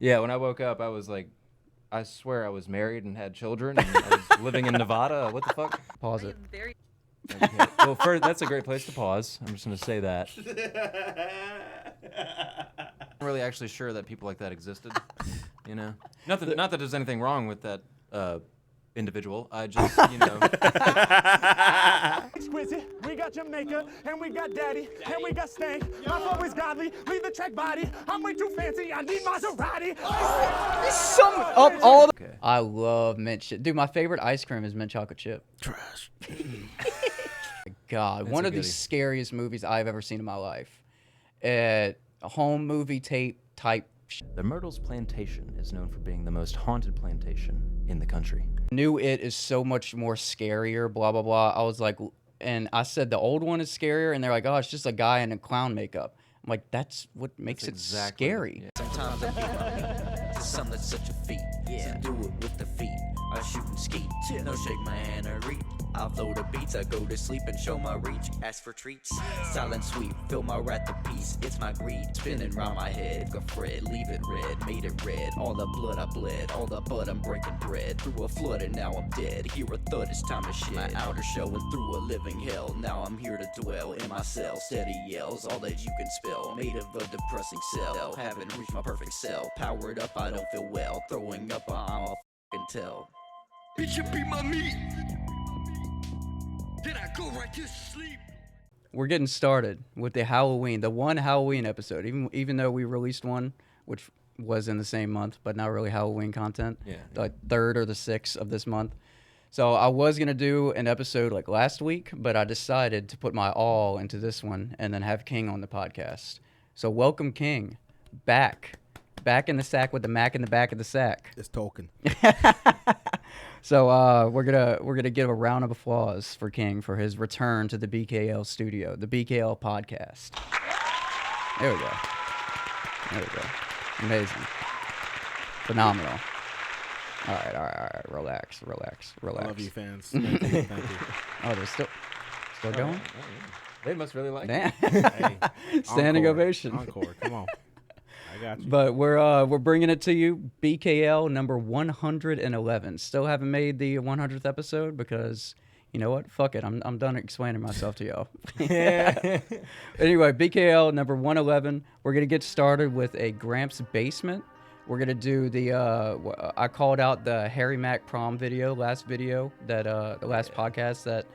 Yeah, when I woke up, I was like, I swear I was married and had children, and I was living in Nevada. What the fuck? Pause it. Okay. Well, first, that's a great place to pause. I'm just gonna say that. I'm really actually sure that people like that existed. You know, not that there's anything wrong with that individual. I just, you know. Exquisite, we got Jamaica, and we got Daddy, and we got Stank. My flow is godly, leave the track body. I'm way too fancy, I need Maserati. Some up all the. Okay. I love mint shit, dude. My favorite ice cream is mint chocolate chip. Trash. God, That's one a of the goodie. scariest movies I've ever seen in my life. A home movie tape type. The Myrtles Plantation is known for being the most haunted plantation in the country. New It is so much more scarier. Blah blah blah. I was like, and I said the old one is scarier, and they're like, oh, it's just a guy in a clown makeup. I'm like, that's what makes it exactly- scary. yeah. Sometimes I beat my meat to some that's such a feat. Yeah, do it with the feet. I shoot and ski. No shake my hand or reach. I'll throw the beats. I go to sleep and show my reach. Ask for treats. Silent sweep. Fill my wrath of peace. It's my greed. Spinning round my head. Go Fred. Leave it red. Made it red. All the blood I bled. All the blood I'm breaking bread. Through a flood and now I'm dead. Hear a thud. It's time to shed. My outer shell and through a living hell. Now I'm here to dwell in my cell. Steady yells. All that you can spell. Made of a depressing cell. Haven't reached my perfect cell. Powered up. I don't feel well. Throwing up. I'm a f***ing tell. Bitch, you beat my meat. Then I go right to sleep. We're getting started with the Halloween, the one Halloween episode. Even though we released one, which was in the same month, but not really Halloween content. Yeah. The 3rd or the 6th of this month. So I was gonna do an episode like last week, but I decided to put my all into this one and then have King on the podcast. So welcome, King, back in the sack with the Mac in the back of the sack. It's Tolkien. So we're gonna give a round of applause for King for his return to the BKL studio, the BKL podcast. There we go. Amazing. Phenomenal. All right. Relax. I love you, fans. Thank you. Oh, they're still going? They must really like Damn. Hey, Standing encore, ovation. Encore, come on. I got you. But we're bringing it to you, BKL number 111. Still haven't made the 100th episode because, you know what? Fuck it. I'm done explaining myself to y'all. Anyway, BKL number 111. We're gonna get started with a Gramps basement. We're gonna do the I called out the HARRYMACK prom last video that the last podcast that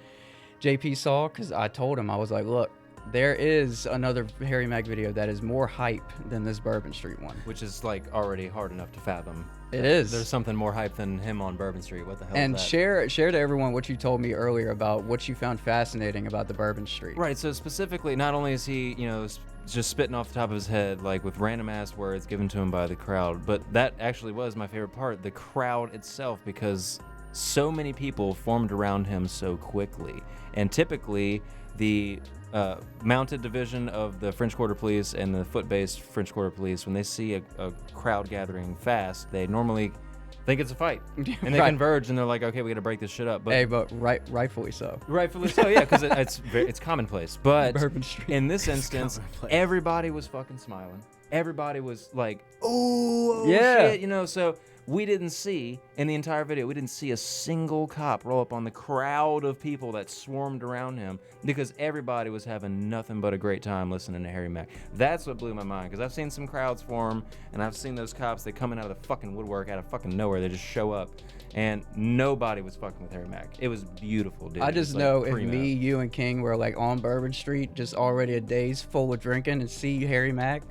JP saw, because I told him, I was like, look, there is another HARRYMACK video that is more hype than this Bourbon Street one. Which is like already hard enough to fathom. It is. There's something more hype than him on Bourbon Street. What the hell And is that? share to everyone what you told me earlier about what you found fascinating about the Bourbon Street. Right, so specifically, not only is he, just spitting off the top of his head, like with random ass words given to him by the crowd, but that actually was my favorite part, the crowd itself, because so many people formed around him so quickly. And typically, the mounted division of the French Quarter Police and the foot-based French Quarter Police, when they see a crowd gathering fast, they normally think it's a fight. And they Right. converge, and they're like, okay, we gotta break this shit up. But Hey, but rightfully so. rightfully so, yeah, because it's commonplace. But Bourbon Street. in this instance, commonplace. everybody was fucking smiling. Everybody was like, oh, Yeah. shit, so we didn't see, in the entire video, we didn't see a single cop roll up on the crowd of people that swarmed around him because everybody was having nothing but a great time listening to HARRYMACK. That's what blew my mind, because I've seen some crowds form, and I've seen those cops, they coming out of the fucking woodwork, out of fucking nowhere, they just show up, and nobody was fucking with HARRYMACK. It was beautiful, dude. I It was, just like, know if primo. me, you, and King were like on Bourbon Street, just already a day's full of drinking, and see HARRYMACK,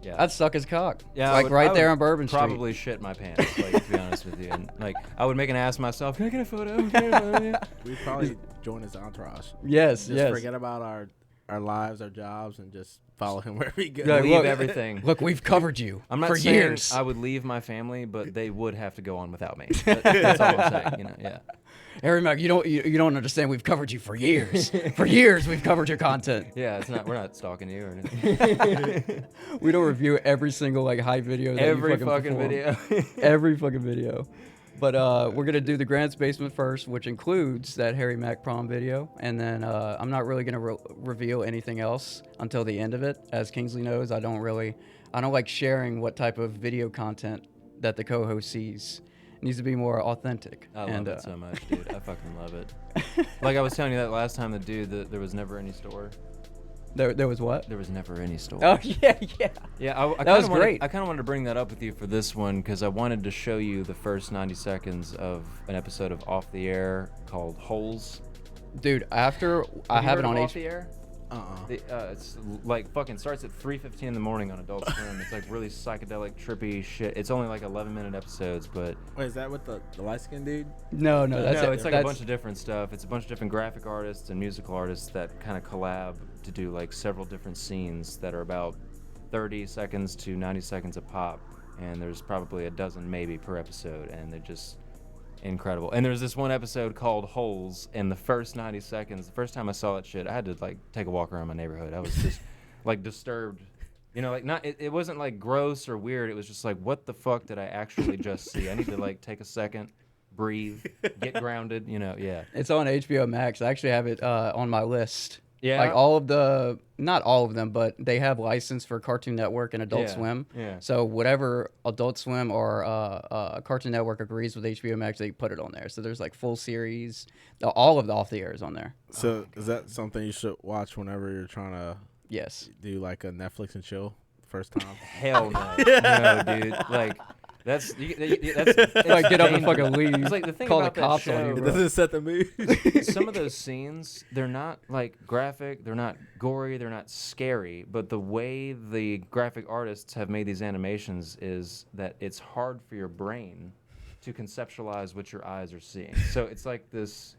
Yeah. I'd suck his cock. Yeah, like right there on Bourbon Street. Probably shit my pants, like, to be honest with you. And like, I would make an ass of myself. Can I get a photo? Can I get a photo? We probably join his entourage. Yes, Just yes. forget about our lives, our jobs, and just follow him wherever he goes. Yeah, Leave look- everything. Look, we've covered you I'm not for saying years. I would leave my family, but they would have to go on without me. That's all I'm saying. Yeah. HARRYMACK, you don't understand. We've covered you for years. For years, we've covered your content. Yeah, we're not stalking you or anything. We don't review every single like hype video. That Every you fucking perform. video. Every fucking video. But we're gonna do the Grant's Basement first, which includes that Harry Mack prom video, and then I'm not really gonna reveal anything else until the end of it. As Kingsley knows, I don't like sharing what type of video content that the co-host sees. It needs to be more authentic. I love it so much, dude. I fucking love it. Like I was telling you that last time, the dude that there was never any store. There was what? There was never any store. Oh yeah. Yeah, I That was great. I kind of wanted to bring that up with you for this one because I wanted to show you the first 90 seconds of an episode of Off the Air called Holes. Dude, after I have it on Off HBO. the Air? It's like fucking starts at 3:15 in the morning on Adult Swim. It's like really psychedelic, trippy shit. It's only like 11-minute episodes, but Wait, is that with the light-skinned dude? No, that's no, it's like a bunch of different stuff. It's a bunch of different graphic artists and musical artists that kind of collab to do like several different scenes that are about 30 seconds to 90 seconds a pop, and there's probably a dozen maybe per episode, and they're just incredible. And there's this one episode called Holes, and the first 90 seconds, the first time I saw that shit, I had to like take a walk around my neighborhood. I was just like disturbed, you know, like not it wasn't like gross or weird. It was just like, what the fuck did I actually just see? I need to like take a second, breathe, get grounded, you know. Yeah, It's on HBO Max. I actually have it on my list. Yeah. Like not all of them, but they have license for Cartoon Network and Adult Swim. Yeah. So whatever Adult Swim or Cartoon Network agrees with HBO Max, they put it on there. So there's like full series, all of the Off the Air is on there. So is that something you should watch whenever you're trying to Yes. do like a Netflix and chill first time? Hell no, no, dude. Like that's Like get up and fucking leave. It's like the thing Call about the that cops show, on you, It bro. doesn't set the mood. some of those scenes, they're not like graphic, they're not gory, they're not scary, but the way the graphic artists have made these animations is that it's hard for your brain to conceptualize what your eyes are seeing. So it's like this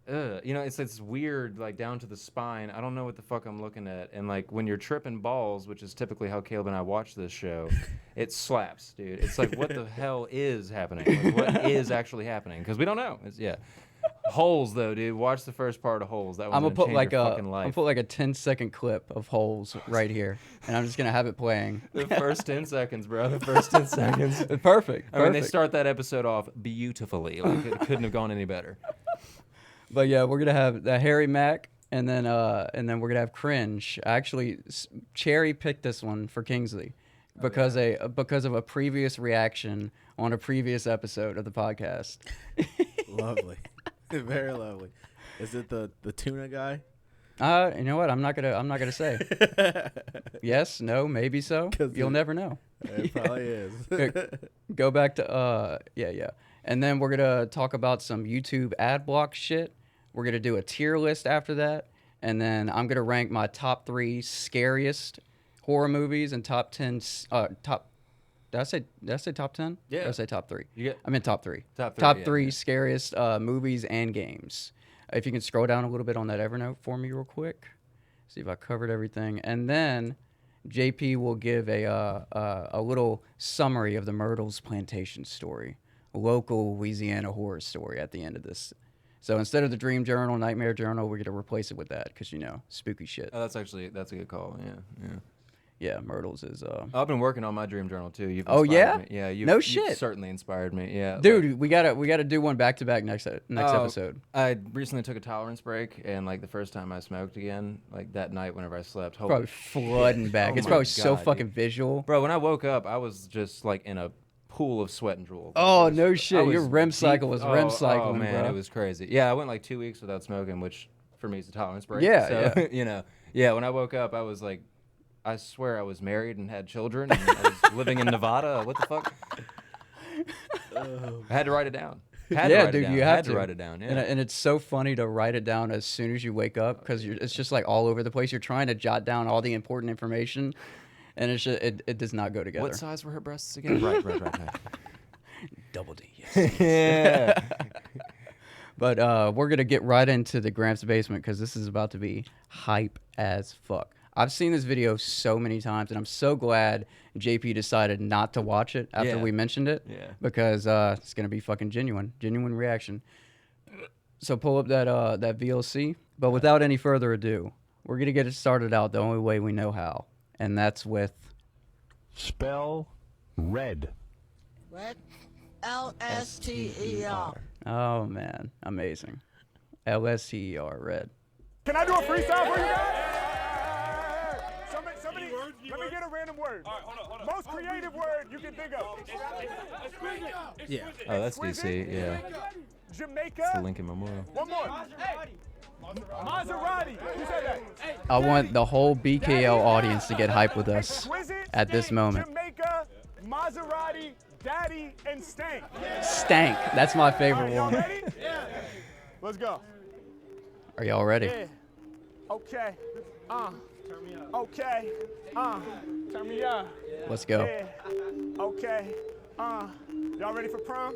you know, it's weird, like down to the spine. I don't know what the fuck I'm looking at. And like when you're tripping balls, which is typically how Caleb and I watch this show, it slaps, dude. It's like, what the hell is happening? Like, what is actually happening? Because we don't know. Holes though, dude. Watch the first part of Holes. That one's I'm gonna put change like your a fucking life. 10-second clip of Holes right here, and I'm just gonna have it playing. The first 10 seconds, bro. The first 10 seconds. Perfect. I mean, they start that episode off beautifully. Like it couldn't have gone any better. But yeah, we're gonna have the Harry Mack, and then we're gonna have Cringe. I actually cherry picked this one for Kingsley because of a previous reaction on a previous episode of the podcast. Lovely. Very lovely. Is it the tuna guy? You know what? I'm not gonna say. Yes, no, maybe so. You'll never know. It probably is. Go back to yeah. And then we're gonna talk about some YouTube ad block shit. We're gonna do a tier list after that, and then I'm gonna rank my top 3 scariest horror movies and top 10 top. Did I say top 10? Yeah. Did I say top 3? I meant top 3. Top three, yeah. Scariest movies and games. If you can scroll down a little bit on that Evernote for me real quick, see if I covered everything, and then JP will give a little summary of the Myrtle's Plantation story, a local Louisiana horror story at the end of this. So instead of the Dream Journal, Nightmare Journal, we're going to replace it with that because, you know, spooky shit. Oh, that's a good call. Yeah. Yeah, Myrtle's is... I've been working on my dream journal too. You've Oh, inspired yeah? me. Yeah. No you've shit. certainly inspired me. Yeah. Dude, we gotta do one back-to-back next episode. I recently took a tolerance break, and like the first time I smoked again, like that night whenever I slept, holy Probably flooding back. Oh It's my probably so God, fucking dude. visual. Bro, when I woke up, I was just like in a pool of sweat and drool. Oh, It was- no I shit. Your was REM cycle was REM Oh cycling, man, bro. it was crazy. Yeah, I went like 2 weeks without smoking, which for me is a tolerance break. Yeah, so, yeah. you know, yeah. When I woke up, I was like, I swear I was married and had children, and I was living in Nevada. What the fuck? I had to write it down. Yeah, dude, you have to write it down. Yeah. And it's so funny to write it down as soon as you wake up because it's just like all over the place. You're trying to jot down all the important information, and it does not go together. What size were her breasts again? right. Double D. Yes. Yeah. But we're gonna get right into the Gramps basement because this is about to be hype as fuck. I've seen this video so many times, and I'm so glad JP decided not to watch it after Yeah. we mentioned it. Yeah. Because it's gonna be fucking genuine reaction. So pull up that VLC. But without any further ado, we're gonna get it started out the only way we know how, and that's with Spell red. What? LSTER. Oh man, amazing. LSTER, red. Can I do a freestyle for you guys? Somebody, let me get a random word. Hold on. Most creative word you can think of. Yeah. Oh, that's DC. Yeah. Jamaica. The Lincoln Memorial. One more. Maserati. Who said that? I want the whole BKL audience to get hype with us Exquisite, at this moment. Jamaica, Maserati, Daddy, and Stank. Stank. That's my favorite Y'all one. ready? Let's go. Are y'all ready? Yeah. Okay. Okay. Turn me up. Let's go. Yeah. Okay. Y'all ready for prom?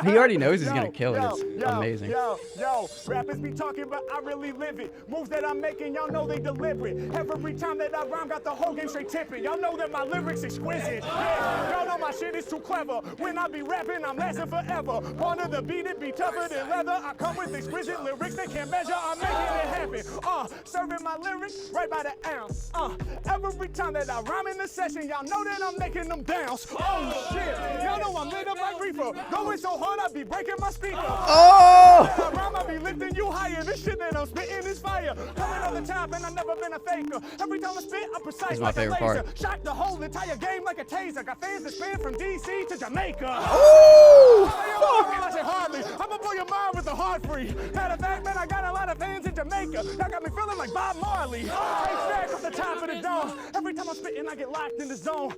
He already knows he's Yo, gonna kill it. yo, It's yo, amazing. Yo, rappers be talking, but I really live it. Moves that I'm making, y'all know they deliberate. Every time that I rhyme, got the whole game straight tipping. Y'all know that my lyrics exquisite. Yeah, y'all know my shit is too clever. When I be rapping, I'm lasting forever. Born to the beat, it be tougher than leather. I come with exquisite lyrics they can't measure. I'm making it happen. Serving my lyrics right by the ounce. Every time that I rhyme in the session, y'all know that I'm making them dance. Oh shit, y'all know I'm lit up like reefer. Going so hard, I be breaking my speaker. Oh! I rhyme, I be lifting you higher. This shit that I'm spitting is fire. Coming on the top, and I've never been a faker. Every time I spit, I'm precise This is my like favorite a laser. part. Shock the whole entire game like a taser. Got fans that span from DC to Jamaica. I say hardly. I'ma blow your mind with the heart free. Matter of fact, man, I got a lot of fans in Jamaica. Y'all got me feeling like Bob Marley. Hey, stack off the top of the dome. Every time I'm spitting, I get locked in the zone.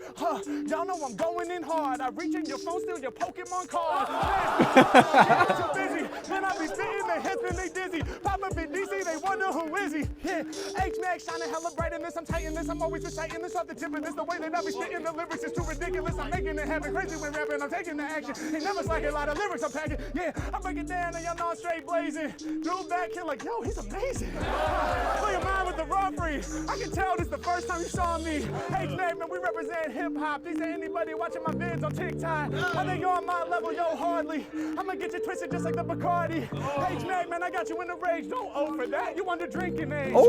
Y'all know I'm going in hard. I reach in your phone, steal your Pokemon card. Man, I'm so busy. When I be spitting, they hip and they dizzy. Pop up in DC, they wonder who is he. Yeah, H-Mac shining hella bright in this. I'm tight in this. I'm always reciting this off the tip of this. The way that I be spitting the lyrics is too ridiculous. I'm making it happen crazy when rapping. I'm taking the action. Ain't never slacking. A lot of lyrics I'm packing. Yeah, I break it down and y'all know I'm straight blazing. Dude back here like, yo, he's amazing. Blow your mind with the raw free. I can tell this the first time you saw me. H-Mac, man, we represent hip hop. These ain't anybody watching my vids on TikTok. I think you're on my level, yo, hardly. I'ma get you twisted just like the Bacardi. H-Mac, man, I got you in the rage. Don't owe for that. You under drinking age. H-Mac,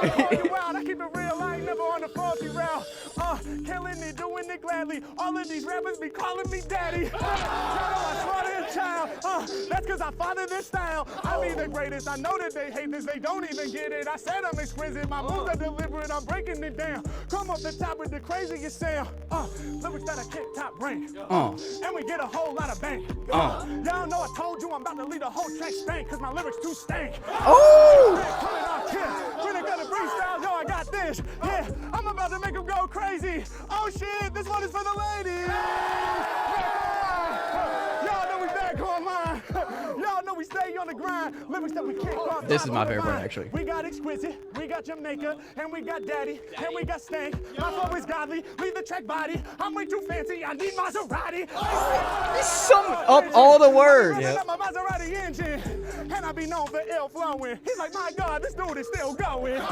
I call you out. I keep it real. I ain't never on the faulty route. Killing it, doing it gladly. All of these rappers be calling me daddy. I slaughter a child. That's cause I father this style. I be the greatest. I know that they hate this. They don't even get it. I said I'm exquisite. My moves are deliberate. I'm breaking it down. Come off the top with the craziest sound. Lyrics that I kick top rank. And we get a whole lot of bank. Y'all know I told you I'm about to lead a whole track stank. Cause my lyrics too stank. Coming off kiss. When I got a freestyle, yo, I got this. Yeah, I'm about to make them go crazy. Oh shit, this one is for the ladies. Y'all know we back online. Y'all know we stay on the grind. Lyrics that we kick off. This is my favorite one, actually. We got exquisite, we got Jamaica, and we got daddy, and we got stank. My flow is godly, leave the track body. I'm way too fancy, I need Maserati. Sum up all the words. I got my Maserati engine, and I be known for ill flowing. He's like, my God, this dude is still going. These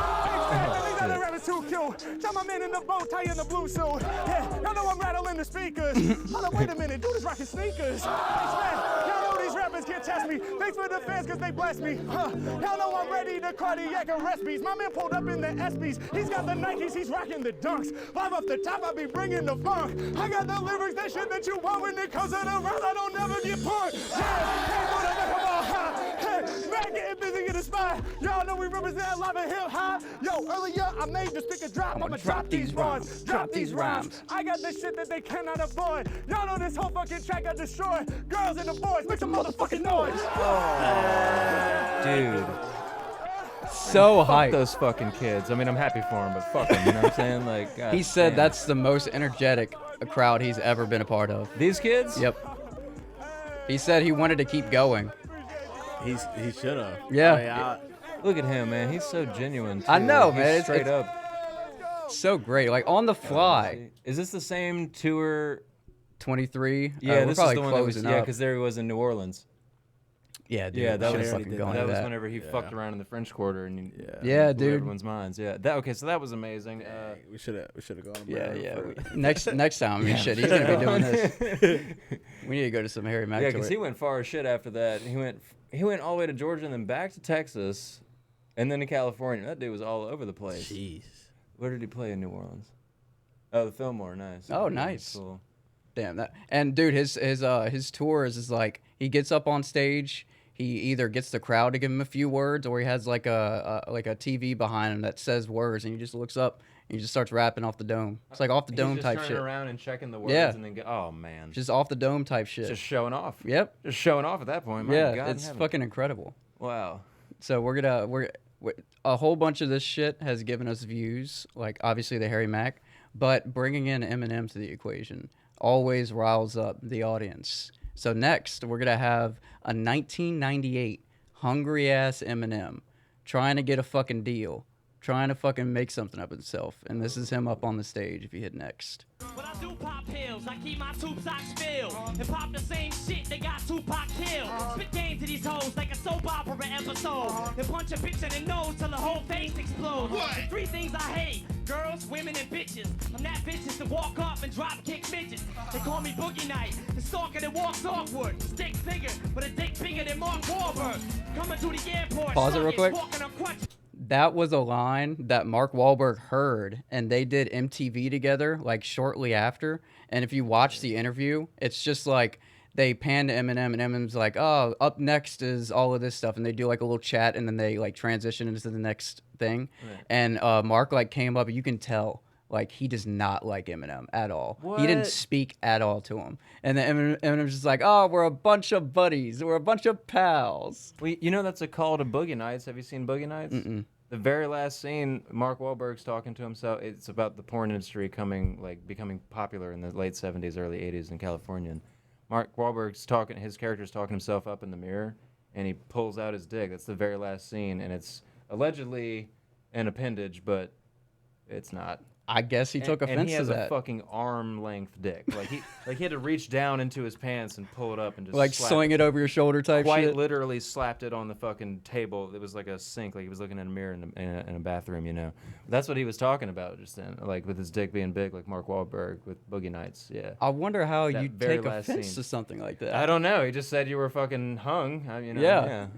other rappers too cute. Tell my man in the bow tie in the blue suit. Yeah, y'all know I'm rattling the speakers. Hold up, wait a minute, dude is rocking sneakers. Y'all know these rappers can't test me. Thanks for the fans, cause they bless me. Y'all know I'm ready to cardiac arrest beats. My man pulled up in the SBs. He's got the Nikes, he's rocking the dunks. Live off the top, I be bringing the funk. I got the lyrics, that shit that you want when it comes to the rounds. I don't never get punked. Man, getting busy in the spot. Y'all know we represent live and hip hop. Yo, earlier I made this pick a drop. I'ma drop these rhymes. Drop these rhymes. I got the shit that they cannot avoid. Y'all know this whole fucking track got destroyed. Girls and the boys, make some motherfucking noise. Dude. So Fuck hype. those fucking kids. I mean, I'm happy for them, but fuck them. You know what I'm saying? Like, God He said damn. that's the most energetic a crowd he's ever been a part of. These kids? Yep. He said he wanted to keep going. He should have. Yeah. Look at him, man. He's so genuine. Too. I know, Like, he's man. It's- Straight it's- up. So great. Like on the fly. Is this the same tour? 23. Yeah, we're this is probably the one that was. closing Yeah, up. because there he was in New Orleans. Yeah, dude. Yeah, that we was should've fucking gone to that was that. whenever he fucked around in the French Quarter and Yeah, blew dude. everyone's minds. Yeah, that okay. So that was amazing. We should have gone. Yeah, around yeah. for- Next time, I mean, shit, he's gonna be doing this. We need to go to some Harry Mack Yeah, tour. because he went far as shit after that. He went all the way to Georgia and then back to Texas, and then to California. That dude was all over the place. Jeez. Where did he play in New Orleans? Oh, the Fillmore. Nice. Oh, Yeah, nice. Cool. Damn that. And dude, his tours is like he gets up on stage. He either gets the crowd to give him a few words, or he has like a TV behind him that says words, and he just looks up and he just starts rapping off the dome. It's like off the dome He's type just shit. turning around and checking the words, Yeah. and then oh man, Just off the dome type shit. just showing off. Yep. Just showing off at that point. My Yeah, God in it's heaven. fucking incredible. Wow. So we're a whole bunch of this shit has given us views, like obviously the Harry Mack, but bringing in Eminem to the equation always riles up the audience. So next, we're gonna have a 1998 hungry ass Eminem trying to get a fucking deal, trying to fucking make something of himself, and this is him up on the stage. If you hit next. When I do pop pills, I keep my tube socks filled and pop the same shit they got Tupac killed. Spit game to these hoes like a soap opera episode. Then punch a bitch in the nose till the whole face explodes. There's 3 things I hate: girls, women, and bitches. I'm that bitches to walk up and drop kick midgets. They call me Boogie Night, the stalker that walks awkward. Stick figure, but a dick bigger than Mark Wahlberg. Coming to the airport, Pause it real quick. walking on crutches. That was a line that Mark Wahlberg heard, and they did MTV together like shortly after. And if you watch the interview, it's just like they pan to Eminem, and Eminem's like, "Oh, up next is all of this stuff," and they do like a little chat, and then they like transition into the next thing. Right. And Mark like came up, and you can tell like he does not like Eminem at all. What? He didn't speak at all to him. And then Eminem's just like, "Oh, we're a bunch of buddies. We're a bunch of pals." Well, you know that's a call to Boogie Nights. Have you seen Boogie Nights? Mm-mm. The very last scene, Mark Wahlberg's talking to himself. It's about the porn industry becoming popular in the late 70s, early 80s in California. And Mark Wahlberg's talking, his character's talking himself up in the mirror, and he pulls out his dick. That's the very last scene, and it's allegedly an appendage, but it's not. I guess he took offense and he has to a that. fucking arm length dick. Like he had to reach down into his pants and pull it up and just Like slap sling it over your shoulder type quite shit. literally slapped it on the fucking table. It was like a sink, like he was looking in a mirror in a bathroom, you know. That's what he was talking about just then, like with his dick being big, like Mark Wahlberg with Boogie Nights. Yeah. I wonder how That you very take last offense scene. to something like that. I don't know. He just said you were fucking hung. You know,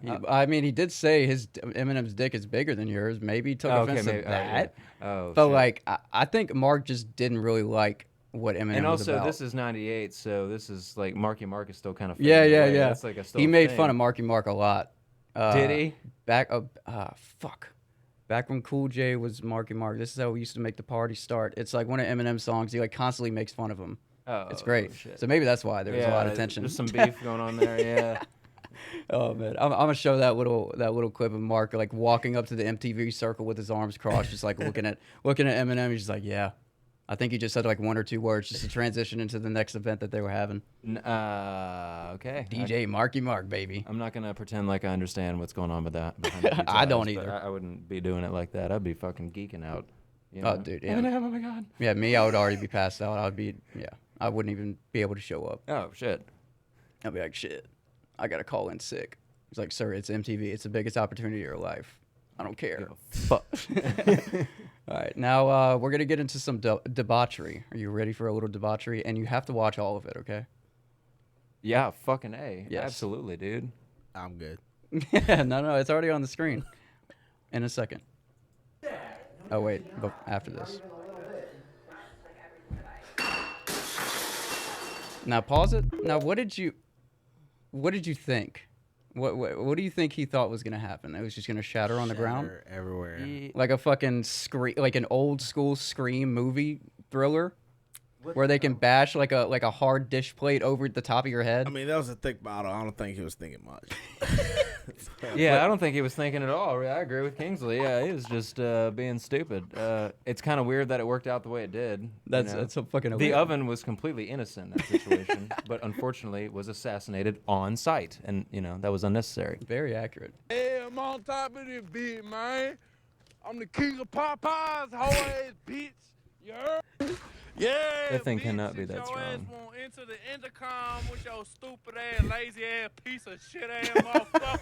Yeah. I mean, he did say Eminem's dick is bigger than yours. Maybe he took offense to that. Oh, but shit. like, I think Mark just didn't really like what Eminem And was also, about. this is '98, so this is like Marky Mark is still kind of yeah. That's like He made fun of Marky Mark a lot. Did he? Back when Cool J was Marky Mark. This is how we used to make the party start. It's like one of Eminem's songs. He like constantly makes fun of him. Oh, It's great. shit. So maybe that's why there was a lot of tension. There's some beef going on there. Yeah. Oh man, I'm gonna show that little clip of Mark like walking up to the MTV circle with his arms crossed, just like looking at Eminem. He's just like, yeah, I think he just said like 1 or 2 words just to transition into the next event that they were having. Okay. DJ Marky Mark, baby. I'm not gonna pretend like I understand what's going on with that. behind the I don't scenes, but either. I wouldn't be doing it like that. I'd be fucking geeking out. You know? Oh, dude, yeah. Eminem, oh my god. Yeah, me, I would already be passed out. I wouldn't even be able to show up. Oh shit. I'd be like, shit, I gotta call in sick. He's like, sir, it's MTV. It's the biggest opportunity of your life. I don't care. Fuck. All right, now we're gonna get into some debauchery. Are you ready for a little debauchery? And you have to watch all of it, okay? Yeah, fucking A. Yes. Absolutely, dude. I'm good. Yeah, no, it's already on the screen. In a second. Oh wait, but after this. Now pause it. Now, what did you think? What do you think he thought was gonna happen? It was just gonna shatter on the ground, Shatter everywhere. like a fucking scream, like an old school Scream movie thriller, where they can bash like a hard dish plate over the top of your head. I mean, that was a thick bottle. I don't think he was thinking much. Yeah, I don't think he was thinking at all. I agree with Kingsley. Yeah, he was just being stupid. It's kind of weird that it worked out the way it did. That's so fucking. The weird. oven was completely innocent in that situation, but unfortunately was assassinated on site, and that was unnecessary. Very accurate. Hey, I'm on top of this beat, man. I'm the king of Popeyes, hoe ass bitch. You heard? Yeah. That thing bitch, cannot be since that your ass strong. won't enter the intercom with your stupid ass, lazy ass piece of shit ass motherfucker.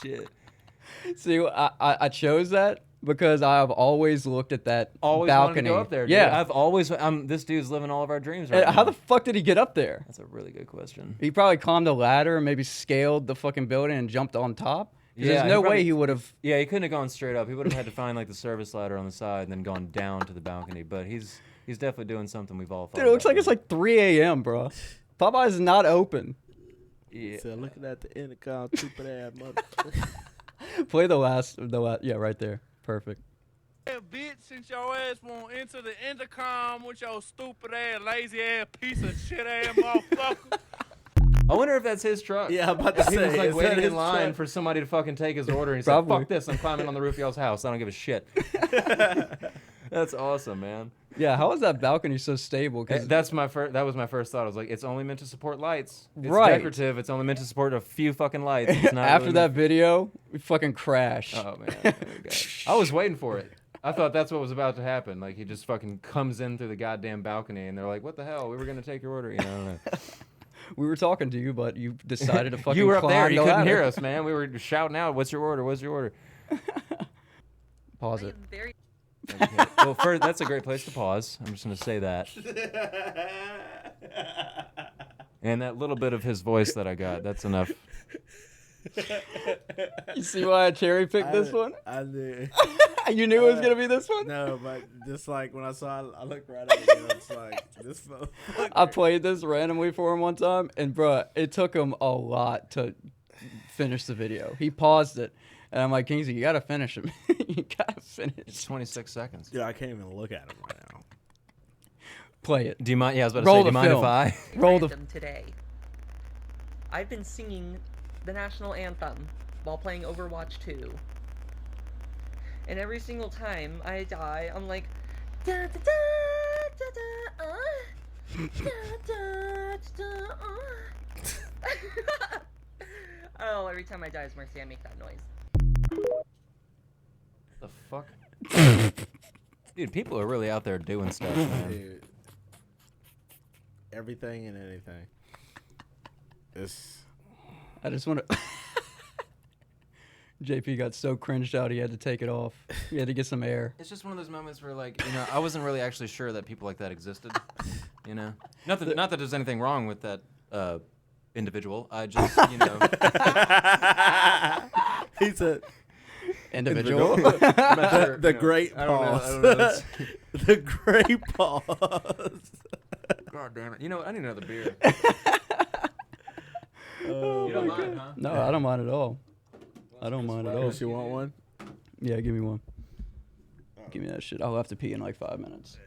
Shit. See, I chose that because I've always looked at that Always wanted balcony. to go up there. Dude. Yeah. I've always. This dude's living all of our dreams right now. How the fuck did he get up there? That's a really good question. He probably climbed a ladder and maybe scaled the fucking building and jumped on top. There's no way he would have. Yeah, he couldn't have gone straight up. He would have had to find like the service ladder on the side and then gone down to the balcony. But he's definitely doing something we've all thought. Dude, it looks like it's like 3 a.m., bro. Popeye's is not open. Yeah. So looking at the intercom, stupid ass motherfucker. Play the last. Yeah, right there. Perfect. Yeah, bitch, since your ass won't enter the intercom with your stupid ass, lazy ass, piece of shit ass motherfucker. I wonder if that's his truck. Yeah, I'm about to He was say, like is waiting that in his line truck? for somebody to fucking take his order, and he Probably. said, "Fuck this! I'm climbing on the roof of y'all's house. I don't give a shit." That's awesome, man. Yeah, how is that balcony so stable? 'Cause That was my first thought. I was like, it's only meant to support lights. It's Right. decorative. It's only meant to support a few fucking lights. It's not after really that video, we fucking crashed. Oh man, oh, God. I was waiting for it. I thought that's what was about to happen. Like he just fucking comes in through the goddamn balcony, and they're like, "What the hell? We were gonna take your order." You know. I don't know. We were talking to you, but you decided to fucking You were up climb there. the You couldn't ladder. hear us, man. We were shouting out, "What's your order? What's your order?" Pause it. Okay. Well, first, that's a great place to pause. I'm just gonna say that. And that little bit of his voice that I got, that's enough. You see why I cherry picked this one? I did. You knew it was gonna be this one. No, but just like when I saw it, I looked right at it and it's like, this motherfucker. I played this randomly for him one time, and bruh, it took him a lot to finish the video. He paused it, and I'm like, Kingsley, you gotta finish him. You gotta finish. It's 26 seconds. Dude, I can't even look at him right now. Play it. Do you mind? Yeah, I was about to Roll say, do the you mind film. if I? Roll the. Random today. I've been singing the national anthem while playing Overwatch 2. And every single time I die, I'm like, da da da da da da da da Oh, every time I die, it's Mercy, I make that noise. The fuck? Dude, people are really out there doing stuff, man. Dude. Everything and anything. It's I just want to. JP got so cringed out, he had to take it off. He had to get some air. It's just one of those moments where, like, you know, I wasn't really actually sure that people like that existed. You know, not that there's anything wrong with that individual. I just, you know, he said Individual. I'm not sure, the you know, great I don't know, pause. I don't know, that's- The great pause. God damn it! You know what? I need another beer. Oh, You don't mind, huh? No, I don't mind at all. I don't mind at all. Chris, you want one? Yeah, give me one. Give me that shit. I'll have to pee in like 5 minutes.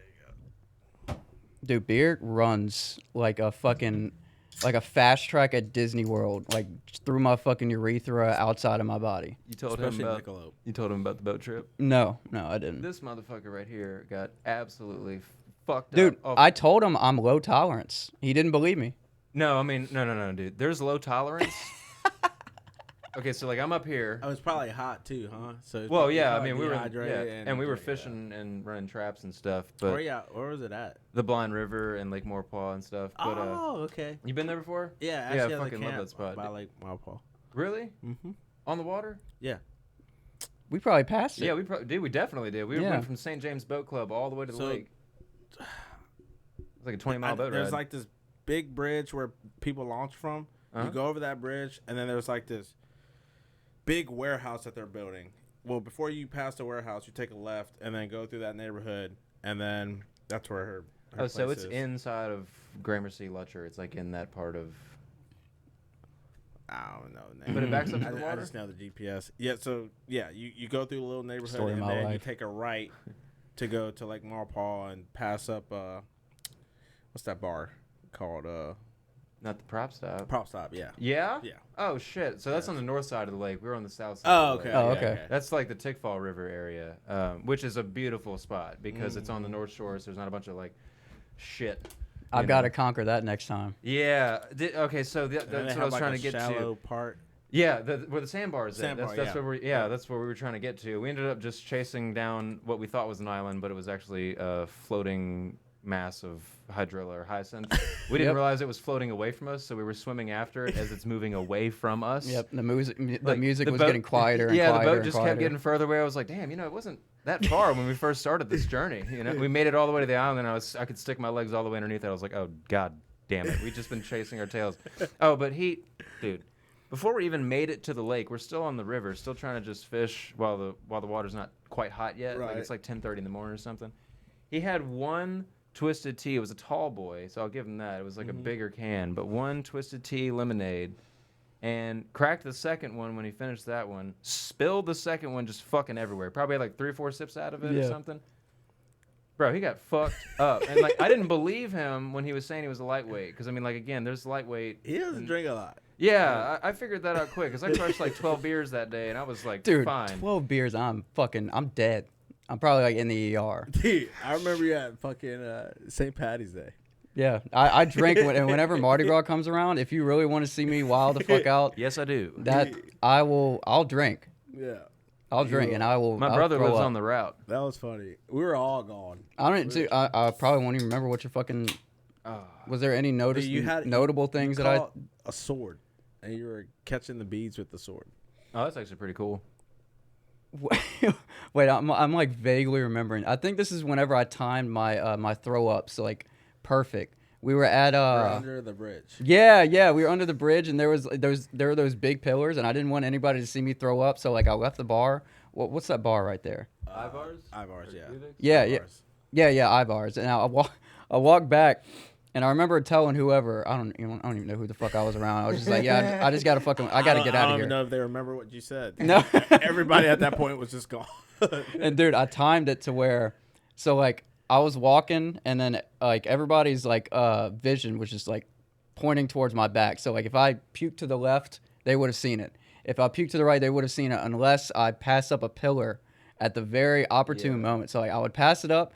Dude, beer runs like a fast track at Disney World, like through my fucking urethra, outside of my body. You told Especially him about. Michelob. You told him about the boat trip. No, I didn't. This motherfucker right here got absolutely fucked Dude, up. I told him I'm low tolerance. He didn't believe me. No, I mean, no, dude. There's low tolerance. Okay, so like I'm up here. Oh, it's probably hot too, huh? So it's Well, probably yeah, I probably mean we were dehydrated and we were yeah. fishing and running traps and stuff. Where But was it at? the Blind River and Lake Maurepas and stuff. But Oh, okay. you been there before? Yeah, Yeah, actually, I fucking love that spot. By Lake Maurepas. Really? Mm-hmm. On the water? Yeah. We probably passed it. Yeah, we definitely did. We Yeah. went from St. James Boat Club all the way to the So- lake. It's like a 20-mile boat There's ride. like this big bridge where people launch from. Uh-huh. You go over that bridge, and then there's like this big warehouse that they're building. Well, before you pass the warehouse, you take a left and then go through that neighborhood, and then that's where her Oh, so place it's is. inside of Gramercy, Lutcher. It's like in that part of. I don't know. the name. But it backs up to the I water? just know the GPS. Yeah, so yeah, you go through a little neighborhood, Story of and my then you life. take a right to go to Lake Maurepas and pass up. What's that bar called? Not the prop stop. Prop Stop. Yeah. Yeah? Yeah. Oh, shit. So that's on the north side of the lake. We were on the south side. Oh, of the okay. lake. Oh, yeah, okay. That's like the Tickfall River area, which is a beautiful spot because it's on the north shore, so there's not a bunch of like shit. I've you got know? to conquer that next time. Yeah. Okay, so And that's they what I have, was like, trying a to get shallow to. part. Yeah, where the sandbar is at. Sandbar, That's yeah. where that's where we were trying to get to. We ended up just chasing down what we thought was an island, but it was actually a floating mass of hydrilla or hyacinth. We didn't Yep. realize it was floating away from us, so we were swimming after it as it's moving away from us. Yep, the music Like, was boat- getting quieter and yeah, quieter the boat and just quieter. kept getting further away. I was like, damn, it wasn't that far when we first started this journey. We made it all the way to the island, and I could stick my legs all the way underneath it. I was like, oh god damn it, we've just been chasing our tails. Oh, but dude, before we even made it to the lake, we're still on the river, still trying to just fish while the water's not quite hot yet. Like Right. it's like 10:30 in the morning or something. He had one twisted tea. It was a tall boy, so I'll give him that. It was like a bigger can, but one twisted tea lemonade, and cracked the second one when he finished that one. Spilled the second one just fucking everywhere. Probably had like 3 or 4 sips out of it or something. Bro, he got fucked up. And like I didn't believe him when he was saying he was a lightweight, because I mean, like, again, there's lightweight. He doesn't drink a lot. Yeah, I figured that out quick, because I crushed like 12 beers that day, and I was like, Dude, fine. 12 beers, I'm dead. I'm probably like in the ER. Dude, I remember you at fucking St. Patty's Day. Yeah, I drink whenever Mardi Gras comes around. If you really want to see me wild the fuck out, Yes, I do. I'll drink. Yeah. I'll drink and I will. My I'll brother throw lives up. on the route. That was funny. We were all gone. I probably won't even remember what your fucking. Was there any notable things that I? caught a sword, and you were catching the beads with the sword. Oh, that's actually pretty cool. Wait, I'm like vaguely remembering. I think this is whenever I timed my my throw ups like perfect. We were at We're under the bridge. Yeah, we were under the bridge, and there were those big pillars, and I didn't want anybody to see me throw up, so like I left the bar. What's that bar right there? Ivars? Ivars, yeah. Yeah, Ivars. And I walked back, and I remember telling whoever I don't even know who the fuck I was around. I was just like, yeah, I just gotta I gotta get out of here. I don't even know if they remember what you said. No, Everybody at that point was just gone. And dude, I timed it to where, so like I was walking, and then like everybody's like vision was just like pointing towards my back. So like if I puked to the left, they would have seen it. If I puked to the right, they would have seen it, unless I passed up a pillar at the very opportune moment. So like I would pass it up,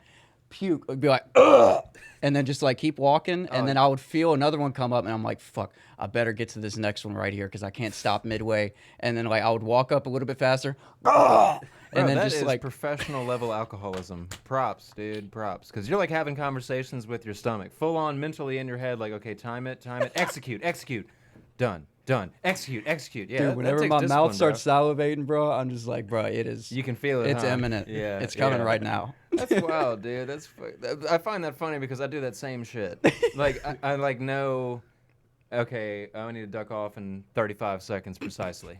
puke, would be like, ugh, and then just like keep walking, and then I would feel another one come up, and I'm like, fuck, I better get to this next one right here because I can't stop midway. And then like I would walk up a little bit faster, ugh, Bro, and then that just is like professional level alcoholism. Props, dude, props. Because you're like having conversations with your stomach, full on mentally in your head, like, okay, time it, execute, done, execute. Yeah, dude, that whenever takes my discipline, mouth starts bro. salivating, bro, I'm just like, bro, it is. You can feel it. It's huh? imminent. Yeah, it's coming yeah. right now. That's wild, dude. I find that funny because I do that same shit. Like I like know, okay, I need to duck off in 35 seconds precisely,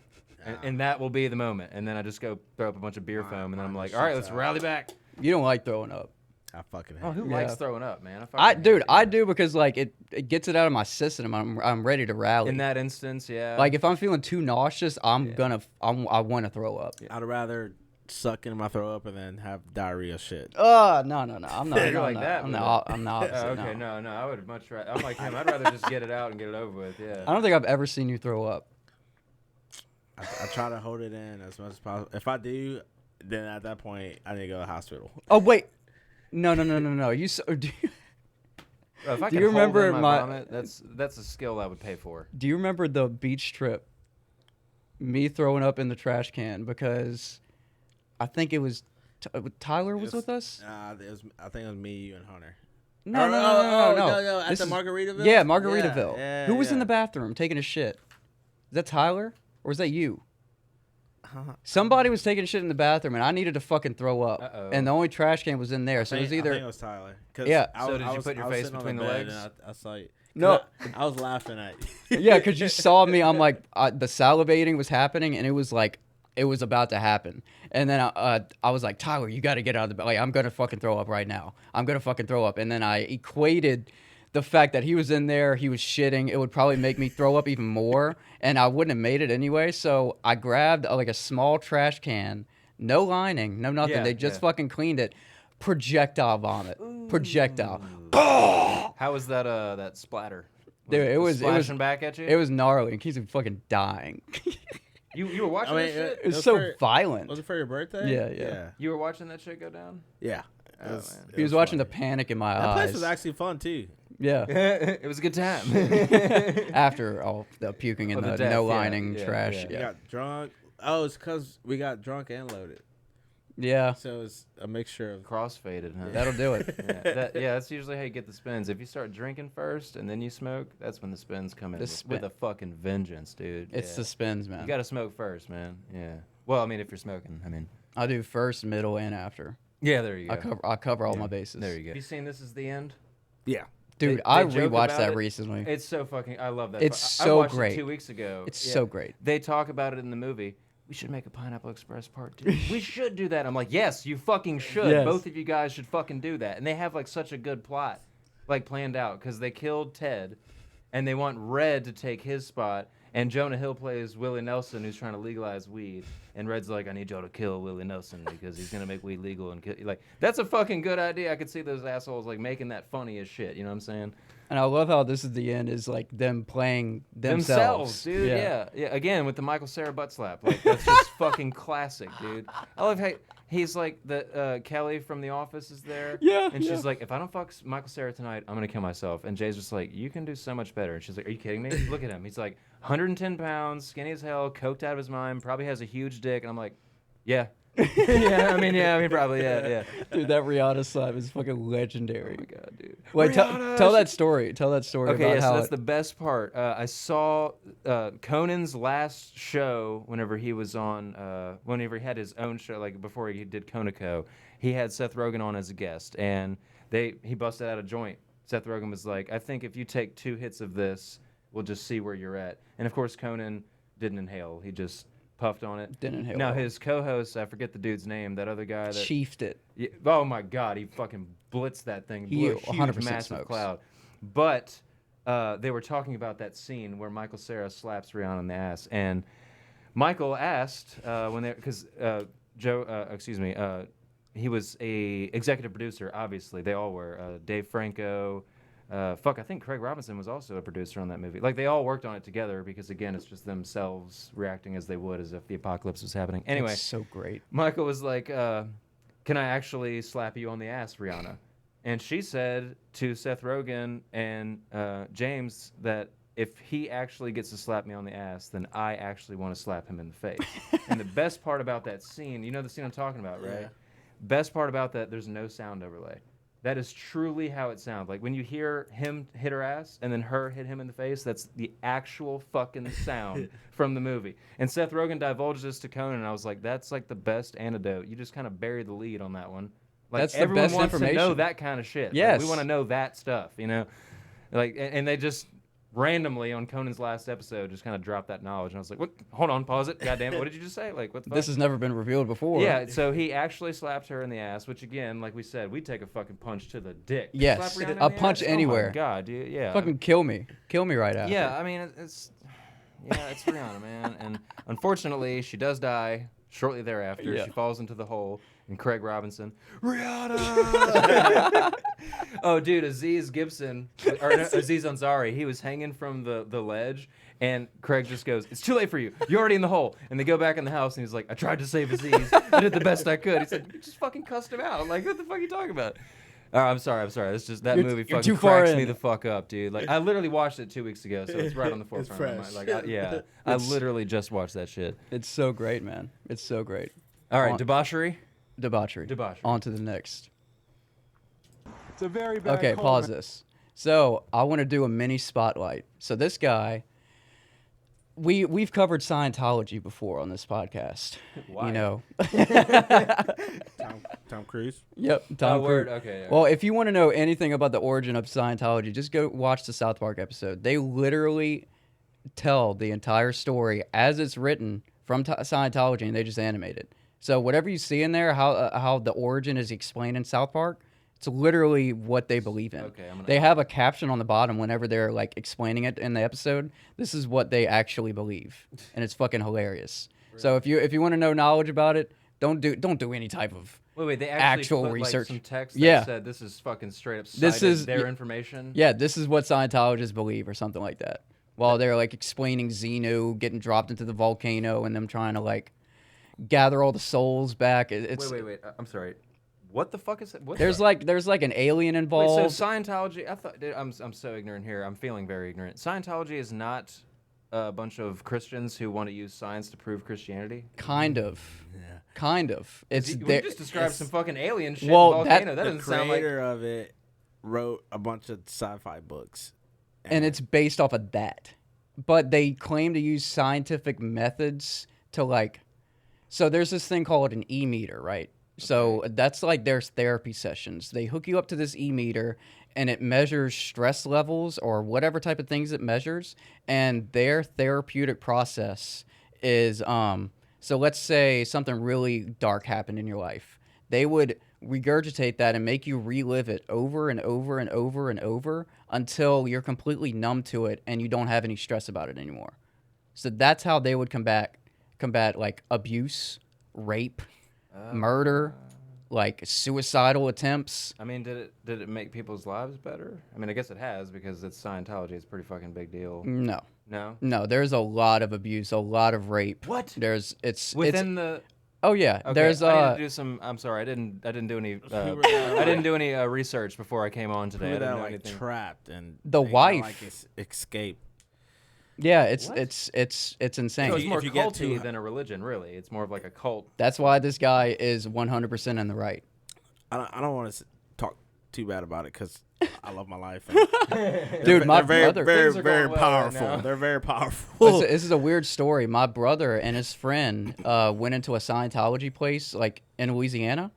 and that will be the moment. And then I just go throw up a bunch of beer foam, and then I'm like, all right, let's rally back. You don't like throwing up. I fucking hate Oh, who it. likes throwing up, man? I do because like it gets it out of my system. I'm ready to rally. In that instance, yeah. Like if I'm feeling too nauseous, I want to throw up. I'd rather suck in my throw up and then have diarrhea shit. No, I'm not. You're like that, I'm but- the opposite. Oh, okay, no, I would much rather. I'm like him. I'd rather just get it out and get it over with. Yeah. I don't think I've ever seen you throw up. I try to hold it in as much as possible. If I do, then at that point I need to go to the hospital. Oh wait, no. You do you, Bro, if I Do can you hold remember in my- vomit, that's a skill I would pay for. do you remember the beach trip? Me throwing up in the trash can because I think it was Tyler was with us. I think it was me, you, and Hunter. No. At This the is- Margaritaville? Yeah, Margaritaville. Yeah, Who was in yeah. the bathroom taking a shit? Is that Tyler or is that you? Somebody was taking a shit in the bathroom, and I needed to fucking throw up. Uh-oh. And the only trash can was in there, so it was I either think it was Tyler. 'Cause Yeah. So did you put your face sitting on between the bed legs? and I saw you. No. I was laughing at you. yeah, because you saw me. I'm like, the salivating was happening, and it was like, it was about to happen. And then I was like, Tyler, you got to get out of the bed. Like, I'm gonna fucking throw up right now. I'm gonna fucking throw up. And then I equated the fact that he was in there, he was shitting. It would probably make me throw up even more, and I wouldn't have made it anyway. So I grabbed like a small trash can, no lining, no nothing. Yeah, they just yeah. fucking cleaned it. Projectile vomit. Projectile. How was that splatter? Dude, it was splashing back at you. It was gnarly, and he's fucking dying. You were watching that shit. It was so violent. Was it for your birthday? Yeah. You were watching that shit go down. Yeah. Oh, man. He was watching funny. the panic in my That eyes. place was actually fun too. Yeah. It was a good time. After all the puking and Oh, the the death, no yeah, lining yeah, trash. yeah. We Yeah. got drunk. Oh, it's because we got drunk and loaded. Yeah. So it's a mixture of. Crossfaded, huh? That'll do it. Yeah, that's usually how you get the spins. If you start drinking first and then you smoke, that's when the spins come in with a fucking vengeance, dude. It's the spins, man. You gotta smoke first, man. Yeah. Well, I mean, if you're smoking, I mean. I do first, middle, and after. Yeah, there you go. I cover all Yeah, my bases. There you go. Have you seen This Is the End? Yeah. Dude, They I joke rewatched about that it. recently. It's so fucking. I love that. It's I so watched great. it 2 weeks ago. It's so great. They talk about it in the movie. We should make a Pineapple Express Part 2. We should do that. I'm like, yes, you fucking should. Yes. Both of you guys should fucking do that. And they have like such a good plot, like planned out, because they killed Ted, and they want Red to take his spot. And Jonah Hill plays Willie Nelson, who's trying to legalize weed. And Red's like, I need y'all to kill Willie Nelson because he's gonna make weed legal and kill. Like, that's a fucking good idea. I could see those assholes like making that funny as shit. You know what I'm saying? And I love how this is the end is like them playing themselves. Dude. Yeah. Again, with the Michael Cera butt slap. Like, that's just fucking classic, dude. I love how he's like the Kelly from The Office is there. Yeah, And she's like, if I don't fuck Michael Cera tonight, I'm gonna kill myself. And Jay's just like, you can do so much better. And she's like, are you kidding me? Look at him. He's like 110 pounds, skinny as hell, coked out of his mind, probably has a huge dick. And I'm like, yeah. I mean, probably, yeah. Dude, that Rihanna slap is fucking legendary. Oh my god, dude. Wait, tell that story. Tell that story Okay, about yes, how that's the best part. I saw Conan's last show whenever he was on, whenever he had his own show, like before he did Conoco. He had Seth Rogen on as a guest, and he busted out a joint. Seth Rogen was like, I think if you take 2 hits of this, we'll just see where you're at. And of course, Conan didn't inhale. He just puffed on it. Didn't inhale. Now, his co-host, I forget the dude's name, that other guy that... Chiefed it. Yeah, oh my god, he fucking blitzed that thing. He Blew a 100% huge, massive smokes. cloud. But they were talking about that scene where Michael Cera slaps Rihanna in the ass, and Michael asked when they, because he was a executive producer. Obviously, they all were. Dave Franco. I think Craig Robinson was also a producer on that movie. Like, they all worked on it together because, again, it's just themselves reacting as they would as if the apocalypse was happening. Anyway, That's so great. Michael was like, can I actually slap you on the ass, Rihanna? And she said to Seth Rogen and James that if he actually gets to slap me on the ass, then I actually want to slap him in the face. And the best part about that scene, you know the scene I'm talking about, right? Yeah. Best part about that, there's no sound overlay. That is truly how it sounds. Like, when you hear him hit her ass and then her hit him in the face, that's the actual fucking sound from the movie. And Seth Rogen divulged this to Conan, and I was like, that's like the best antidote. You just kind of buried the lead on that one. Like, That's the everyone best wants to know information. that kind of shit. Like, Yes. we want to know that stuff, you know? Like, and they just randomly on Conan's last episode just kind of dropped that knowledge. And I was like, what? Hold on, pause it. God damn it. What did you just say? Like, what the fuck? This has never been revealed before. Yeah, so he actually slapped her in the ass, which, again, like we said, we take a fucking punch to the dick. Yes, Slap Rihanna in a the punch ass? anywhere. Oh my god, dude, yeah. Fucking kill me. Kill me right after. Yeah, I mean, it's Rihanna, man. And unfortunately, she does die shortly thereafter. Yeah. She falls into the hole, and Craig Robinson, Rihanna! Oh, dude, Aziz Gibson, or no, Aziz Ansari, he was hanging from the ledge, and Craig just goes, it's too late for you. You're already in the hole. And they go back in the house, and he's like, I tried to save Aziz. I did the best I could. He said, you just fucking cussed him out. Like, what the fuck are you talking about? I'm sorry. It's just that movie you're fucking too far cracks in. me the fuck up, dude. Like, I literally watched it 2 weeks ago, so it's right on the forefront of my fresh. mind. Like, I literally just watched that shit. It's so great, man. It's so great. All right, On- debauchery. Debauchery. Debauchery. On to the next. It's a very bad Okay, cold. pause this. So I want to do a mini spotlight. So this guy, we've covered Scientology before on this podcast. Why? You know. Tom Cruise. Yep. Tom word. Cruise. Okay. Well, if you want to know anything about the origin of Scientology, just go watch the South Park episode. They literally tell the entire story as it's written from Scientology, and they just animate it. So whatever you see in there, how the origin is explained in South Park, it's literally what they believe in. Okay, They have a caption on the bottom whenever they're like explaining it in the episode. This is what they actually believe, and it's fucking hilarious. So if you want to know knowledge about it, don't do any type of Wait, they actually actual put, research. Like, some text that Yeah. said this is fucking straight up This cited is- their information. Yeah, this is what Scientologists believe or something like that. While they're like explaining Xenu getting dropped into the volcano and them trying to like gather all the souls back. It's Wait. I'm sorry. What the fuck is it? What there's the- like an alien Wait, involved. so Scientology? I thought dude, I'm so ignorant here. I'm feeling very ignorant. Scientology is not a bunch of Christians who want to use science to prove Christianity. Kind of. It's We there. just described some fucking alien shit. Well, in the that- volcano. That The doesn't sound like. creator of it wrote a bunch of sci-fi books. And it's based off of that. But they claim to use scientific methods to like. So there's this thing called an E-meter, right? So that's like their therapy sessions. They hook you up to this e-meter and it measures stress levels or whatever type of things it measures. And their therapeutic process is, so let's say something really dark happened in your life. They would regurgitate that and make you relive it over and over and over and over until you're completely numb to it and you don't have any stress about it anymore. So that's how they would combat like abuse, rape, murder, like suicidal attempts. I mean, did it make people's lives better? I mean, I guess it has because it's Scientology. It's a pretty fucking big deal. No. No? There's a lot of abuse, a lot of rape. What? It's Within the... Oh yeah, Okay, there's I need to do some. I'm sorry, I didn't do any. I didn't do any research before I came on today. I People didn't that know like anything. trapped and The they gotta, wife. like escape. yeah, it's What? it's insane. So it's you- more if you get culty too- than a religion, really. It's more of like a cult. That's why this guy is 100% in the right. I don't want to talk too bad about it because I love my life. Dude, my they're brother. very, Things are very going well right powerful. now. They're very powerful. This is a weird story. My brother and his friend went into a Scientology place like in Louisiana.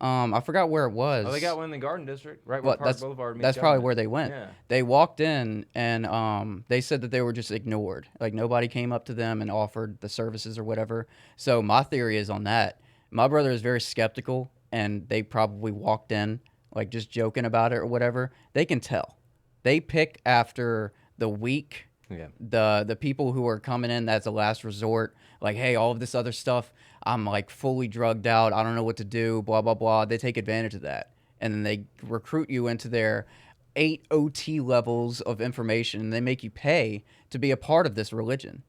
I forgot where it was. Oh, they got one in the Garden District, right Well, where Park Boulevard meets that's probably Government. where they went. Yeah. They walked in and they said that they were just ignored. Like nobody came up to them and offered the services or whatever. So my theory is on that. My brother is very skeptical and they probably walked in like just joking about it or whatever. They can tell. They pick after the weak, Yeah. the people who are coming in as a last resort, like, hey, all of this other stuff, I'm like fully drugged out. I don't know what to do, blah, blah, blah. They take advantage of that. And then they recruit you into their 8 OT levels of information. And they make you pay to be a part of this religion.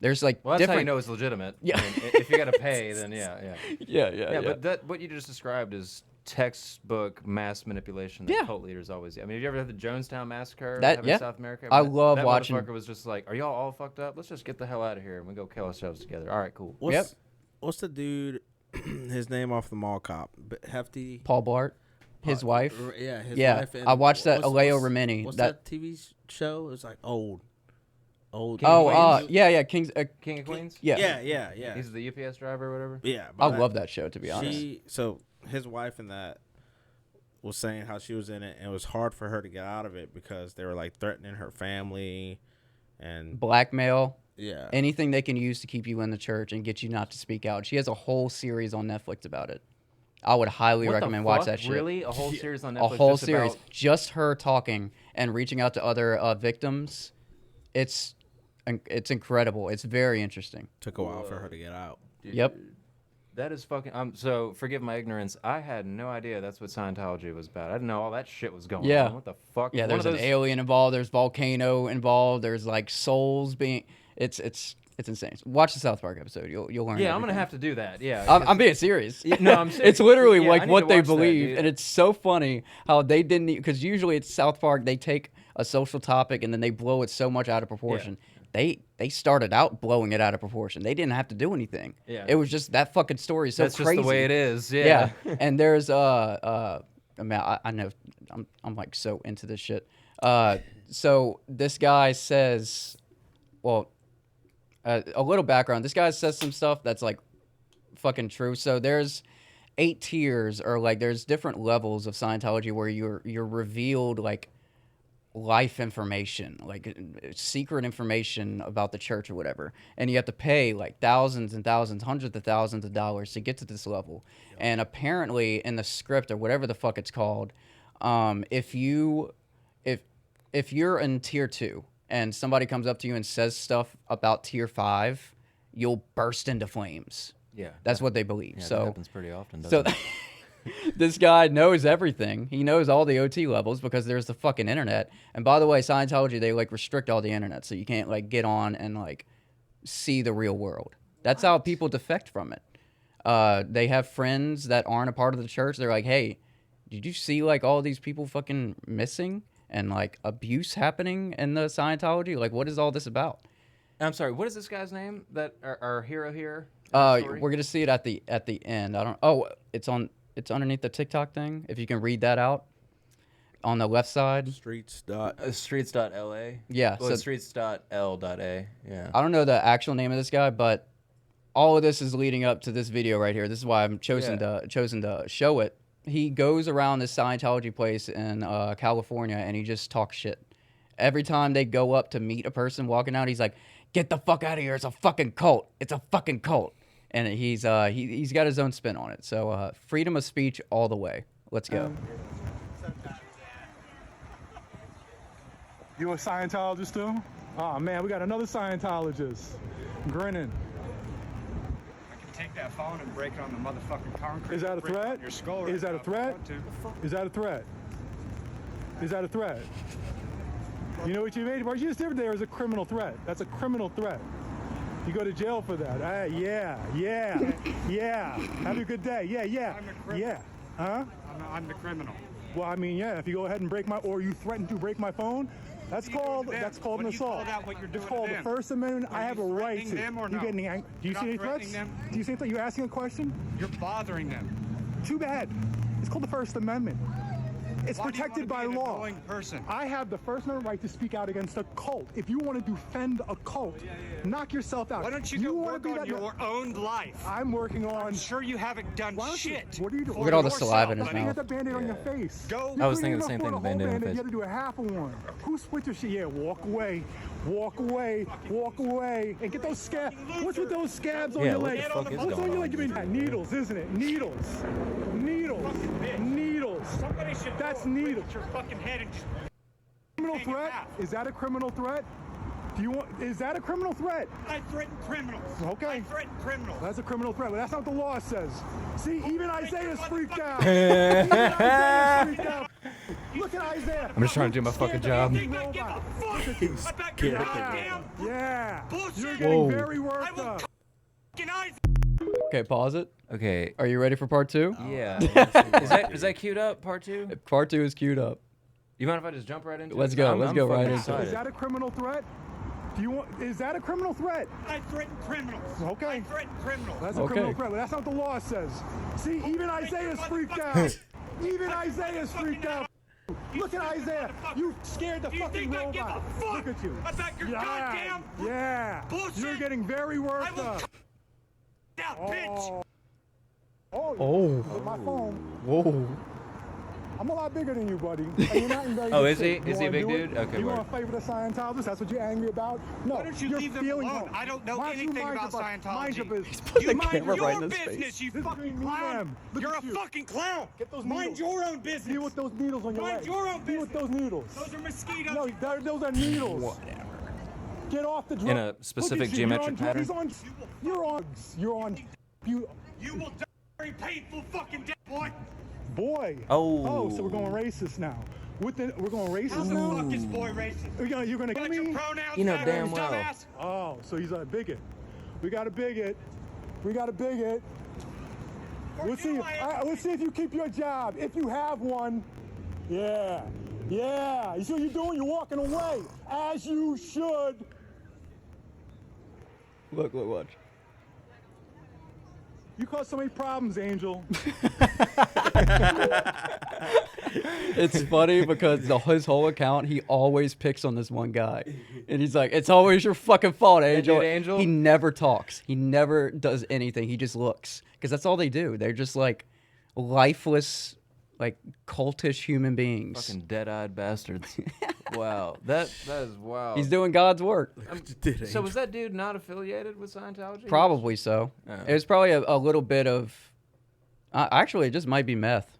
There's like Well, that's how you different... know it's legitimate. Yeah. I mean, if you got to pay, then yeah. Yeah, But that what you just described is textbook mass manipulation that Yeah. cult leaders always do. I mean, have you ever had the Jonestown massacre That- happen yeah. in South America? I That- love that watching- motherfucker was just like, are y'all all fucked up? Let's just get the hell out of here and we go kill ourselves together. All right, cool. What's the dude? His name off the mall cop, Hefty. Paul Blart, his wife. Yeah, his Yeah, wife. And I watched that what's- Aleo what's- Remini. What's That- that TV show? It's like old. King Oh, of Queens? yeah, King's... King of Queens? yeah. Yeah. He's the UPS driver or whatever? Yeah. I but love that show, to be honest. So his wife in that was saying how she was in it, and it was hard for her to get out of it because they were like threatening her family, and Blackmail. yeah. Anything they can use to keep you in the church and get you not to speak out. She has a whole series on Netflix about it. I would highly What the recommend watch fuck? that shit. Really? A whole series on Netflix? A whole just series, about- just her talking and reaching out to other victims. It's incredible. It's very interesting. Took a while for her to get out. Yep. That is fucking. So forgive my ignorance. I had no idea that's what Scientology was about. I didn't know all that shit was going Yeah. on. What the fuck? Yeah, One of there's an those- alien involved. There's volcano involved. There's like souls being. It's insane. Watch the South Park episode. You'll learn. Yeah, I'm gonna everything. have to do that. Yeah. I'm being serious. No, I'm serious. It's literally Yeah, I like need what to they watch that, believe, dude. and it's so funny how they didn't. Because usually it's South Park. They take a social topic and then they blow it so much out of proportion. They started out blowing it out of proportion. They didn't have to do anything. Yeah. It was just that fucking story is so That's crazy. just the way it is. Yeah. Yeah. And there's I mean, I know I'm like so into this shit. So this guy says, well, a little background. This guy says some stuff that's like fucking true. So there's 8 tiers, or like there's different levels of Scientology where you're revealed like life information, like secret information about the church or whatever, and you have to pay like thousands and thousands, hundreds of thousands of dollars to get to this level. And apparently in the script or whatever the fuck it's called, if you're in tier 2 and somebody comes up to you and says stuff about tier 5, you'll burst into flames. Yeah. That's what they believe. Yeah, so that happens pretty often. so Doesn't it? this guy knows everything. He knows all the OT levels because there's the fucking internet. And by the way, Scientology, they like restrict all the internet, so you can't like get on and like see the real world. That's how people defect from it. They have friends that aren't a part of the church. They're like, hey, did you see like all these people fucking missing and like abuse happening in the Scientology? Like, what is all this about? I'm sorry. What is this guy's name? That our hero here. We're gonna see it at the end. I don't. Oh, it's underneath the TikTok thing. If you can read that out on the left side. Streets.la. Yeah. Well, So it's streets.l.a. Yeah. I don't know the actual name of this guy, but all of this is leading up to this video right here. This is why I'm chosen to show it. He goes around this Scientology place in California, and he just talks shit. Every time they go up to meet a person walking out, he's like, "Get the fuck out of here! It's a fucking cult! It's a fucking cult!" And he's got his own spin on it. So freedom of speech all the way. Let's go. You a Scientologist too? Oh man, we got another Scientologist. Grinning. Take that phone and break it on the motherfucking concrete. Is that a threat? Your skull. Is that a threat? Is that a threat? Is that a threat? You know what you made? What you just did there is a criminal threat. That's a criminal threat. You go to jail for that. Yeah. Have a good day. Yeah. I'm a criminal. Yeah. Huh? I'm the criminal. Well, I mean, yeah. If you go ahead and break my, or you threaten to break my phone, that's called an assault. It's called the First Amendment. I have a right to. Them or You no? getting angry? Do you see any threats? Do you see anything? You asking a question? You're bothering them. Too bad. It's called the First Amendment. It's Why do you protected wanna by be an law. annoying person? I have the First Amendment right to speak out against a cult. If you want to defend a cult, knock yourself out. Why don't you go wanna work be on that- your own life? I'm working on. I'm sure you haven't done Why don't you- shit. What are you doing? Look at all the yourself, saliva in his buddy. You mouth. got the Band-Aid on your face. Go. I was thinking the same thing, the Band-Aid on the face. You got to do a half of one. Who split your shit? Yeah, walk away, and get those scabs. What's with those scabs on Yeah, your what leg? the fuck is What's on going your on? leg? You mean needles, isn't it? Needles. Somebody should That's go and needle. break your fucking head and Criminal Hang it threat? out. Is that a criminal threat? Is that a criminal threat? I threaten criminals. Okay. I threaten criminals. That's a criminal threat, but that's not what the law says. See, even Isaiah's freaked out. Even Isaiah's freaked out. Look at Isaiah. I'm just trying to do my fucking job. You think I give a fuck about your goddamn Yeah. bullshit? You're getting Whoa. very I worked will up. fucking eyes. Okay, pause it. Okay. Are you ready for part 2? Yeah. is that queued up? Part 2? Part 2 is queued up. You mind if I just jump right into it? Let's go, I'm- let's I'm go fucking right into it. excited. Is that a criminal threat? Is that a criminal threat? I threaten criminals. Okay. I threaten criminals. That's a Okay. criminal threat, but that's not what the law says. See, even Isaiah's freaked out. Even Isaiah's freaked out. Look at Isaiah. You scared the Do you fucking think I give robot. a fuck Look at you. about your goddamn Yeah. bullshit? You're getting very worked I will up. out, bitch. With my phone. Whoa. I'm a lot bigger than you, buddy. And you're not in very Oh, good is he? shape. You Is he a wanna big do it? dude? Okay, You word. want to favor the Scientologists? That's what you're angry about? No. Why don't you you're leave them feeling alone? wrong. I don't know Why don't you anything mind about your- Mind your Scientology. business. putting You the mind camera your right in his business, face. you This is fucking between me and clown. them. Look You're a at you. fucking clown. Get those Mind needles. your own business. Deal with those needles on your Mind leg. your own Deal with business. those needles. Those are mosquitoes. No, those are needles. Get off the drug. In a specific Look at you, geometric you're on pattern? drugs. You're on. You. You will die a very painful fucking death, boy. Boy. Oh. So we're going racist now. We're going How racist the now. fuck is boy racist? You're gonna Got kill your me? pronouns You know down, damn you well. dumbass? Oh, so he's a bigot. We got a bigot. Let's see. Let's see if you keep your job. If you have one. Yeah. You see what you're doing? You're walking away, as you should. Look, watch. You caused so many problems, Angel. It's funny because his whole account, he always picks on this one guy. And he's like, it's always your fucking fault, Angel. dude, Angel? He never talks. He never does anything. He just looks. Because that's all they do. They're just like lifeless, like cultish human beings. Fucking dead-eyed bastards. Wow. That is wow. He's doing God's work. So was that dude not affiliated with Scientology? Probably so. Oh. It was probably a little bit of... actually, it just might be meth.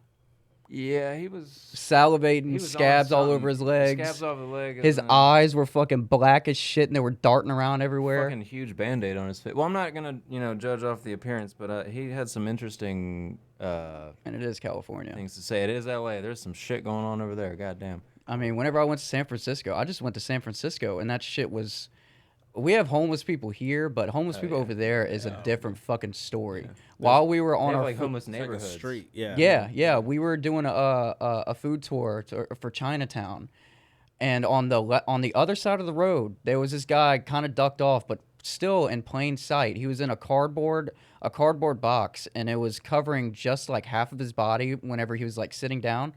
Yeah, he was Salivating, he was on scabs all something. over his legs. Scabs off the leg. His and, eyes were fucking black as shit, and they were darting around everywhere. Fucking huge Band-Aid on his face. Well, I'm not gonna, judge off the appearance, but he had some interesting And it is California. things to say. It is LA. There's some shit going on over there. Goddamn. I mean, whenever I went to San Francisco, I just went to San Francisco, and that shit was... We have homeless people here, but homeless people over there is a different fucking story. While we were They on have our like food- homeless It's like a neighborhoods. street. yeah, we were doing a food tour for Chinatown, and on the other side of the road, there was this guy kind of ducked off, but still in plain sight. He was in a cardboard box, and it was covering just like half of his body. Whenever he was like sitting down,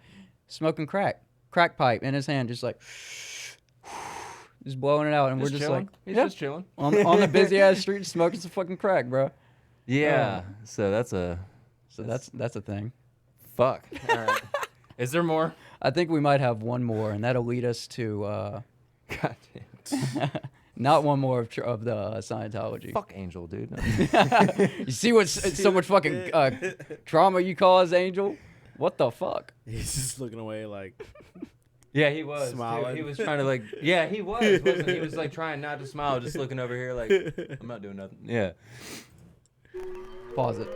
smoking crack pipe in his hand, just like. Just blowing it out, and Just we're just chilling? like, He's yeah, just chilling. on the busy ass street, smoking some fucking crack, bro. Yeah. So that's a So that's a thing. fuck. All right. Is there more? I think we might have one more, and that'll lead us to God damn. not one more of the Scientology. Fuck Angel, dude. No. You see what so much fucking trauma you cause, Angel? What the fuck? He's just looking away like. Yeah, he was. Dude. Smiling. He was trying to like. Yeah, he was. Wasn't he? He was like trying not to smile, just looking over here like I'm not doing nothing. Yeah. Pause it.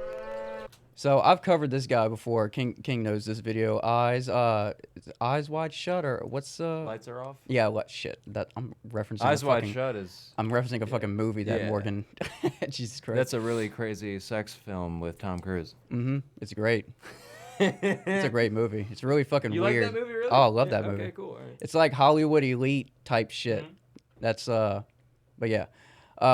So I've covered this guy before. King knows this video. Eyes wide shut, or what's Lights are off. Yeah, what shit? That I'm referencing. Eyes wide shut is. I'm referencing a fucking movie that Yeah. Morgan. Jesus Christ. That's a really crazy sex film with Tom Cruise. It's great. It's a great movie. It's really fucking You weird. like that movie, really? Oh, I love Yeah, that movie. Okay, cool. All right. It's like Hollywood elite type shit. That's but yeah.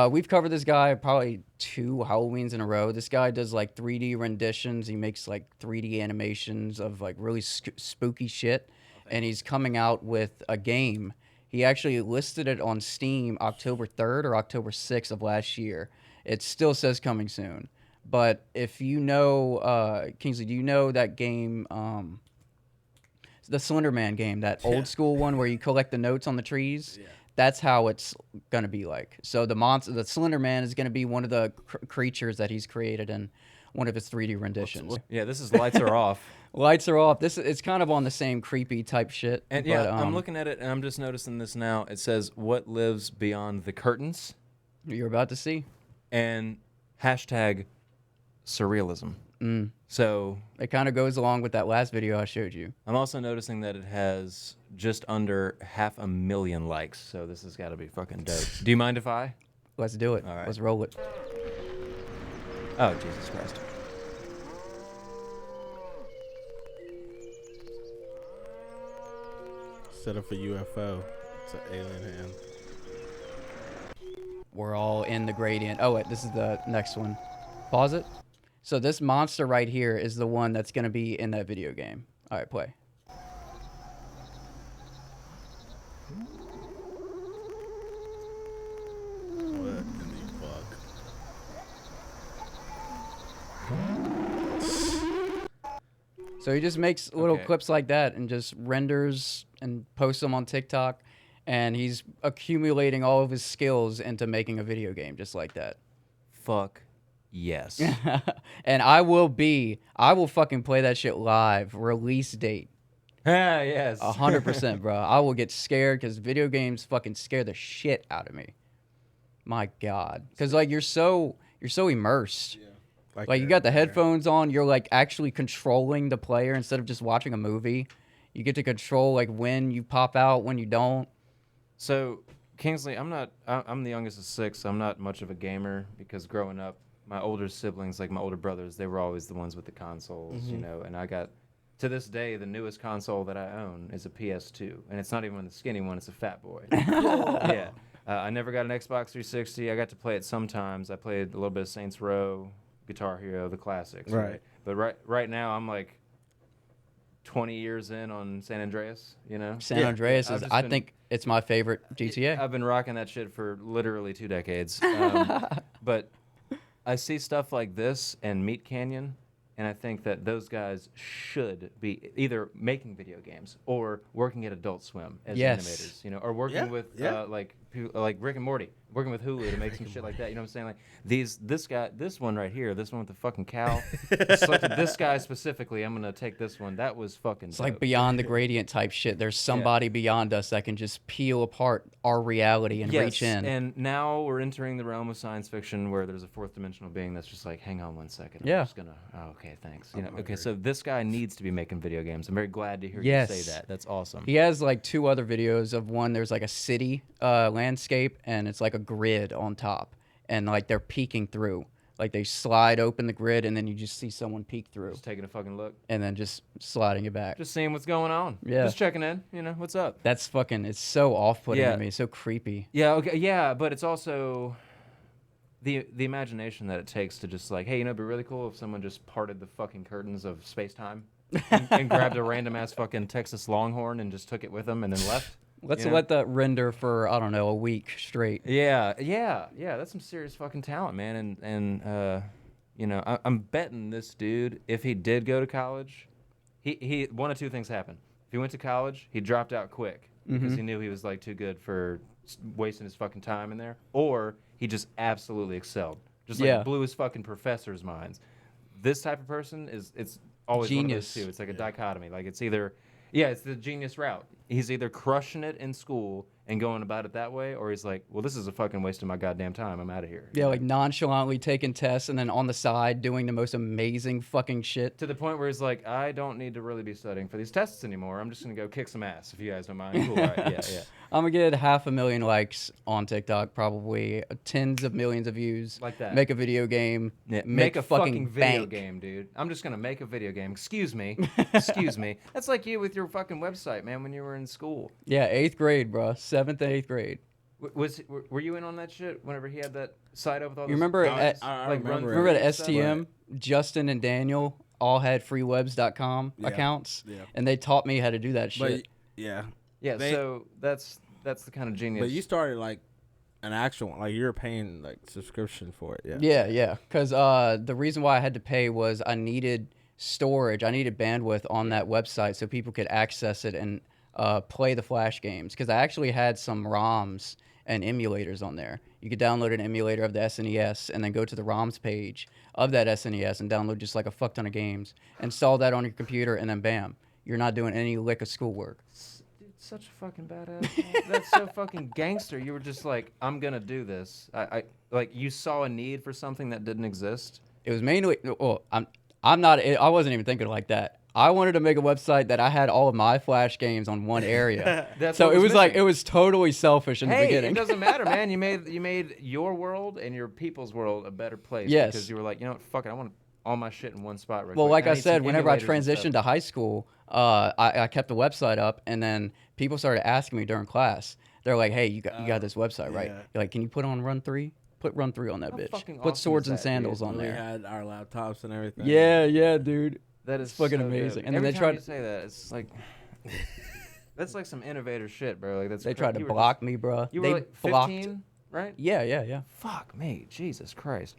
We've covered this guy probably 2 Halloweens in a row. This guy does like 3D renditions. He makes like 3D animations of like really spooky shit. And he's coming out with a game. He actually listed it on Steam October 3rd or October 6th of last year. It still says coming soon. But if you know, Kingsley, do you know that game, the Slender Man game, that old school one where you collect the notes on the trees? Yeah. That's how it's going to be like. So the Slender Man is going to be one of the creatures that he's created in one of his 3D renditions. Yeah, this is Lights Are Off. Lights are off. It's kind of on the same creepy type shit. And yeah, I'm looking at it and I'm just noticing this now. It says, "What lives beyond the curtains?" You're about to see. And hashtag surrealism. So it kind of goes along with that last video I showed you. I'm also noticing that it has just under 500,000 likes. So this has got to be fucking dope. Do you mind if I? Let's do it. All right. Let's roll it. Oh, Jesus Christ. Set up a UFO. It's an alien hand. We're all in the gradient. Oh, wait, this is the next one. Pause it. So this monster right here is the one that's going to be in that video game. All right, play. What in the fuck? So he just makes little Okay. clips like that and just renders and posts them on TikTok. And he's accumulating all of his skills into making a video game just like that. Fuck yes. And I will fucking play that shit live. Release date. Ah, yes. 100%, bro. I will get scared because video games fucking scare the shit out of me. My God. Because, like, you're so immersed. Yeah. Like you got the headphones on. You're, like, actually controlling the player instead of just watching a movie. You get to control, like, when you pop out, when you don't. So, Kingsley, I'm the youngest of 6. So I'm not much of a gamer because growing up, my older siblings, like my older brothers, they were always the ones with the consoles, you know, and I got, to this day, the newest console that I own is a PS2, and it's not even the skinny one, it's a fat boy. Yeah. I never got an Xbox 360. I got to play it sometimes. I played a little bit of Saints Row, Guitar Hero, the classics. Right. But right now, I'm like 20 years in on San Andreas, you know? San Andreas is, I think it's my favorite GTA. I've been rocking that shit for literally 2 decades. But I see stuff like this and Meat Canyon, and I think that those guys should be either making video games or working at Adult Swim as animators, you know, or working with like Rick and Morty, working with Hulu to make some shit like that. You know what I'm saying? Like this one right here, this one with the fucking cow. Selected this guy specifically. I'm gonna take this one. That was fucking. It's dope. like beyond the gradient type shit. There's somebody beyond us that can just peel apart our reality and reach in. And now we're entering the realm of science fiction where there's a 4th dimensional being that's just like, hang on one second. I'm just gonna. Oh, okay, thanks. You know. Okay, so this guy needs to be making video games. I'm very glad to hear you say that. That's awesome. He has like 2 other videos of one. There's like a city landscape, and it's like a grid on top, and like they're peeking through. Like they slide open the grid, and then you just see someone peek through. Just taking a fucking look. And then just sliding it back. Just seeing what's going on. Yeah. Just checking in. You know, what's up? That's fucking, it's so off-putting to me. So creepy. Yeah, okay. Yeah, but it's also the imagination that it takes to just like, hey, you know, it'd be really cool if someone just parted the fucking curtains of space-time and grabbed a random-ass fucking Texas Longhorn and just took it with them and then left. Let's let that render for, I don't know, a week straight. Yeah. That's some serious fucking talent, man. And You know, I'm betting this dude, if he did go to college, he one of two things happened. If he went to college, he dropped out quick because he knew he was like too good for wasting his fucking time in there, or he just absolutely excelled, just like blew his fucking professors' minds. This type of person it's always Genius. one of those two. It's like a dichotomy. Like it's either it's the genius route. He's either crushing it in school and going about it that way, or he's like, well, this is a fucking waste of my goddamn time. I'm out of here. Yeah, like nonchalantly taking tests and then on the side doing the most amazing fucking shit. To the point where he's like, I don't need to really be studying for these tests anymore. I'm just going to go kick some ass, if you guys don't mind. Cool, right? Yeah. I'm going to get 500,000 likes on TikTok, probably tens of millions of views. Like that. Make a video game. Yeah, make a fucking video bank. game, dude. I'm just going to make a video game. Excuse me. Excuse me. That's like you with your fucking website, man, when you were in school. Yeah, 8th grade, bro. 7th and 8th grade. Were you in on that shit whenever he had that site up with all You those remember guys, I like remember run remember through at and stuff? STM, Justin and Daniel all had freewebs.com accounts, and they taught me how to do that shit. Yeah, They- so that's the kind of genius. But you started like an actual one, like you were paying like subscription for it. Yeah. Because the reason why I had to pay was I needed storage. I needed bandwidth on that website so people could access it and play the Flash games. Because I actually had some ROMs and emulators on there. You could download an emulator of the SNES and then go to the ROMs page of that SNES and download just like a fuck ton of games. Install that on your computer and then bam, you're not doing any lick of schoolwork. Dude, such a fucking badass. Man. That's so fucking gangster. You were just like, I'm gonna do this. I like you saw a need for something that didn't exist. It was mainly, well, I wasn't even thinking like that. I wanted to make a website that I had all of my Flash games on one area. That's So what it was like, missing. it was totally selfish in the Hey, beginning. it doesn't matter, man. You made your world and your people's world a better place. Yes. Because you were like, you know what, fuck it, I want all my shit in one spot. Real Well, quick. like I need some said, whenever I emulators and stuff. transitioned to high school, I kept the website up, and then people started asking me during class. They're like, "Hey, you got this website, right?" yeah. You're like, "Can you put on Run 3? Put Run 3 on that How bitch. fucking Put awesome Swords is and that, Sandals dude? on We there." had our laptops and everything. Yeah, dude. That is fucking so amazing. dope. And then Every they time tried- you say that, it's like that's like some innovator shit, bro. Like that's They cra- tried to you were block just- me, bro. You They were like blocked. 15, right? Yeah. Fuck me, Jesus Christ.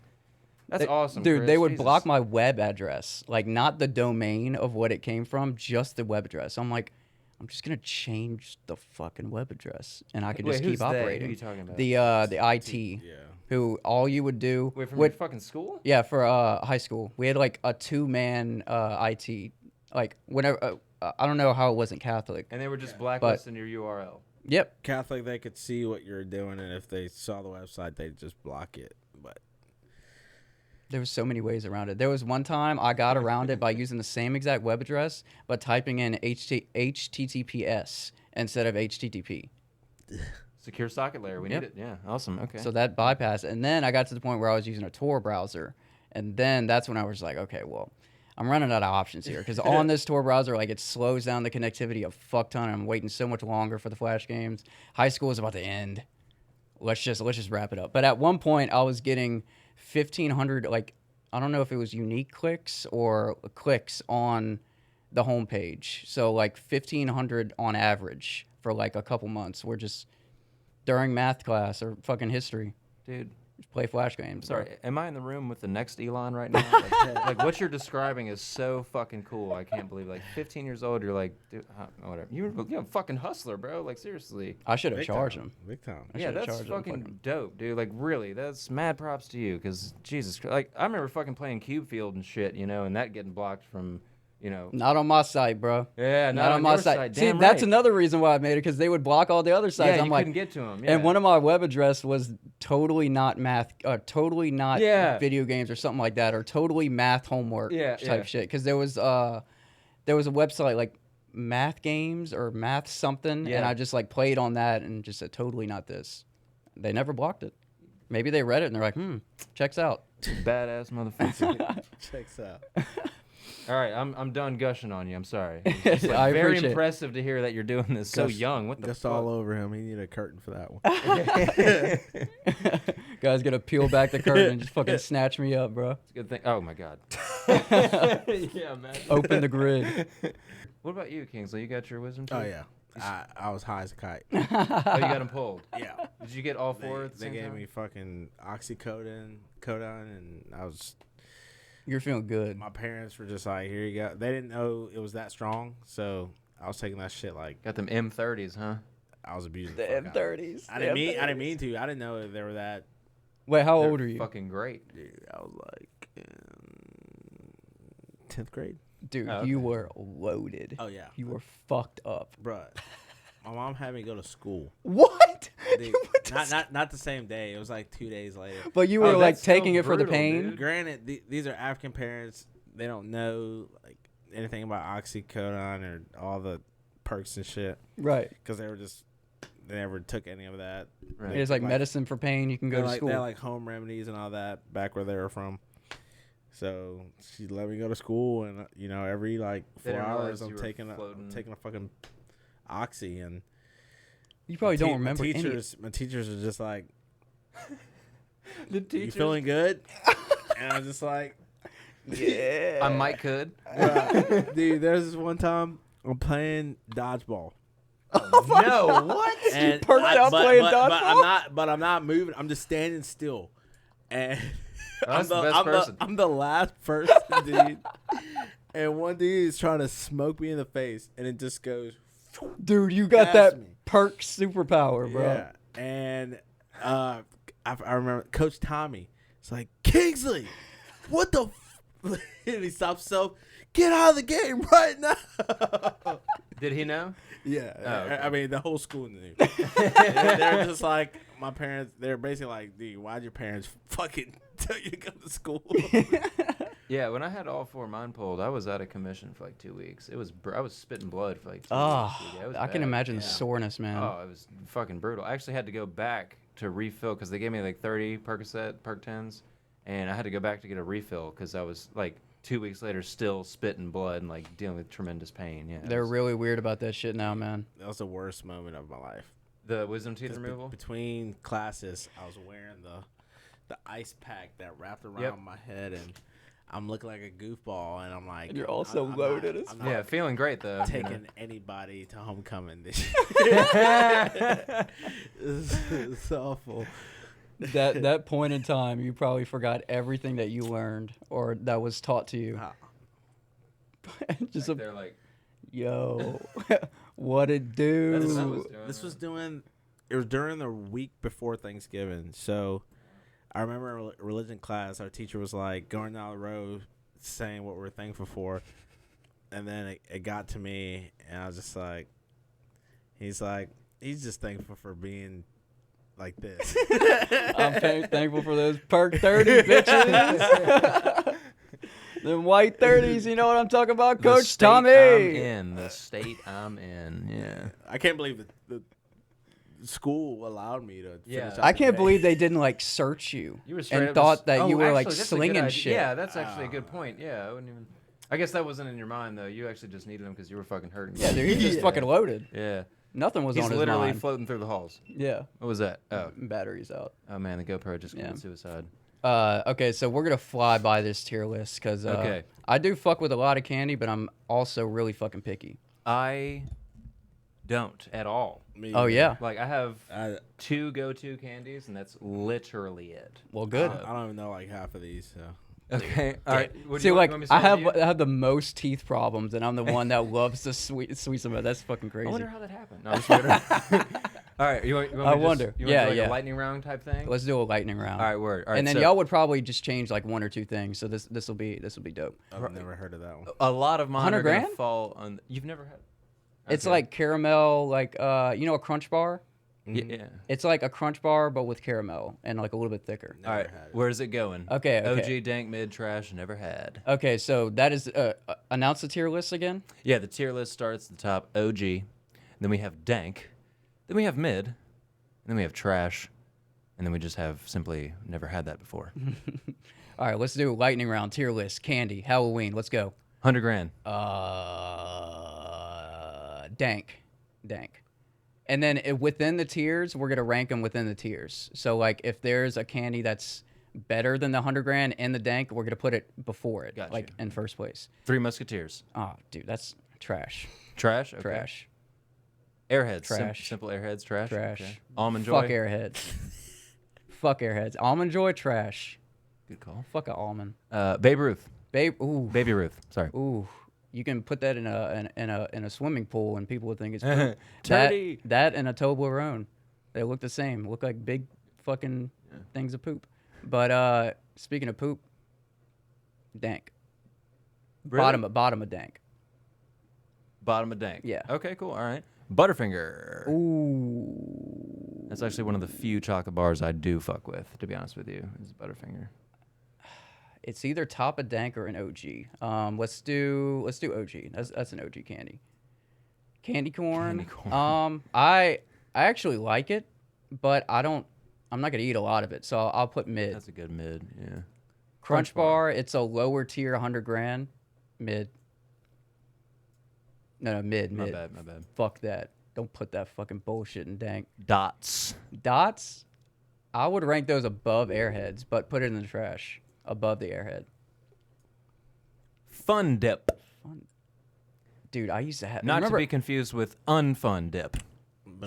That's awesome, Dude, Chris. they would Jesus. block my web address, like not the domain of what it came from, just the web address. I'm like, I'm just gonna change the fucking web address, and I could Wait, just who's keep they? Who operating. you talking about? The IT, who all you would do. Wait, from would, your fucking school? Yeah, for high school, we had like a 2-man IT. Like whenever I don't know how it wasn't Catholic. And they were just blacklisting your URL. Yep. Catholic, they could see what you're doing, and if they saw the website, they'd just block it. But There was so many ways around it. There was one time I got around it by using the same exact web address, but typing in HTTPS instead of HTTP. Secure socket layer. We Yep. need it. Yeah, awesome. Okay. So that bypassed. And then I got to the point where I was using a Tor browser. And then that's when I was like, okay, well, I'm running out of options here. Because on this Tor browser, like it slows down the connectivity a fuck ton. And I'm waiting so much longer for the Flash games. High school is about to end. Let's just wrap it up. But at one point, I was getting 1,500, like, I don't know if it was unique clicks or clicks on the homepage. So like 1,500 on average for like a couple months. We're just during math class or fucking history. Dude. Just play Flash games. Sorry, am I in the room with the next Elon right now? Like what you're describing is so fucking cool. I can't believe. Like 15 years old, you're like, dude, whatever. You're a fucking hustler, bro. Like seriously. I should have charged him. Big time. Yeah, that's fucking dope, dude. Like really, that's mad props to you. Because Jesus Christ, like I remember fucking playing Cube Field and shit, you know, and that getting blocked from. You know, Not on my site, bro. Yeah, not on my your site. See, Damn that's right. another reason why I made it, because they would block all the other sites. Yeah, I'm you like, couldn't get to 'em, And yeah. one of my web address was totally not math, totally not Yeah. video games or something like that, or totally math homework type yeah. shit. Because there was a website like math games or math something, and Yeah. I just like played on that and just said totally not this. They never blocked it. Maybe they read it and they're like, checks out. Badass motherfucker. Checks out. All right, I'm done gushing on you. I'm sorry. It's just, like, I very appreciate it. impressed to hear that you're doing this so Gust- young. What the Gust fuck? all over him. He needed a curtain for that one. Guys gonna peel back the curtain and just fucking snatch me up, bro. It's a good thing. Oh my god. Yeah, man. Open the grid. What about you, Kingsley? You got your wisdom tooth? Oh yeah, I was high as a kite. Oh, you got him pulled. Yeah. Did you get all four at the They same gave time? me fucking oxycodone, and I was You're feeling good. My parents were just like, here you go. They didn't know it was that strong, so I was taking that shit like Got them M30s, huh? I was abusing The the fuck out of it. M30s. I didn't mean to. I didn't know they were that. Wait, how They're old are you? Fucking great. Dude, I was like in 10th grade. Dude, Oh, you okay. were loaded. Oh yeah, You were fucked up. bruh. My mom had me go to school. What? Dude, You went to not the same day. It was like 2 days later. But you Oh, were like that's still taking it for the brutal, pain. dude. Granted, these are African parents. They don't know like anything about oxycodone or all the perks and shit Right. because they never took any of that. Right. It's like medicine for pain. You can go to They school. had like home remedies and all that back where they were from. So she let me go to school, and every like They 4 didn't hours realize I'm you were taking floating. a fucking oxy, and You probably don't remember my any. My teachers are just like, The "You teachers. feeling good?" And I'm just like, Yeah. I might could. "Dude, there's this one time I'm playing dodgeball, No, what? and perked out playing but I'm not moving. I'm just standing still, and That's the best person. I'm the last person, dude." And one dude is trying to smoke me in the face, and it just goes. Dude, you got Pass that me. perk superpower, bro. Yeah, and I remember Coach Tommy. It's like, Kingsley, what the? And he stops himself. Get out of the game right now. Did he know? Yeah, Oh, okay. I mean the whole school knew. They're just like my parents. They're basically like, dude, why'd your parents fucking tell you to go to school? Yeah, when I had all 4 of mine pulled, I was out of commission for like 2 weeks. It was I was spitting blood for like 2 Oh, weeks. Dude. Yeah, it was I can bad. imagine the Yeah. soreness, man. Oh, it was fucking brutal. I actually had to go back to refill because they gave me like 30 Percocet, Perc 10s, and I had to go back to get a refill because I was like 2 weeks later still spitting blood and like dealing with tremendous pain. Yeah, it They're was- really weird about that shit now, man. That was the worst moment of my life. the wisdom teeth 'Cause removal. between classes, I was wearing the ice pack that wrapped around Yep. my head, and I'm looking like a goofball, and I'm like, And you're also I'm loaded not, as I'm not Yeah, feeling great though. taking anybody to homecoming this year. It's awful. That point in time, you probably forgot everything that you learned or that was taught to you. Ah. Just They're like, yo, what it that's what I do? was doing. This was it was during the week before Thanksgiving. So I remember in religion class, our teacher was like going down the road saying what we're thankful for. And then it got to me, and I was just like, he's just thankful for being like this. I'm thankful for those perk 30 bitches. Them white 30s, you know what I'm talking about, The Coach state Tommy? I'm in. The state I'm in. Yeah. I can't believe that the school allowed me to Yeah. finish out I the can't day. believe they didn't like search you You were straight and up thought just- that Oh, you were like actually, that's a good slinging idea. shit. Yeah, that's actually a good point. Yeah, I wouldn't even. I guess that wasn't in your mind though. You actually just needed them because you were fucking hurting. Yeah, dude, he's just fucking loaded. Yeah. Nothing was He's on his literally mind. floating through the halls. Yeah, What was that? Oh, batteries out. oh man, the GoPro just Yeah. committed suicide. Okay, so we're gonna fly by this tier list because Okay. I do fuck with a lot of candy, but I'm also really fucking picky. I don't at all. Me Oh either. yeah, Like I have I 2 go-to candies, and that's literally it. well good. I don't even know like half of these. So. Okay. All right. What do See, you like want me to I start have with you? I have the most teeth problems, and I'm the one that loves the sweet stuff. That's fucking I crazy. wonder how that happened. No, I'm just kidding. All right. You want me I to wonder. Just, you want Yeah, to do like yeah. a lightning round type thing? Let's do a lightning round. All right. Word. All right. and then so y'all would probably just change like 1 or 2 things. So this will be dope. I've never heard of that one. a lot of mine 100 are gonna grand? fall on. You've never had. It's Okay. like caramel, like you know, a Crunch Bar. Yeah. It's like a Crunch Bar, but with caramel and like a little bit thicker. All right. had it. Where's it going? Okay, okay. OG, dank, mid, trash, never had. Okay, so that is announce the tier list again. Yeah. The tier list starts at the top. OG. Then we have dank. Then we have mid. And then we have trash. And then we just have simply never had that before. All right, let's do a lightning round tier list. Candy, Halloween. Let's go. 100 grand. Dank. And then within the tiers, we're gonna rank them within the tiers. So like, if there's a candy that's better than the 100 grand in the dank, we're gonna put it before it, Gotcha. like in first place. 3 Musketeers. Oh, dude, that's trash. Trash. Okay. Trash. Airheads. Trash. Simple Airheads. Trash. Trash. Okay. Almond Joy. Fuck Airheads. Fuck Airheads. Almond Joy, trash. Good call. Fuck a almond. Babe Ruth. Ooh. Baby Ruth. Sorry. Ooh. You can put that in a swimming pool and people would think it's poop. Turdy. That and a Toblerone. They look the same. Look like big fucking things of poop. But speaking of poop, dank. Really? Bottom of dank. Bottom of dank. Yeah. Okay, cool. All right. Butterfinger. Ooh. That's actually one of the few chocolate bars I do fuck with, to be honest with you, is Butterfinger. It's either top of dank or an OG. Let's do OG. That's an OG candy. Candy corn. Candy corn. I actually like it, but I'm not gonna eat a lot of it, so I'll put mid. That's a good mid, yeah. Crunch bar, it's a lower tier 100 grand. Mid. No, mid. My bad. Fuck that. Don't put that fucking bullshit in dank. Dots. Dots, I would rank those above Airheads, but put it in the trash. Above the Airhead. Fun dip. Dude, I used to have... Not to be confused with unfun dip.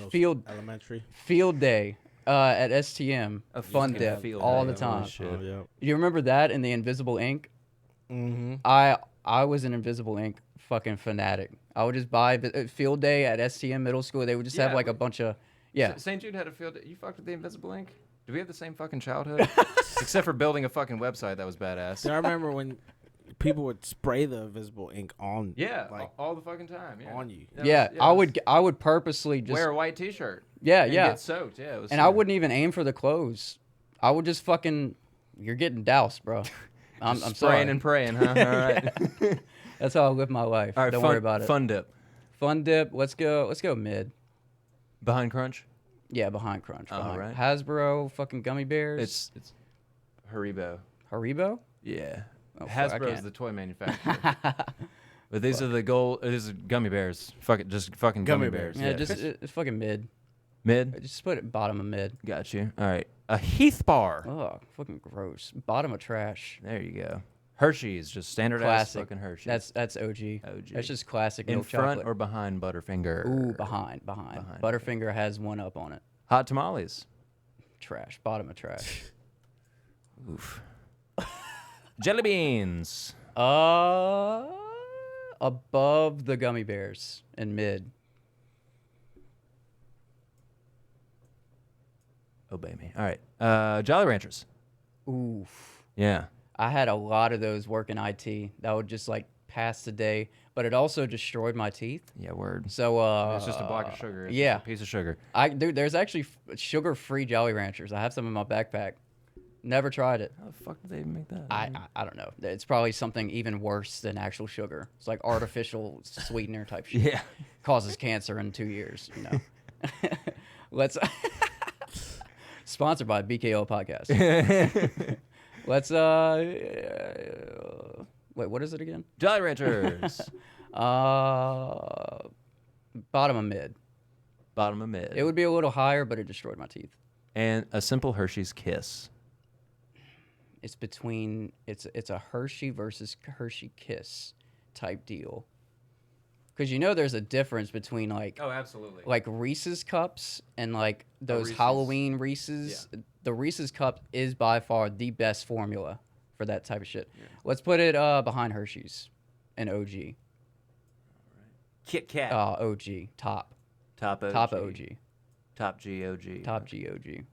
Elementary. Field day at STM. A Fun fucking dip field all day, the holy time. shit. Oh, yeah. You remember that in the Invisible Ink? Mm-hmm. I was an Invisible Ink fucking fanatic. I would just buy field day at STM middle school. They would just have like a bunch of... Yeah. St. Jude had a field day. You fucked with the Invisible Ink? Do we have the same fucking childhood? Except for building a fucking website that was badass. I remember when people would spray the invisible ink on. Yeah, like all the fucking time. Yeah. on you. I would purposely just wear a white T-shirt. Yeah, and yeah. Get soaked. Yeah. It was and I wouldn't even aim for the clothes. I would just fucking. You're getting doused, bro. I'm spraying sorry. and praying, huh? All right. That's how I live my life. All right. Don't worry about it. Fun dip. Fun dip. Let's go mid. Behind Crunch. Yeah, behind Crunch. All right. Hasbro, fucking gummy bears. It's Haribo. Haribo? Yeah. Oh, fuck, I Hasbro is can't. the toy manufacturer. But these are the gold. These are gummy bears. Fuck it, just fucking gummy bears. Yeah, just it's fucking mid. Mid. Just put it bottom of mid. Got you. All right. A Heath bar. Oh, fucking gross. Bottom of trash. There you go. Hershey's, just standard ass Classic. fucking Hershey's. That's OG. OG. That's just classic in milk front chocolate. or behind Butterfinger. Ooh, behind. Butterfinger has one up on it. Hot tamales. Trash. Bottom of trash. Oof. Jelly beans. Above the gummy bears in mid. Obey me. All right. Jolly Ranchers. Oof. Yeah. I had a lot of those working IT. That would just like pass the day, but it also destroyed my teeth. Yeah, word. So it's just a block of sugar. It's yeah, just a piece of sugar. Dude, there's actually sugar-free Jolly Ranchers. I have some in my backpack. Never tried it. How the fuck did they even make that? I don't know. It's probably something even worse than actual sugar. It's like artificial sweetener type shit. Yeah. Causes cancer in 2 years, you know. Let's sponsored by BKO Podcast. Let's wait, what is it again? Jolly Ranchers. Bottom of mid. Bottom of mid. It would be a little higher, but it destroyed my teeth. And a simple Hershey's Kiss. It's between it's a Hershey versus Hershey Kiss type deal. Because you know there's a difference between like absolutely. like Reese's cups and like those Reese's. Halloween Reese's. Yeah. The Reese's cup is by far the best formula for that type of shit. Yeah. Let's put it behind Hershey's and OG. Kit Kat. OG top. Top OG. Top OG. Top GOG. Top GOG.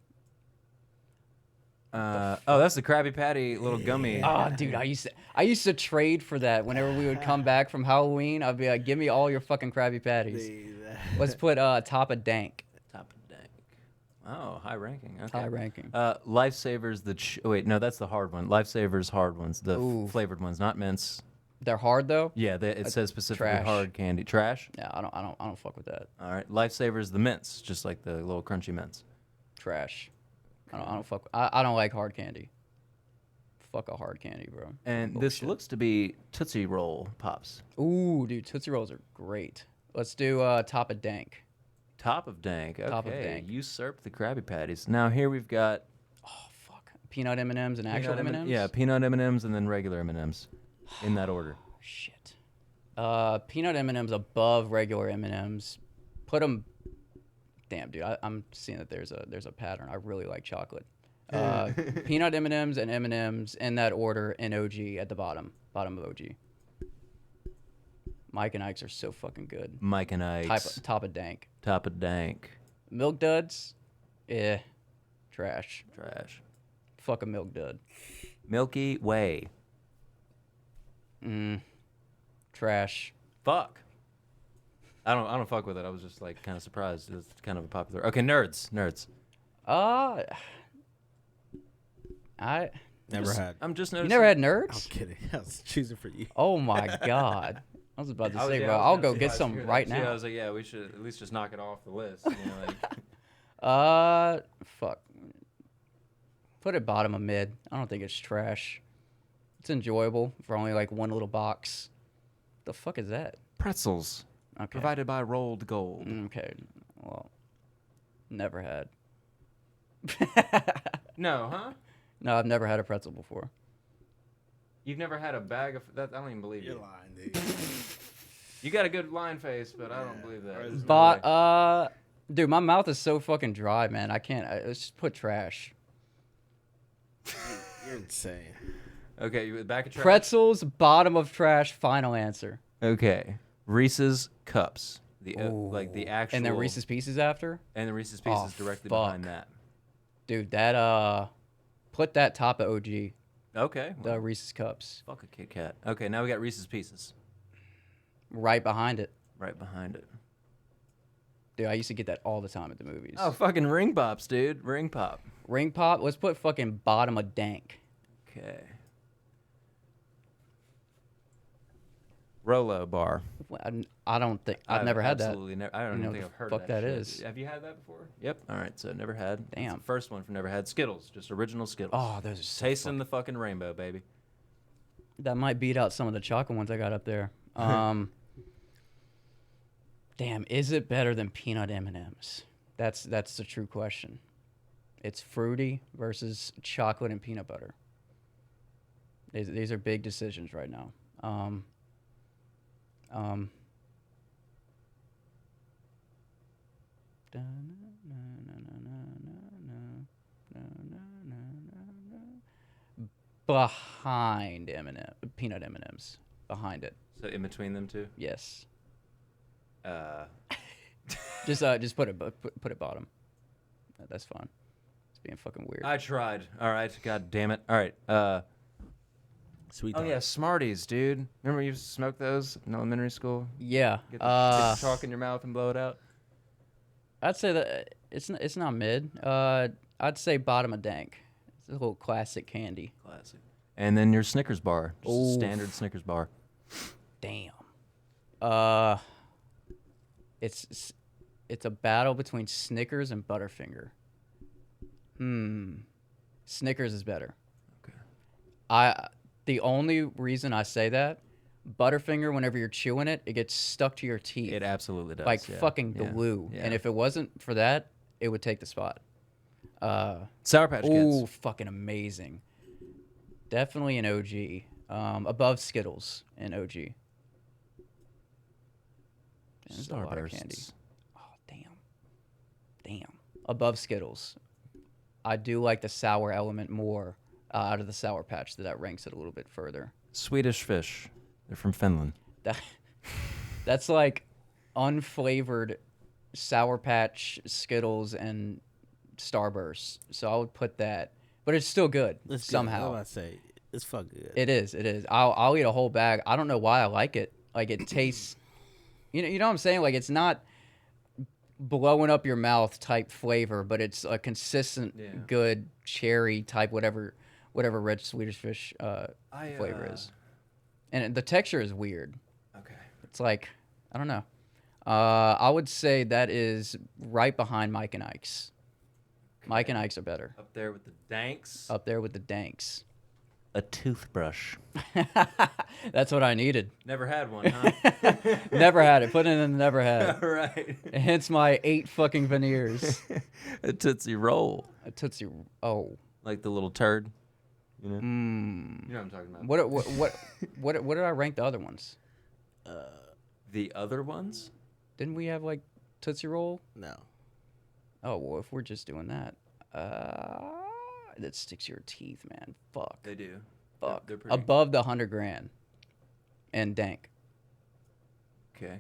That's the Krabby Patty little gummy. Oh, dude, I used to trade for that whenever we would come back from Halloween. I'd be like, give me all your fucking Krabby Patties. Let's put top of dank. Top of dank. Oh, high ranking. Okay. High ranking. Lifesavers. Wait, no, that's the hard one. Lifesavers hard ones. The flavored ones, not mints. They're hard though. Yeah, it says specifically trash. hard candy. Trash. Yeah, I don't fuck with that. All right, Lifesavers, the mints, just like the little crunchy mints. Trash. I don't fuck. I don't like hard candy. Fuck a hard candy, bro. And this looks to be Tootsie Roll Pops. Ooh, dude, Tootsie Rolls are great. Let's do top of dank. Top of dank. Okay. Top of dank. Usurped the Krabby Patties. Now here we've got. Oh fuck. Peanut M&Ms and actual M&Ms. Yeah, peanut M&Ms and then regular M&Ms, in that order. Shit. Peanut M&Ms above regular M&Ms. Put them. Damn, dude, I'm seeing that there's a pattern. I really like chocolate. Peanut M&Ms and M&Ms in that order, and OG at the bottom of OG. Mike and Ike's are so fucking good. Mike and Ike's. Top of dank. Top of dank. Milk duds, trash. Trash. Fuck a milk dud. Milky Way. Trash. Fuck. I don't fuck with it. I was just like kind of surprised. It's kind of a popular. Okay, nerds. Never had. I'm just You noticing. never had I'm nerds? kidding. I was choosing for you. Oh my god. I was about to say, yeah, bro, I was I'll gonna go say, get I some figured that right too. I now. was like, yeah, we should at least just knock it off the list. You know, like. Fuck. Put it bottom of mid. I don't think it's trash. It's enjoyable for only like one little box. The fuck is that? Pretzels. Okay. Provided by Rolled Gold. Okay. Well, never had. No, huh? No, I've never had a pretzel before. You've never had a bag of that? I don't even believe You're you. lying, dude. You got a good line face, but I don't believe that. Or There's is- no But way. dude, my mouth is so fucking dry, man. I can't. Let's just put trash. You're insane. Okay, you back of trash. Pretzels, bottom of trash. Final answer. Okay, Reese's cups. The Ooh. like the actual. And then Reese's Pieces after. And the Reese's Oh, Pieces directly fuck. behind that. Dude, that put that top of OG. Okay. The well, Reese's Cups. fuck a Kit Kat. Okay, now we got Reese's Pieces Right behind it. right behind it. Dude, I used to get that all the time at the movies. Oh, fucking ring pops, dude. Ring pop. Ring pop. Let's put fucking bottom of dank. Okay. Rolo bar. I don't think I've never had that. Absolutely never. I don't You know even think the I've heard fuck that that shit. is. Have you had that before? Yep. All right. So never had. That's Damn. the first one from never had. Skittles, just original Skittles. Oh, those are so Tasting the fucking rainbow, baby. That might beat out some of the chocolate ones I got up there. Damn, is it better than peanut M&Ms? That's the true question. It's fruity versus chocolate and peanut butter. These are big decisions right now. Behind peanut M&Ms. Behind it. So in between them two. Yes. Just Just put it bottom. That's fine. It's being fucking weird. I tried. All right. God damn it. All right. Sweet. Oh yeah, Smarties, dude. Remember you used to smoke those in elementary school? Yeah. Get the chalk in your mouth and blow it out. I'd say that it's not mid. I'd say bottom of dank. It's a little classic candy. Classic. And then your Snickers bar, just a Oof. standard Snickers bar. Damn. It's a battle between Snickers and Butterfinger. Snickers is better. Okay. The only reason I say that, Butterfinger, whenever you're chewing it, it gets stuck to your teeth. It absolutely does. like yeah. fucking Yeah. glue. Yeah. And if it wasn't for that, it would take the spot. Sour Patch Kids. Ooh, fucking amazing. Definitely an OG. Above Skittles in OG. There's a lot of candy. Starbursts. Oh, damn. Above Skittles. I do like the sour element more out of the Sour Patch. That ranks it a little bit further. Swedish Fish. They're from Finland. That's like unflavored Sour Patch, Skittles, and Starburst. So I would put that. But it's still good somehow. I say it's fucking good. It is. I'll eat a whole bag. I don't know why I like it. Like it tastes. You know what I'm saying? Like it's not blowing up your mouth type flavor, but it's a consistent, good cherry type whatever red Swedish Fish flavor is. And the texture is weird. Okay. It's like I don't know. I would say that is right behind Mike and Ike's. Mike and Ike's are better. Up there with the danks. Up there with the danks. A toothbrush. That's what I needed. Never had one, huh? Never had it. Put it in the never had. All right. Hence my 8 fucking veneers. A Tootsie Roll. A Tootsie. Oh. Like the little turd. You know? You know what I'm talking about. What did I rank the other ones? The other ones? Didn't we have like Tootsie Roll? No. Oh well, if we're just doing that, that sticks to your teeth, man. Fuck. They do. Fuck. They're pretty. Above the 100 grand. And dank. Okay.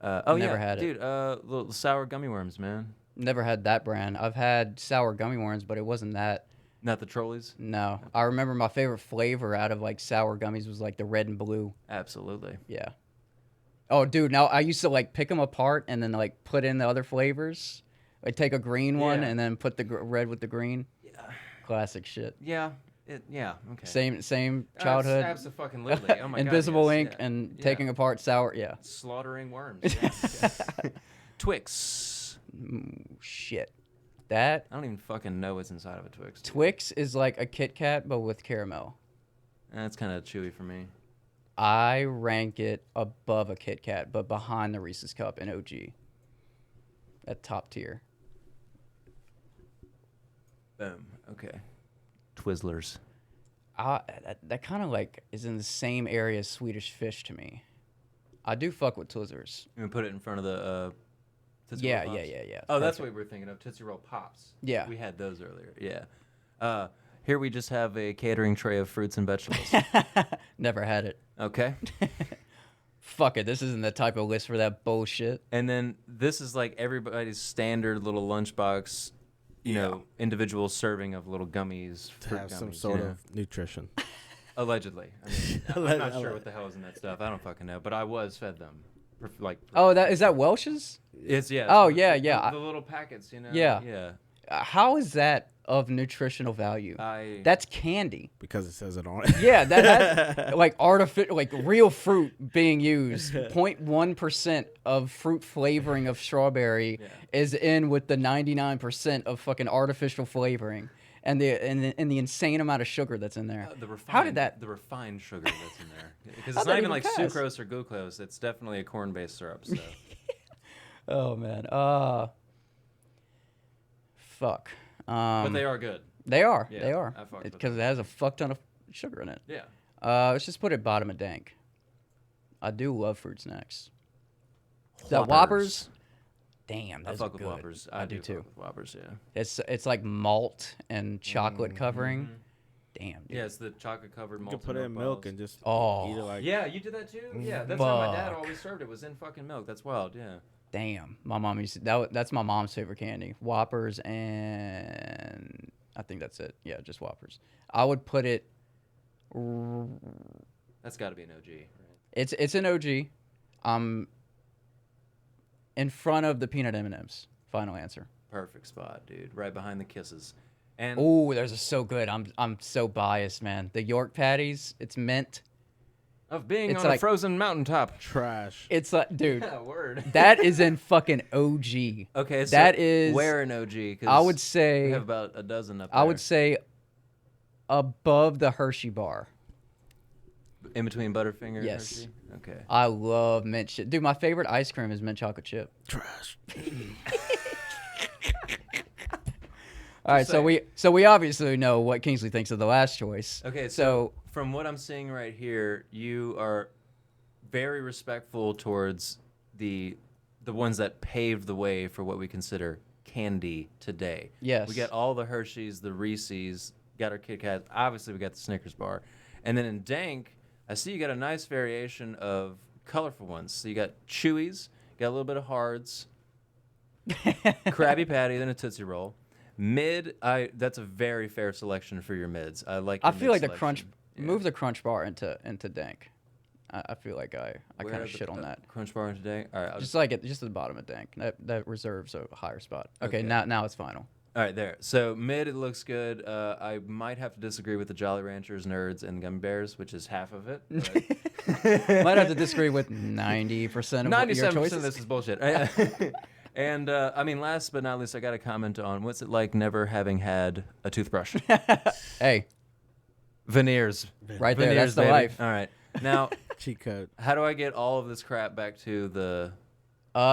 Oh Never yeah, had it. dude. Little sour gummy worms, man. Never had that brand. I've had sour gummy worms, but it wasn't that. Not the trolleys. No. I remember my favorite flavor out of like sour gummies was like the red and blue. Absolutely. Yeah. Oh, dude. Now I used to like pick them apart and then like put in the other flavors. Like take a green one Yeah. and then put the red with the green. Yeah. Classic shit. Yeah. Yeah. Okay. Same childhood. Absolutely. Oh my Invisible God, yes, ink yeah. and Yeah. taking apart sour. Yeah. Slaughtering worms. Yes. Twix. Shit. That I don't even fucking know what's inside of a Twix. dude. Twix is like a Kit Kat but with caramel. That's kind of chewy for me. I rank it above a Kit Kat, but behind the Reese's Cup and OG. At top tier. Boom. Okay. Twizzlers. That kind of like is in the same area as Swedish Fish to me. I do fuck with Twizzlers. You gonna put it in front of the Tootsie Yeah, Roll yeah, Pops? yeah. Oh, that's Perfect. what we were thinking of. Tootsie Roll Pops. Yeah. We had those earlier. Yeah. Here we just have a catering tray of fruits and vegetables. Never had it. Okay. Fuck it. This isn't the type of list for that bullshit. And then this is like everybody's standard little lunchbox, you know, individual serving of little gummies, To fruit have gummies, some you sort know? of nutrition. Allegedly. I mean, I'm not sure what the hell is in that stuff. I don't fucking know. But I was fed them. Oh, is that Welch's? It's yeah. Oh, it's yeah, the- yeah. The little packets, you know. Yeah. Yeah. How is that of nutritional value? That's candy. Because it says it on it. Yeah, that has like artificial, like real fruit being used. 0.1% of fruit flavoring of strawberry is in with the 99% of fucking artificial flavoring, and the insane amount of sugar that's in there. How did that? The refined sugar that's in there, because How'd it's that not even even like pass? sucrose or glucose. It's definitely a corn-based syrup. So. Oh man. Fuck. But they are good. They are. Yeah, They are. I fuck with Because it has a fuck ton of sugar in it. Yeah. Let's just put it bottom of dank. I do love fruit snacks. The Whoppers. Whoppers. Damn, I that's fuck with good. Whoppers. I do fuck too. with Whoppers, yeah. It's like malt and chocolate covering. Damn. Dude. Yeah, it's the chocolate-covered You malted can put it in milk balls. and just Oh. eat it like. Yeah, you did that too? Yeah, that's how my dad Fuck. always served it, was in fucking milk. That's wild, yeah. Damn. My mom used to, that's my mom's favorite candy. Whoppers and I think that's it. Yeah, just Whoppers. I would put it. That's got to be an OG, right? It's an OG. In front of the peanut M&Ms. Final answer. Perfect spot, dude. Right behind the Kisses. And Oh, those are so good. I'm so biased, man. The York patties. It's mint. of being it's on a like- frozen mountaintop. Trash. It's like, dude. Yeah, word. That is in fucking OG. Okay, so that is where in OG? 'Cause I would we say have about a dozen up there. I would say above the Hershey bar. In between Butterfinger Yes. and Hershey? Okay. I love mint chip. Dude, my favorite ice cream is mint chocolate chip. Trash. All right, so we obviously know what Kingsley thinks of the last choice. Okay, so from what I'm seeing right here, you are very respectful towards the ones that paved the way for what we consider candy today. Yes. We got all the Hershey's, the Reese's, got our Kit Kats. Obviously, we got the Snickers bar. And then in Dank, I see you got a nice variation of colorful ones. So you got Chewies, got a little bit of Hards, Krabby Patty, then a Tootsie Roll. Mid, that's a very fair selection for your mids. I like. I your feel like mid the crunch selection. move the crunch bar into Dank. I feel like I Where kind of the- shit on the that. Crunch bar today. All right, I'll Just like just at the bottom of Dank. That reserves a higher spot. Okay, Okay. now it's final. all right there. So mid, it looks good. I might have to disagree with the Jolly Ranchers, Nerds, and Gummy Bears, which is half of it. Might have to disagree with 90% of what your 97% choices. of this is bullshit. And I mean, last but not least, I got to comment on what's it like never having had a toothbrush? Hey, Veneers. right there. Veneers, That's the baby. life. All right. Now, Cheat code. how do I get all of this crap back to the?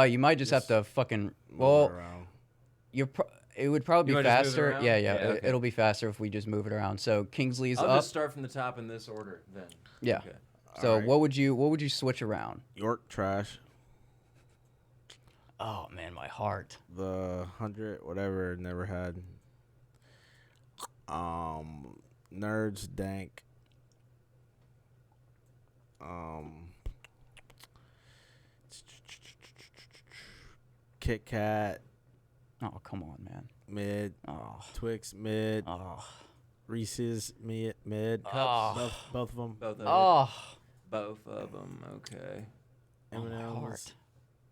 You might just have to fucking well. It would probably You be wanna just move it faster. around? Yeah, Yeah, okay. It'll be faster if we just move it around. So Kingsley's I'll up. just start from the top in this order then. Yeah. Okay. So Alright. what would you switch around? York trash. Oh man, my heart. The 100 whatever never had. Nerds dank. Kit Kat Oh, come on, man. mid. Oh. Twix mid. Oh. Reese's mid. Oh. Both of them. Both of them. Oh. Both of them. Okay. Oh, my M&M's. heart.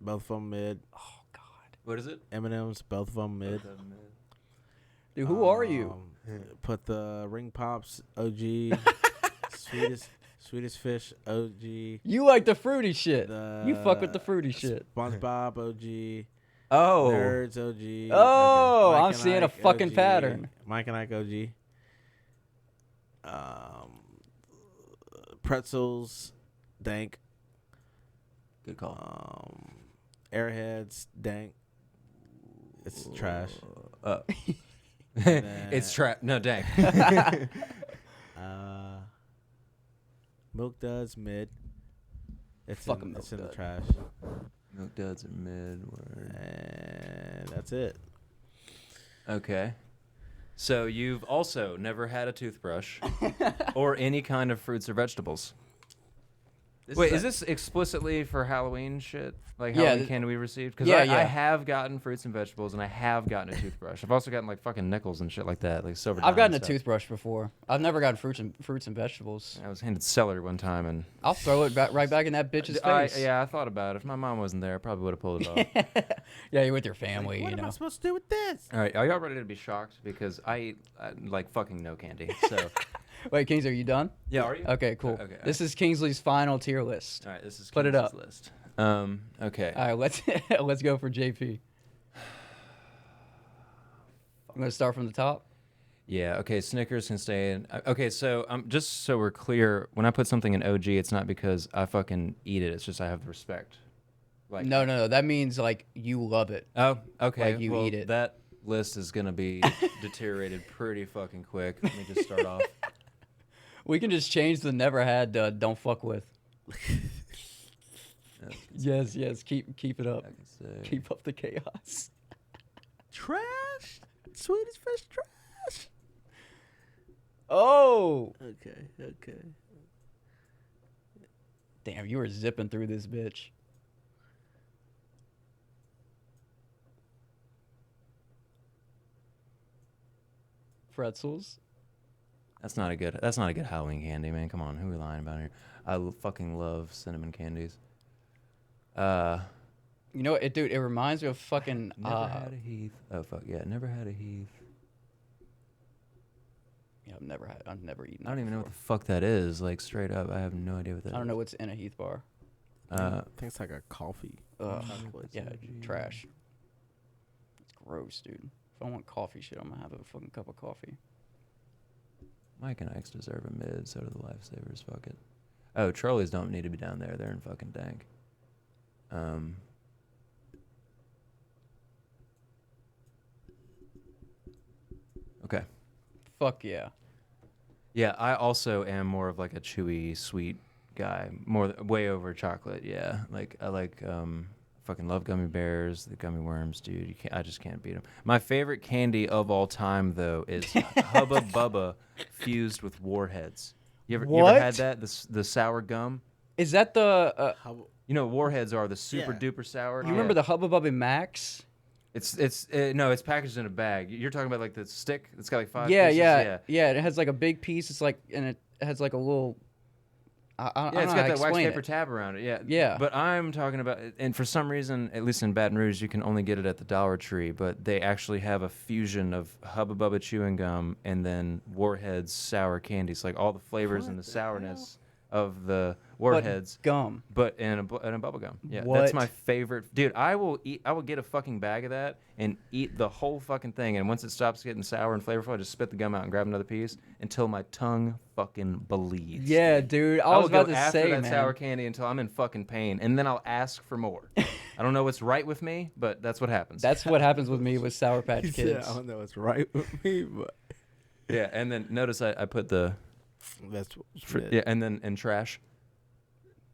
Both of them mid. Oh, God. What is it? M&M's. Both of them mid. Both of 'em mid. Dude, who are you? Put the Ring Pops OG. sweetest fish OG. You like the fruity shit. The You fuck with the fruity shit. SpongeBob OG. Oh. Nerds OG. Oh, Mike I'm and seeing a Ike fucking OG. pattern. Mike and Ike OG. Pretzels, dank. Good call. Airheads, dank. It's trash. It's trap. No, dang. Milk Duds, mid. It's Fuck a in, Milk it's in the Dud. trash. Milk Duds are mid. Word. And that's it. Okay. So you've also never had a toothbrush or any kind of fruits or vegetables. Wait, is this explicitly for Halloween shit? Like Yeah, Halloween candy we received? Because yeah, I yeah. have gotten fruits and vegetables, and I have gotten a toothbrush. I've also gotten like fucking nickels and shit like that, like silver. I've gotten dime a stuff. toothbrush before. I've never gotten fruits and vegetables. I was handed celery one time, and I'll throw it right back in that bitch's face. yeah, I thought about it. If my mom wasn't there, I probably would have pulled it off. Yeah, you're with your family, What you am I know. supposed to do with this? All right, are y'all ready to be shocked? Because I eat like fucking no candy. So Wait, Kings, are you done? yeah, are you? Okay, cool. Okay. This is Kingsley's final tier list. All right, this is Put it Kingsley's up. list. Okay. All right, let's go for JP. I'm gonna start from the top. Yeah. Okay. Snickers can stay in. Okay. So just so we're clear, when I put something in OG, it's not because I fucking eat it. It's just I have respect. Like No. That means like you love it. Oh. Okay. Like you well, eat it. That list is gonna be deteriorated pretty fucking quick. Let me just start off. We can just change the never had don't fuck with. Yes. Keep it up. I can say. Keep up the chaos. Trash. Sweetest fish trash. Oh, Okay. damn! You were zipping through this bitch. Pretzels. That's not a good Halloween candy, man. Come on, who are we lying about here? I fucking love cinnamon candies. You know what, dude? It reminds me of fucking. Never had a Heath. Oh fuck yeah, never had a Heath. Yeah, I've never eaten. I don't that even know what before. the fuck that is. Like straight up, I have no idea what that is. I don't know what's in a Heath bar. I think it's like a coffee. Ugh, Chocolate yeah, synergy. trash. It's gross, dude. If I want coffee shit, I'm gonna have a fucking cup of coffee. Mike and Ike's deserve a mid. So do the Lifesavers. Fuck it. Oh, trolleys don't need to be down there. They're in fucking dank. Okay. Fuck yeah. Yeah, I also am more of like a chewy, sweet guy. Way over chocolate. Yeah, like I like fucking love gummy bears, the gummy worms, dude. I just can't beat them. My favorite candy of all time though is Hubba Bubba fused with Warheads. You ever What? had that? The sour gum. Is that the? You know what Warheads are the super duper sour. You remember the Hubba Bubba Max? No, it's packaged in a bag. You're talking about like the stick. It's got like 5 Yeah, pieces. yeah. It has like a big piece. It's like, and it has like a little. I don't Yeah, it's know how got to that wax explain paper it. tab around it. Yeah. Yeah. But I'm talking about, and for some reason, at least in Baton Rouge, you can only get it at the Dollar Tree. But they actually have a fusion of Hubba Bubba chewing gum and then Warheads sour candies, like all the flavors and the sourness of the Warheads, Gum. but in a bubble gum. Yeah, that's What? my favorite, dude. I will get a fucking bag of that and eat the whole fucking thing. And once it stops getting sour and flavorful, I just spit the gum out and grab another piece until my tongue fucking bleeds. Yeah, dude. I I was will about go to after say, that man. sour candy until I'm in fucking pain, and then I'll ask for more. I don't know what's right with me, but that's what happens. That's what happens with me with Sour Patch Kids. Yeah, I don't know what's right with me, but yeah. And then notice I put the that's yeah, and then in trash.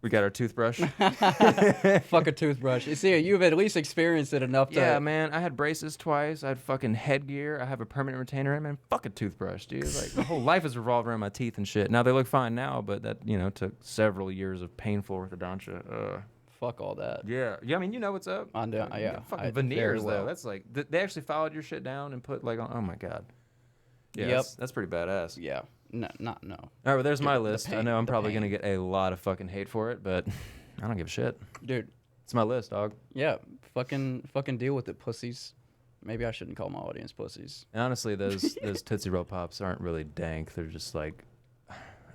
We got our toothbrush. Fuck a toothbrush. You see, you've at least experienced it enough to. Yeah, man. I had braces twice. I had fucking headgear. I have a permanent retainer in, man. Fuck a toothbrush, dude. Like, my whole life is revolved around my teeth and shit. Now, they look fine now, but that, took several years of painful orthodontia. Fuck all that. Yeah. I mean, you know what's up. I know, yeah. Fucking veneers, very well. though. That's like, they actually filed your shit down and put, like, oh my God. Yeah, Yep. That's pretty badass. Yeah. No. All right, well, there's my The list. I pain, know I'm the probably going to pain. get a lot of fucking hate for it, but I don't give a shit. Dude, It's my list, dog. yeah. Fucking deal with it, pussies. Maybe I shouldn't call my audience pussies. And honestly, those Tootsie Roll Pops aren't really dank. They're just like,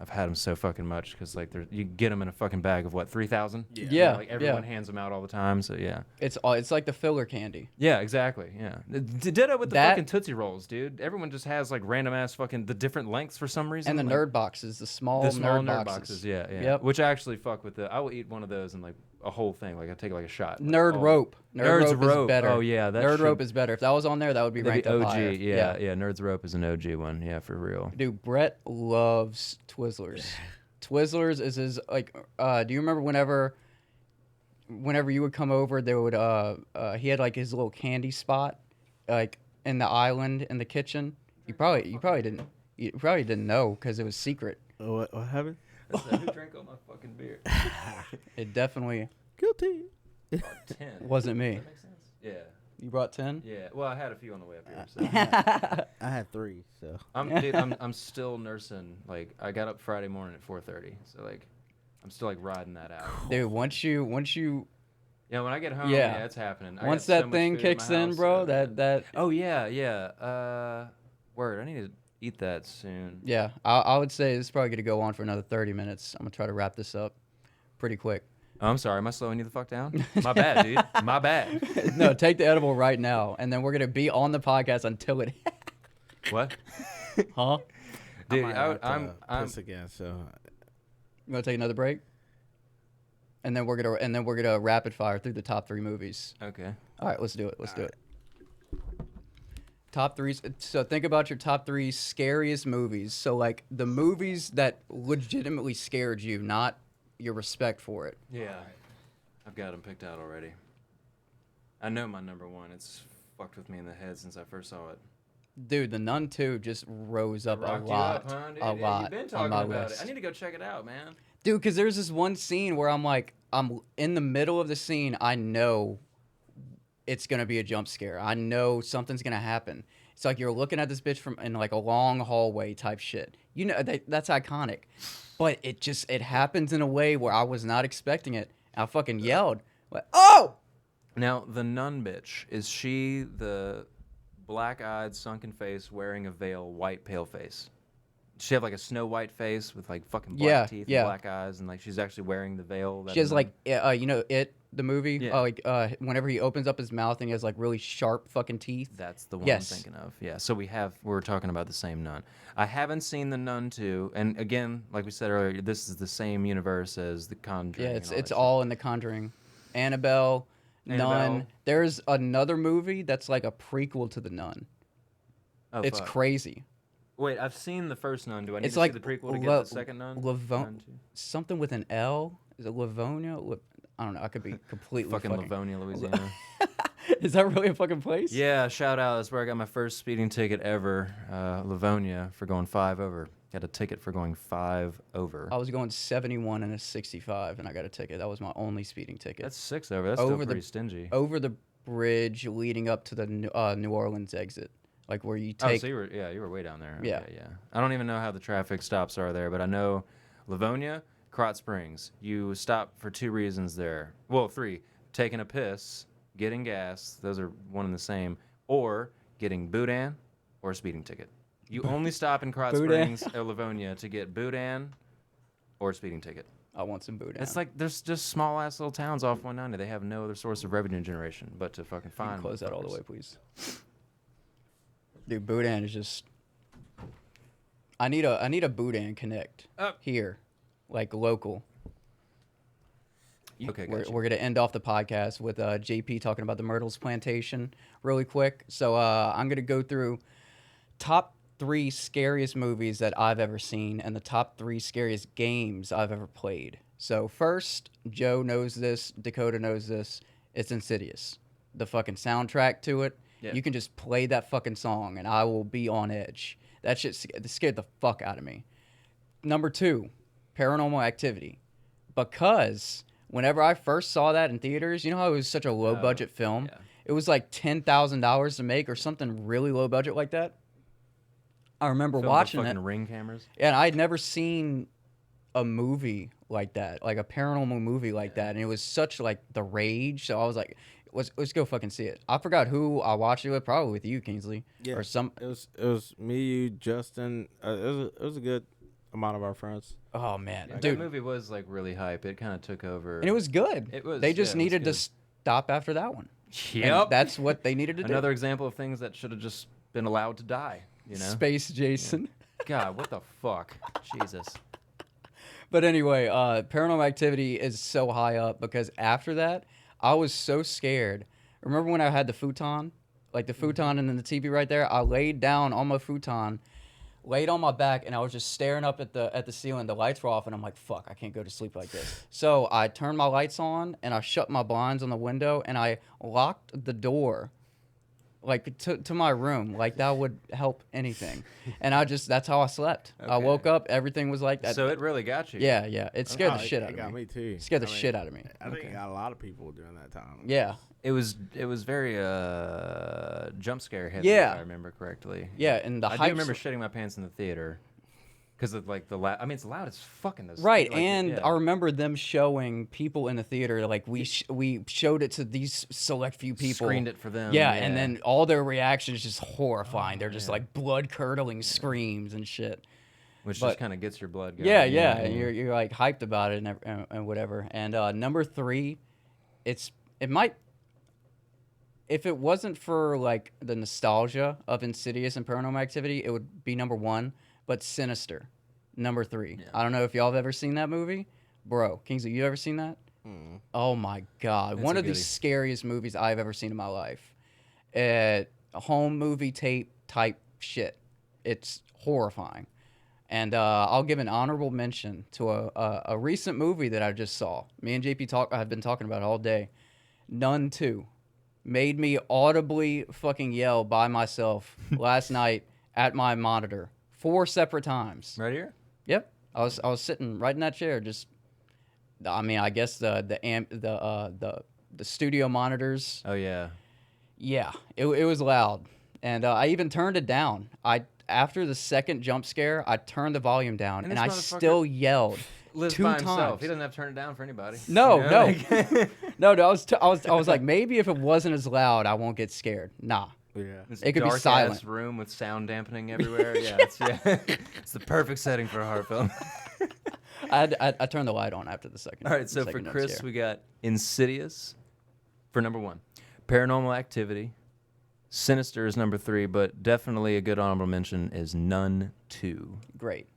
I've had them so fucking much because like you get them in a fucking bag of what, 3,000? Yeah. Like everyone hands them out all the time. So yeah. It's like the filler candy. Yeah, exactly. Yeah. Ditto with the That- fucking Tootsie Rolls, dude. Everyone just has like random ass fucking the different lengths for some reason. And the like, nerd boxes, the small nerd boxes. Yeah. Yep. Which I actually fuck with I will eat one of those and like a whole thing. Like I take like a shot. Like, Nerd rope. Nerds rope rope is better. Oh yeah, that Nerd should- rope is better. If that was on there, that would be that'd ranked be up OG. higher. Yeah. Nerds rope is an OG one. Yeah, for real. Dude, Brett loves Twizzlers. Twizzlers is his like. Do you remember whenever you would come over, there would he had like his little candy spot, like in the island in the kitchen. You probably didn't know because it was secret. What happened? Who drank all my fucking beer? It definitely Guilty. 10. wasn't me. That makes sense. Yeah. You brought 10? Yeah. Well, I had a few on the way up here. So. I had 3, so. I'm still nursing. Like I got up Friday morning at 4:30. So like, I'm still like riding that out. Dude, once you Yeah. When I get home, Yeah. yeah, it's happening. I once got so that much thing food kicks my in, house, bro, man. that Oh yeah. Word. I need to eat that soon. yeah, I would say this is probably gonna go on for another 30 minutes. I'm gonna try to wrap this up pretty quick. Oh, I'm sorry. Am I slowing you the fuck down? My bad, dude. My bad. No, take the edible right now, and then we're gonna be on the podcast until it. What? Huh? Dude, I'm I'm piss again, so. You wanna take another break? And then we're gonna rapid fire through the top 3 movies. okay. All right, let's do it. Let's do it. Top 3. So think about your top 3 scariest movies. So like the movies that legitimately scared you, not your respect for it. Yeah. I've got them picked out already. I know my number one. It's fucked with me in the head since I first saw it. Dude, The Nun 2 just rose up a Rocked you lot, up, huh, dude? a Yeah, lot You've been on talking my about list. it. I need to go check it out, man. Dude, because there's this one scene where I'm in the middle of the scene. I know it's gonna be a jump scare. I know something's gonna happen. It's like you're looking at this bitch from in like a long hallway type shit. You know that's iconic, but it happens in a way where I was not expecting it. I fucking yelled, like, "Oh!" Now, the nun bitch, is she the black-eyed, sunken face, wearing a veil, white pale face? Does she have like a Snow White face with like fucking black Yeah, teeth yeah. and black eyes, and like she's actually wearing the veil? She has like, the movie, Yeah. whenever he opens up his mouth and he has like really sharp fucking teeth. That's the one Yes. I'm thinking of. Yeah, so we're talking about the same nun. I haven't seen the Nun 2, and again, like we said earlier, this is the same universe as the Conjuring. Yeah, and it's that all in The Conjuring. Annabelle, Nun. Annabelle. There's another movie that's like a prequel to The Nun. shit. Oh, It's fuck. crazy. Wait, I've seen the first Nun. Do I need It's to like see the prequel to get Lo- the second Nun? Lavon- Something with an L. Is it Livonia? I don't know. I could be completely Fucking Livonia, Louisiana. Is that really a fucking place? Yeah, shout out. That's where I got my first speeding ticket ever. Livonia for going 5 over. Got a ticket for going 5 over. I was going 71 and a 65, and I got a ticket. That was my only speeding ticket. That's 6 over. That's Over still the- pretty stingy. Over the bridge leading up to the New Orleans exit, like where you Oh, take. so you were way down there. Yeah. Okay, yeah. I don't even know how the traffic stops are there, but I know Livonia, Krotz Springs. You stop for 2 reasons there. Well, 3. Taking a piss, getting gas. Those are one and the same. Or getting boudin or a speeding ticket. You only stop in Krotz Boudin. Springs or Livonia to get boudin or a speeding ticket. I want some boudin. It's like there's just small ass little towns off 190. They have no other source of revenue generation but to fucking You can find. close that all the way, motherfuckers. please. Dude, boudin is just. I need a boudin connect here, like local. Okay, We're, gotcha. we're gonna end off the podcast with JP talking about the Myrtles plantation really quick. So I'm gonna go through top 3 scariest movies that I've ever seen and the top 3 scariest games I've ever played. So first, Joe knows this, Dakota knows this. It's Insidious. The fucking soundtrack to it. Yeah. You can just play that fucking song and I will be on edge. That shit scared the fuck out of me. Number 2, Paranormal Activity. Because whenever I first saw that in theaters, you know how it was such a low budget film? yeah. It was like $10,000 to make or something really low budget like that. I remember Filmed with watching it. fucking ring cameras. And I'd never seen a movie like that, like a paranormal movie like that. And it was such like the rage. So I was like, let's go fucking see it. I forgot who I watched it with, probably with you, Kingsley. Yeah. Or some. It was me, you, Justin. It was a good amount of our friends. Oh, man. That Dude. movie was like really hype. It kind of took over. And it was good. It was. They just yeah, it was needed to good. stop after that one. Yep. And that's what they needed to do. Another example of things that should have just been allowed to die. You know. Space Jason. God, what the fuck? Jesus. But anyway, Paranormal Activity is so high up because after that, I was so scared. Remember when I had the futon? Like the futon and then the TV right there? I laid down on my futon, laid on my back, and I was just staring up at the ceiling. The lights were off, and I'm like, fuck, I can't go to sleep like this. So I turned my lights on, and I shut my blinds on the window, and I locked the door like to my room. Like that would help anything. And that's how I slept. I Okay. woke up, everything was like that. So it really got you. Yeah, yeah. It scared Oh, the shit it out of got me. me too. Scared the I mean, shit out of me. I think it got a lot of people during that time. Yeah. It was very jump scare heavy. Yeah. If I remember correctly. Yeah, and the I do hype. remember shitting my pants in the theater because of like the loud. I mean, it's loud as fucking. Those Right, like, and yeah. I remember them showing people in the theater, like we showed it to these select few people. Screened it for them. Yeah, and then all their reactions just horrifying. They're just like blood curdling screams and shit. which but- just kind of gets your blood going. Yeah, yeah, and you're like hyped about it and whatever. And number 3, it might, if it wasn't for like the nostalgia of Insidious and Paranormal Activity, it would be number 1. But Sinister, number 3. Yeah. I don't know if y'all have ever seen that movie, bro. Kingsley, you ever seen that? Oh my god, That's one a of the goodie. scariest movies I've ever seen in my life. A home movie tape type shit. It's horrifying. And I'll give an honorable mention to a recent movie that I just saw. Me and JP have been talking about it all day. Nun 2 made me audibly fucking yell by myself last night at my monitor 4 separate times. Right here? Yep, I was sitting right in that chair. Just, I mean, I guess the studio monitors. Oh yeah. Yeah, it was loud, and I even turned it down. After the second jump scare, I turned the volume down, And and this I motherfucker still yelled Lives 2 by times. himself. He doesn't have to turn it down for anybody. No, You know, no, like- no. I was like, maybe if it wasn't as loud, I won't get scared. Nah. Yeah. This It could be dark-ass silent. room with sound dampening everywhere. It's the perfect setting for a horror film. I turned the light on after the second. All right, so for second jump Chris, scare. we got Insidious for number 1, Paranormal Activity, Sinister is number 3, but definitely a good honorable mention is Nun 2. great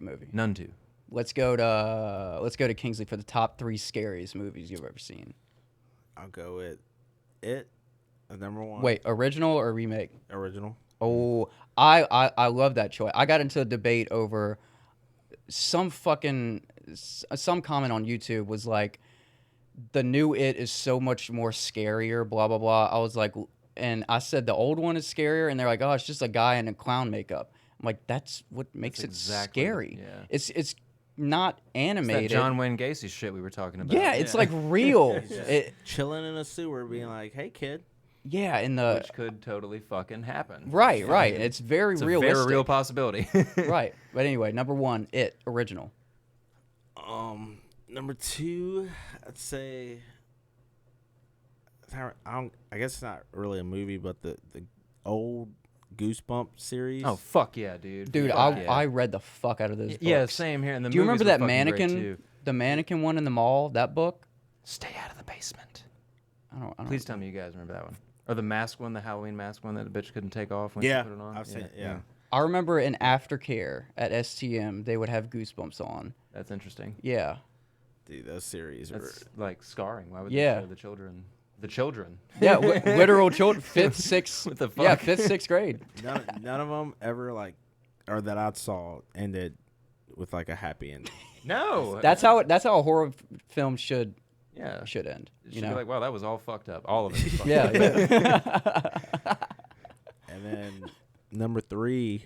movie. Nun 2. Let's go to Kingsley for the top 3 scariest movies you've ever seen. I'll go with it as number 1. Wait, original or remake? Original. Oh, I love that choice. I got into a debate over some comment on YouTube was like, the new It is so much more scarier, blah, blah, blah. I was like, and I said the old one is scarier, and they're like, oh, it's just a guy in a clown makeup. I'm like, that's what makes That's it exactly- scary. yeah. It's not It's that animated. John Wayne Gacy shit we were talking about. Yeah, it's like real. Chilling in a sewer, being like, "Hey, kid." Yeah, in the which could totally fucking happen. right. It's very It's a realistic. very real possibility. Right. But anyway, number 1, It original. Number 2, I'd say. I guess it's not really a movie, but the old Goosebump series. Oh fuck yeah, dude! Dude, Fuck yeah. I read the fuck out of those books. Yeah, same here. And the Do you remember movies that were fucking great, mannequin? too. The mannequin one in the mall. That book. Stay out of the basement. I don't. Please tell me you guys remember that one. Or the mask one, the Halloween mask one that the bitch couldn't take off when Yeah, she put it on. I've seen it, yeah. I remember in Aftercare at STM they would have Goosebumps on. That's interesting. Yeah. Dude, those series were. That's like scarring. Why would Yeah. they show the children? The children. Yeah, literal children. 5th, 6th. What the Yeah, fuck? 5th, 6th grade. None of them ever or that I saw ended with like a happy ending. No. That's how a horror film should Yeah. end. It You should be know? like, wow, that was all fucked up. All of it. Was fucked Yeah. up. yeah. And then number 3,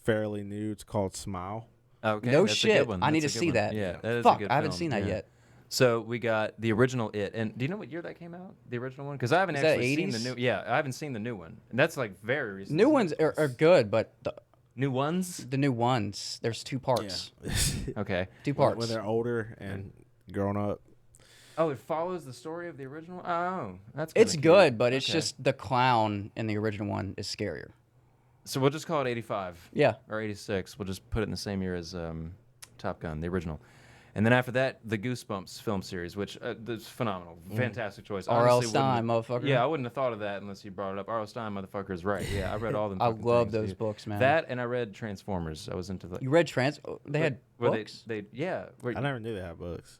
fairly new. It's called Smile. Okay. No that's a shit. good one. I need That's to a see good one. that. Yeah. That is Fuck, a good I haven't film, seen that yeah. yet. So we got the original It, and do you know what year that came out? The original one, because I haven't Is that actually seen the 80s? new. Yeah, I haven't seen the new one, and that's like very recent. New isn't ones it? are good, but New ones. the new ones, there's 2 parts. Okay. 2 parts. When they're older and grown up. Oh, it follows the story of the original. Oh, that's. It's kinda good, cute. but it's Okay. just the clown in the original one is scarier. So we'll just call it 85. Yeah. Or 86. We'll just put it in the same year as Top Gun, the original. And then after that, the Goosebumps film series, which is phenomenal. Fantastic choice. R.L. Honestly, Stein, wouldn't have- motherfucker. Yeah, I wouldn't have thought of that unless you brought it up. R.L. Stein, motherfucker, is right. Yeah, I read all them. I fucking love things, those dude. books, man. That, and I read Transformers. I was into the. You read They had where books? They yeah. Where I never knew they had books.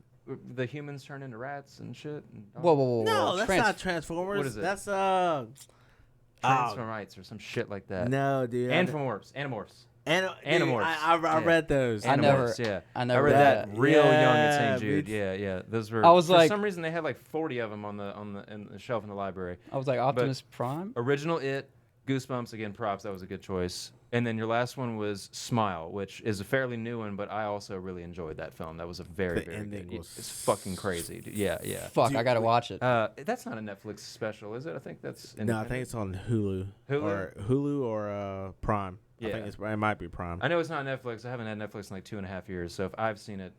the humans turn into rats and shit. And Whoa. No, that's not Transformers. What is it? That's Transformites or some shit like that. no, dude. Animorphs. Animorphs. I Yeah. read those. I never- Animorphs, yeah. I never read read that that. real young at Yeah, St. Jude. me Yeah. Those were. I was for like- some reason they had like 40 of them on the shelf in the library. I was like Optimus Prime. Original It, Goosebumps again. Props. That was a good choice. And then your last one was Smile, which is a fairly new one, but I also really enjoyed that film. That was a very The very ending good. was It's fucking crazy. Dude. Yeah. Fuck, I gotta watch it. That's not a Netflix special, is it? I think that's. No, I think it's on Hulu. Hulu? or Prime. I Yeah. think it might be Prime. I know it's not Netflix. I haven't had Netflix in like 2.5 years. So if I've seen it,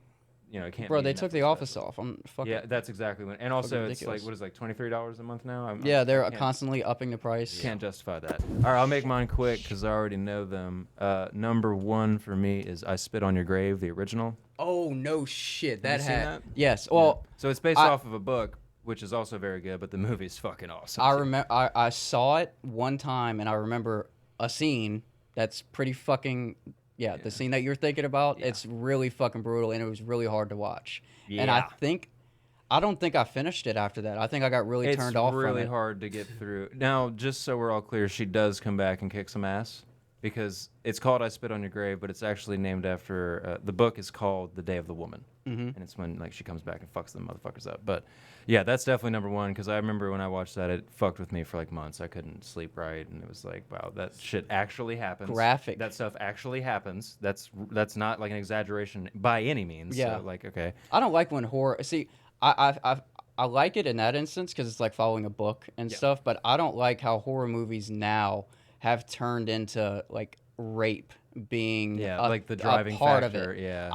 it can't. Bro, be they a took Netflix The Office special. off. I'm fucking. Yeah, that's exactly when. And also, it's ridiculous. like what is it, like $23 a month now? Yeah, they're I can't- constantly upping the price. Can't justify that. All right, I'll make mine quick because I already know them. Number 1 for me is I Spit on Your Grave, the original. Oh no shit, Have you seen that? Yes. Well, So it's based I- off of a book, which is also very good, but the movie's fucking awesome. I too. remember I saw it one time, and I remember a scene that's pretty fucking. Yeah, the scene that you're thinking about, it's really fucking brutal, and it was really hard to watch. And I don't think I finished it after that. I think I got really It's turned off from really it. hard to get through. Now, just so we're all clear, she does come back and kick some ass because it's called I Spit on Your Grave, but it's actually named after the book is called The Day of the Woman, and it's when like she comes back and fucks them motherfuckers up. But yeah, that's definitely number 1 because I remember when I watched that, it fucked with me for like months. I couldn't sleep right, and it was like, wow, that shit actually happens. Graphic. That stuff actually happens. That's not like an exaggeration by any means. Yeah. So, like okay. I don't like when horror. See, I like it in that instance because it's like following a book and stuff. But I don't like how horror movies now have turned into like rape being like the driving a part factor. of it. Yeah.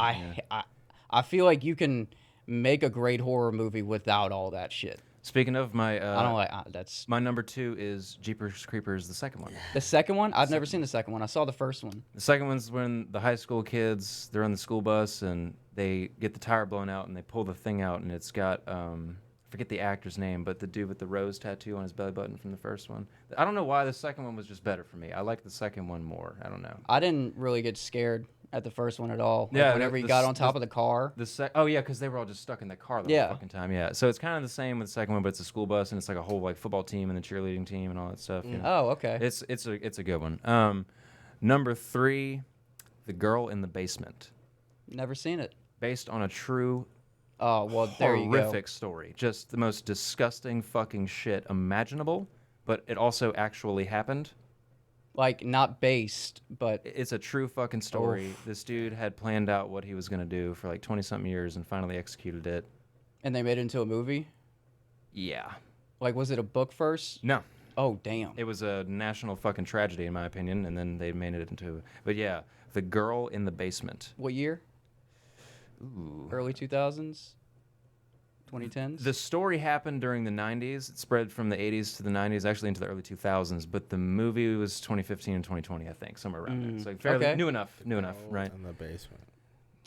I feel like you can make a great horror movie without all that shit. Speaking of my, I don't like that's my number 2 is Jeepers Creepers, the second one. the second one. I've never seen the second one. I saw the first one. The second one's when the high school kids, they're on the school bus and they get the tire blown out and they pull the thing out and it's got I forget the actor's name, but the dude with the rose tattoo on his belly button from the first one. I don't know why the second one was just better for me. I like the second one more. I don't know. I didn't really get scared at the first one at all. Like, Yeah, whenever he got on top of the car. Oh yeah, because they were all just stuck in the car the Yeah. whole fucking time. Yeah, so it's kind of the same with the second one, but it's a school bus and it's like a whole like football team and the cheerleading team and all that stuff. You know? Oh, okay. It's a good one. Number 3, The Girl in the Basement, Never seen it. based on a true Oh, well, there you go. horrific story. Just the most disgusting fucking shit imaginable, but it also actually happened. Like, not based, but It's a true fucking story. This dude had planned out what he was going to do for like 20-something years and finally executed it. and they made it into a movie? Yeah. Like, was it a book first? No. Oh, damn. It was a national fucking tragedy, in my opinion, and then they made it into... But yeah, The Girl in the Basement. What year? Ooh. Early 2000s? 2010s? The story happened during the 90s. It spread from the 80s to the 90s, actually into the early 2000s. But the movie was 2015 and 2020, I think, somewhere around there. So fairly okay. new enough, right? In the basement.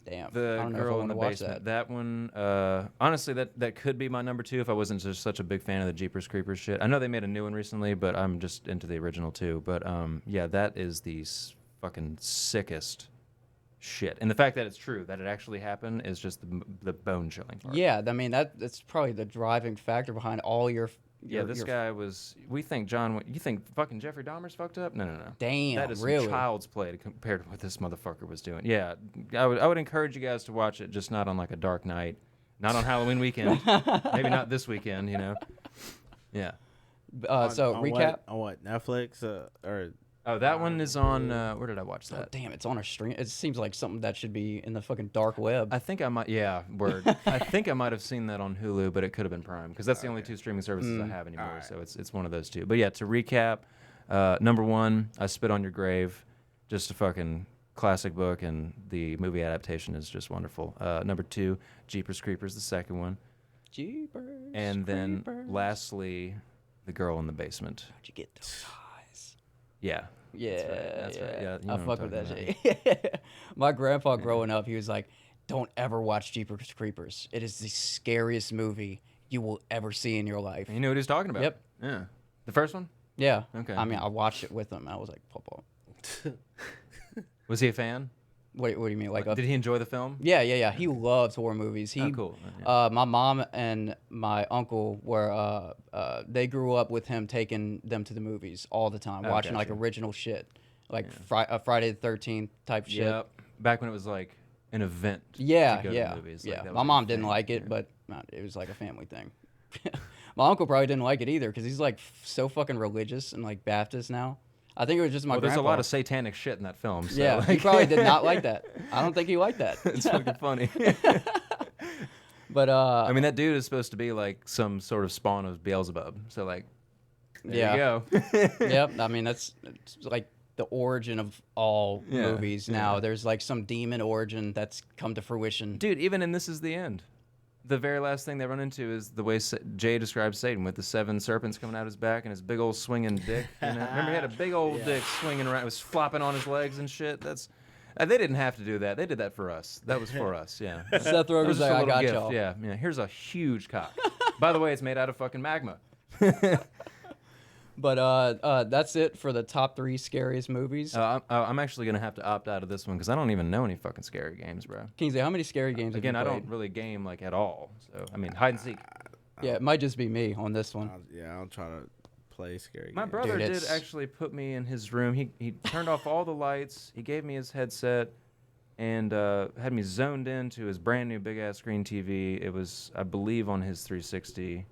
Damn. I The don't know if I Girl in want the to watch Basement. that. That one, honestly, that could be my number 2 if I wasn't just such a big fan of the Jeepers Creepers shit. I know they made a new one recently, but I'm just into the original too. But yeah, that is the fucking sickest shit. And the fact that it's true, that it actually happened, is just the bone chilling part. Yeah, I mean, that's probably the driving factor behind all your Yeah, this guy was. We think you think fucking Jeffrey Dahmer's fucked up? No. Damn, that is really? some child's play compared to what this motherfucker was doing. Yeah, I would encourage you guys to watch it, just not on like a dark night, not on Halloween weekend, maybe not this weekend. Yeah. So recap. On what Netflix or? Oh, that one is on. Where did I watch that? Oh, damn, it's on a stream. It seems like something that should be in the fucking dark web. I think I might. Yeah, word. I think I might have seen that on Hulu, but it could have been Prime because that's the only two streaming services I have anymore. So it's one of those two. But yeah, to recap, number 1, I Spit on Your Grave, just a fucking classic book, and the movie adaptation is just wonderful. Number 2, Jeepers Creepers, the second one. Jeepers. And then Creepers. lastly, The Girl in the Basement. How'd you get those eyes? Yeah. Yeah, That's right. Yeah, you know I what I'm fuck with that talking shit. My grandpa growing up, he was like, "Don't ever watch Jeepers Creepers. It is the scariest movie you will ever see in your life." You know what he's talking about? Yep. Yeah. The first one? Yeah. Okay. I mean, I watched it with him. I was like, "Papa." Was he a fan? What do you mean? Like, Did he enjoy the film? Yeah. He loves horror movies. He, Oh, cool. My mom and my uncle were, they grew up with him taking them to the movies all the time, watching like gotcha. original shit, like Friday the 13th type shit. Yep. Back when it was like an event. Yeah, to go yeah, To movies. yeah. Like, that My was mom a didn't thing. like it, Yeah. but it was like a family thing. My uncle probably didn't like it either because he's like so fucking religious and like Baptist now. I think it was just my Well, there's grandpa. a lot of satanic shit in that film. So, yeah, like, he probably did not like that. I don't think he liked that. it's fucking funny. But I mean, that dude is supposed to be like some sort of spawn of Beelzebub. So like, there you go. Yep. I mean, it's like the origin of all Yeah, movies now. yeah. There's like some demon origin that's come to fruition. Dude, even in This Is the End, the very last thing they run into is the way Jay describes Satan with the 7 serpents coming out his back and his big old swinging dick. Remember, he had a big old dick swinging around. It was flopping on his legs and shit. That's they didn't have to do that. They did that for us. That was for us. Yeah. Seth It was Rogen's just a like, I little got gift. y'all. Yeah. Here's a huge cock. By the way, it's made out of fucking magma. But that's it for the top 3 scariest movies. I'm actually gonna have to opt out of this one because I don't even know any fucking scary games, bro. Kingsley, how many scary games Again, I have you don't played? really game like at all. So I mean, hide and seek. Yeah, it might just be me on this one. I'll try to play scary My games. brother Dude, did it's- actually put me in his room. He turned off all the lights. He gave me his headset and had me zoned into his brand new big ass screen TV. It was, I believe, on his 360.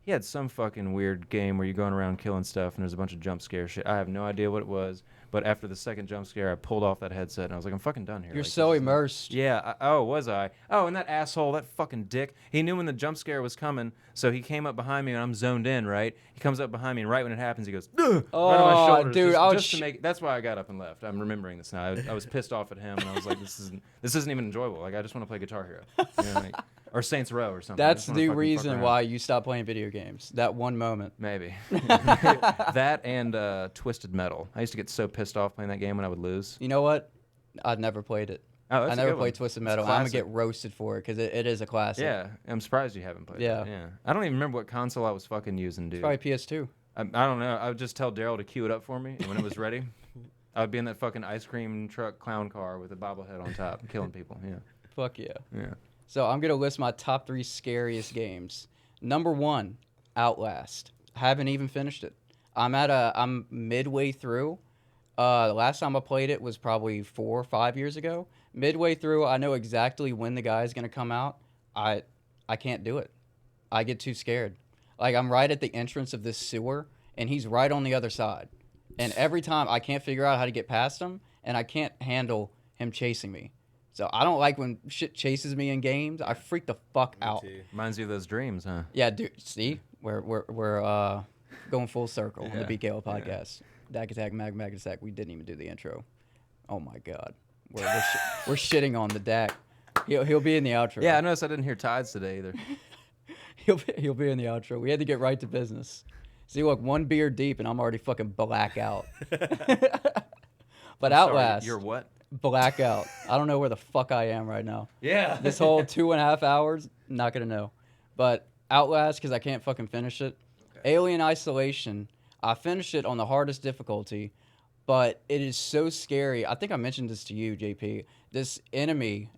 He had some fucking weird game where you're going around killing stuff and there's a bunch of jump scare shit. I have no idea what it was, but after the second jump scare, I pulled off that headset and I was like, I'm fucking done here. You're Like, so this is not- immersed. Yeah. Was I? Oh, and that asshole, that fucking dick. He knew when the jump scare was coming, so he came up behind me and I'm zoned in, right? He comes up behind me and right when it happens, he goes, "Ugh," right on my Oh, shoulders. dude, just, I was just to make. That's why I got up and left. I'm remembering this now. I was pissed off at him and I was like, this isn't even enjoyable. Like I just want to play Guitar Hero, you know, like, or Saints Row or something. I That's just wanna the fucking fuck reason around. why you stopped playing video games. That one moment. Maybe. That and Twisted Metal. I used to get so pissed off playing that game when I would lose. You know what? I'd never played it. Oh, that's I a never good played one. Twisted It's Metal. I'm gonna classic. get roasted for it because it is a classic. Yeah, I'm surprised you haven't played Yeah. it. Yeah. I don't even remember what console I was fucking using, dude. Probably PS2. I don't know. I would just tell Daryl to cue it up for me, and when it was ready, I would be in that fucking ice cream truck clown car with a bobblehead on top, killing people. Yeah. Fuck yeah. Yeah. So I'm gonna list my top 3 scariest games. Number 1, Outlast. Haven't even finished it. I'm midway through. The last time I played it was probably 4 or 5 years ago. Midway through, I know exactly when the guy is gonna come out. I can't do it. I get too scared. Like I'm right at the entrance of this sewer, and he's right on the other side. And every time I can't figure out how to get past him, and I can't handle him chasing me. So I don't like when shit chases me in games. I freak the fuck out. Reminds you of those dreams, huh? Yeah, dude. See, we're going full circle on the BKL podcast. Dak Attack, Mag Attack. We didn't even do the intro. Oh my god, we're shitting on the Dak. He'll be in the outro. Yeah, I noticed I didn't hear Tides today either. he'll be in the outro. We had to get right to business. See, look, 1 beer deep and I'm already fucking black out. But Outlast. Sorry, you're what? Blackout. I don't know where the fuck I am right now. Yeah. This whole 2.5 hours, not gonna know. But Outlast, because I can't fucking finish it. Okay. Alien Isolation. I finished it on the hardest difficulty, but it is so scary. I think I mentioned this to you, JP. This enemy,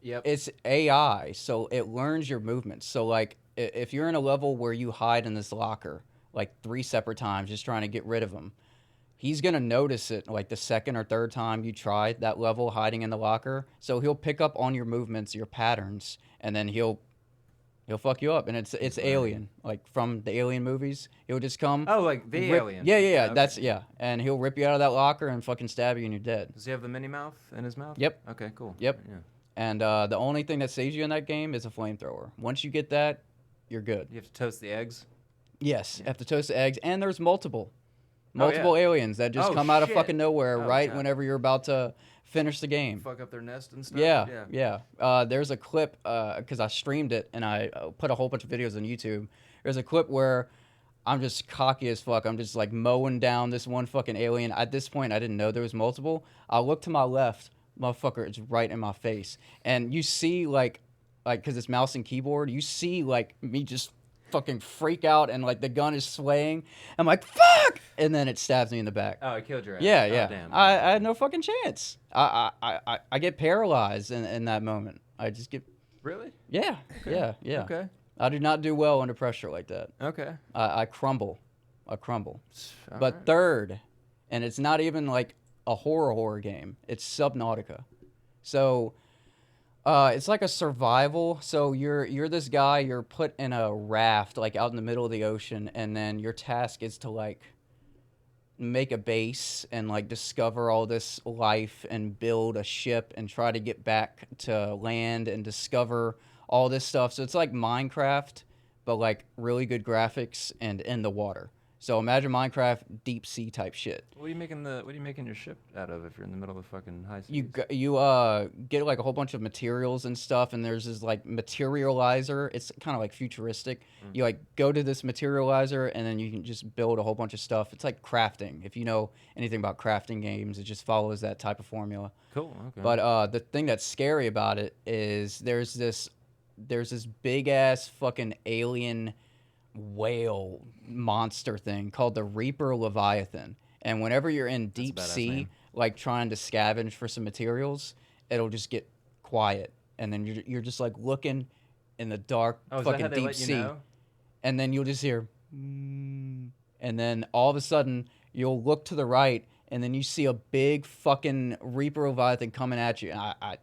Yep. it's AI, so it learns your movements. So like if you're in a level where you hide in this locker like 3 separate times just trying to get rid of him, he's going to notice it like the second or third time you try that level hiding in the locker. So he'll pick up on your movements, your patterns, and then he'll fuck you up. And it's Alien, like from the Alien movies. He'll just come. Oh, like the Alien. Yeah. Okay. That's and he'll rip you out of that locker and fucking stab you and you're dead. Does he have the mini mouth in his mouth? Yep. Okay, cool. Yep. Yeah. And the only thing that saves you in that game is a flamethrower. Once you get that, you're good. You have to toast the eggs? Yes, have to toast the eggs, and there's multiple yeah. aliens that just come out of fucking nowhere right God. whenever you're about to finish the game. Fuck up their nest and stuff? Yeah. There's a clip, because I streamed it and I put a whole bunch of videos on YouTube. There's a clip where I'm just cocky as fuck. I'm just like mowing down this one fucking alien. At this point, I didn't know there was multiple. I look to my left, motherfucker is right in my face. And you see like, because it's mouse and keyboard, you see like me just fucking freak out and like the gun is swaying. I'm like, fuck! And then it stabs me in the back. Oh, it killed your ass. Yeah. Oh, damn. I had no fucking chance. I get paralyzed in that moment. I just get... Really? Yeah. Okay. Yeah. Okay. I do not do well under pressure like that. Okay. I crumble. But right. third, and it's not even like a horror game. It's Subnautica. So... it's like a survival. So you're this guy. You're put in a raft, like out in the middle of the ocean, and then your task is to like make a base and like discover all this life and build a ship and try to get back to land and discover all this stuff. So it's like Minecraft, but like really good graphics and in the water. So imagine Minecraft deep sea type shit. What are you making your ship out of if you're in the middle of the fucking high seas? You get like a whole bunch of materials and stuff, and there's this like materializer. It's kind of like futuristic. You like go to this materializer, and then you can just build a whole bunch of stuff. It's like crafting. If you know anything about crafting games, it just follows that type of formula. Cool. Okay. But the thing that's scary about it is there's this big ass fucking alien whale monster thing called the Reaper Leviathan, and whenever you're in deep sea like trying to scavenge for some materials, it'll just get quiet, and then you're just like looking in the dark fucking deep sea, and then you'll just hear and then all of a sudden you'll look to the right, and then you see a big fucking Reaper Leviathan coming at you. And I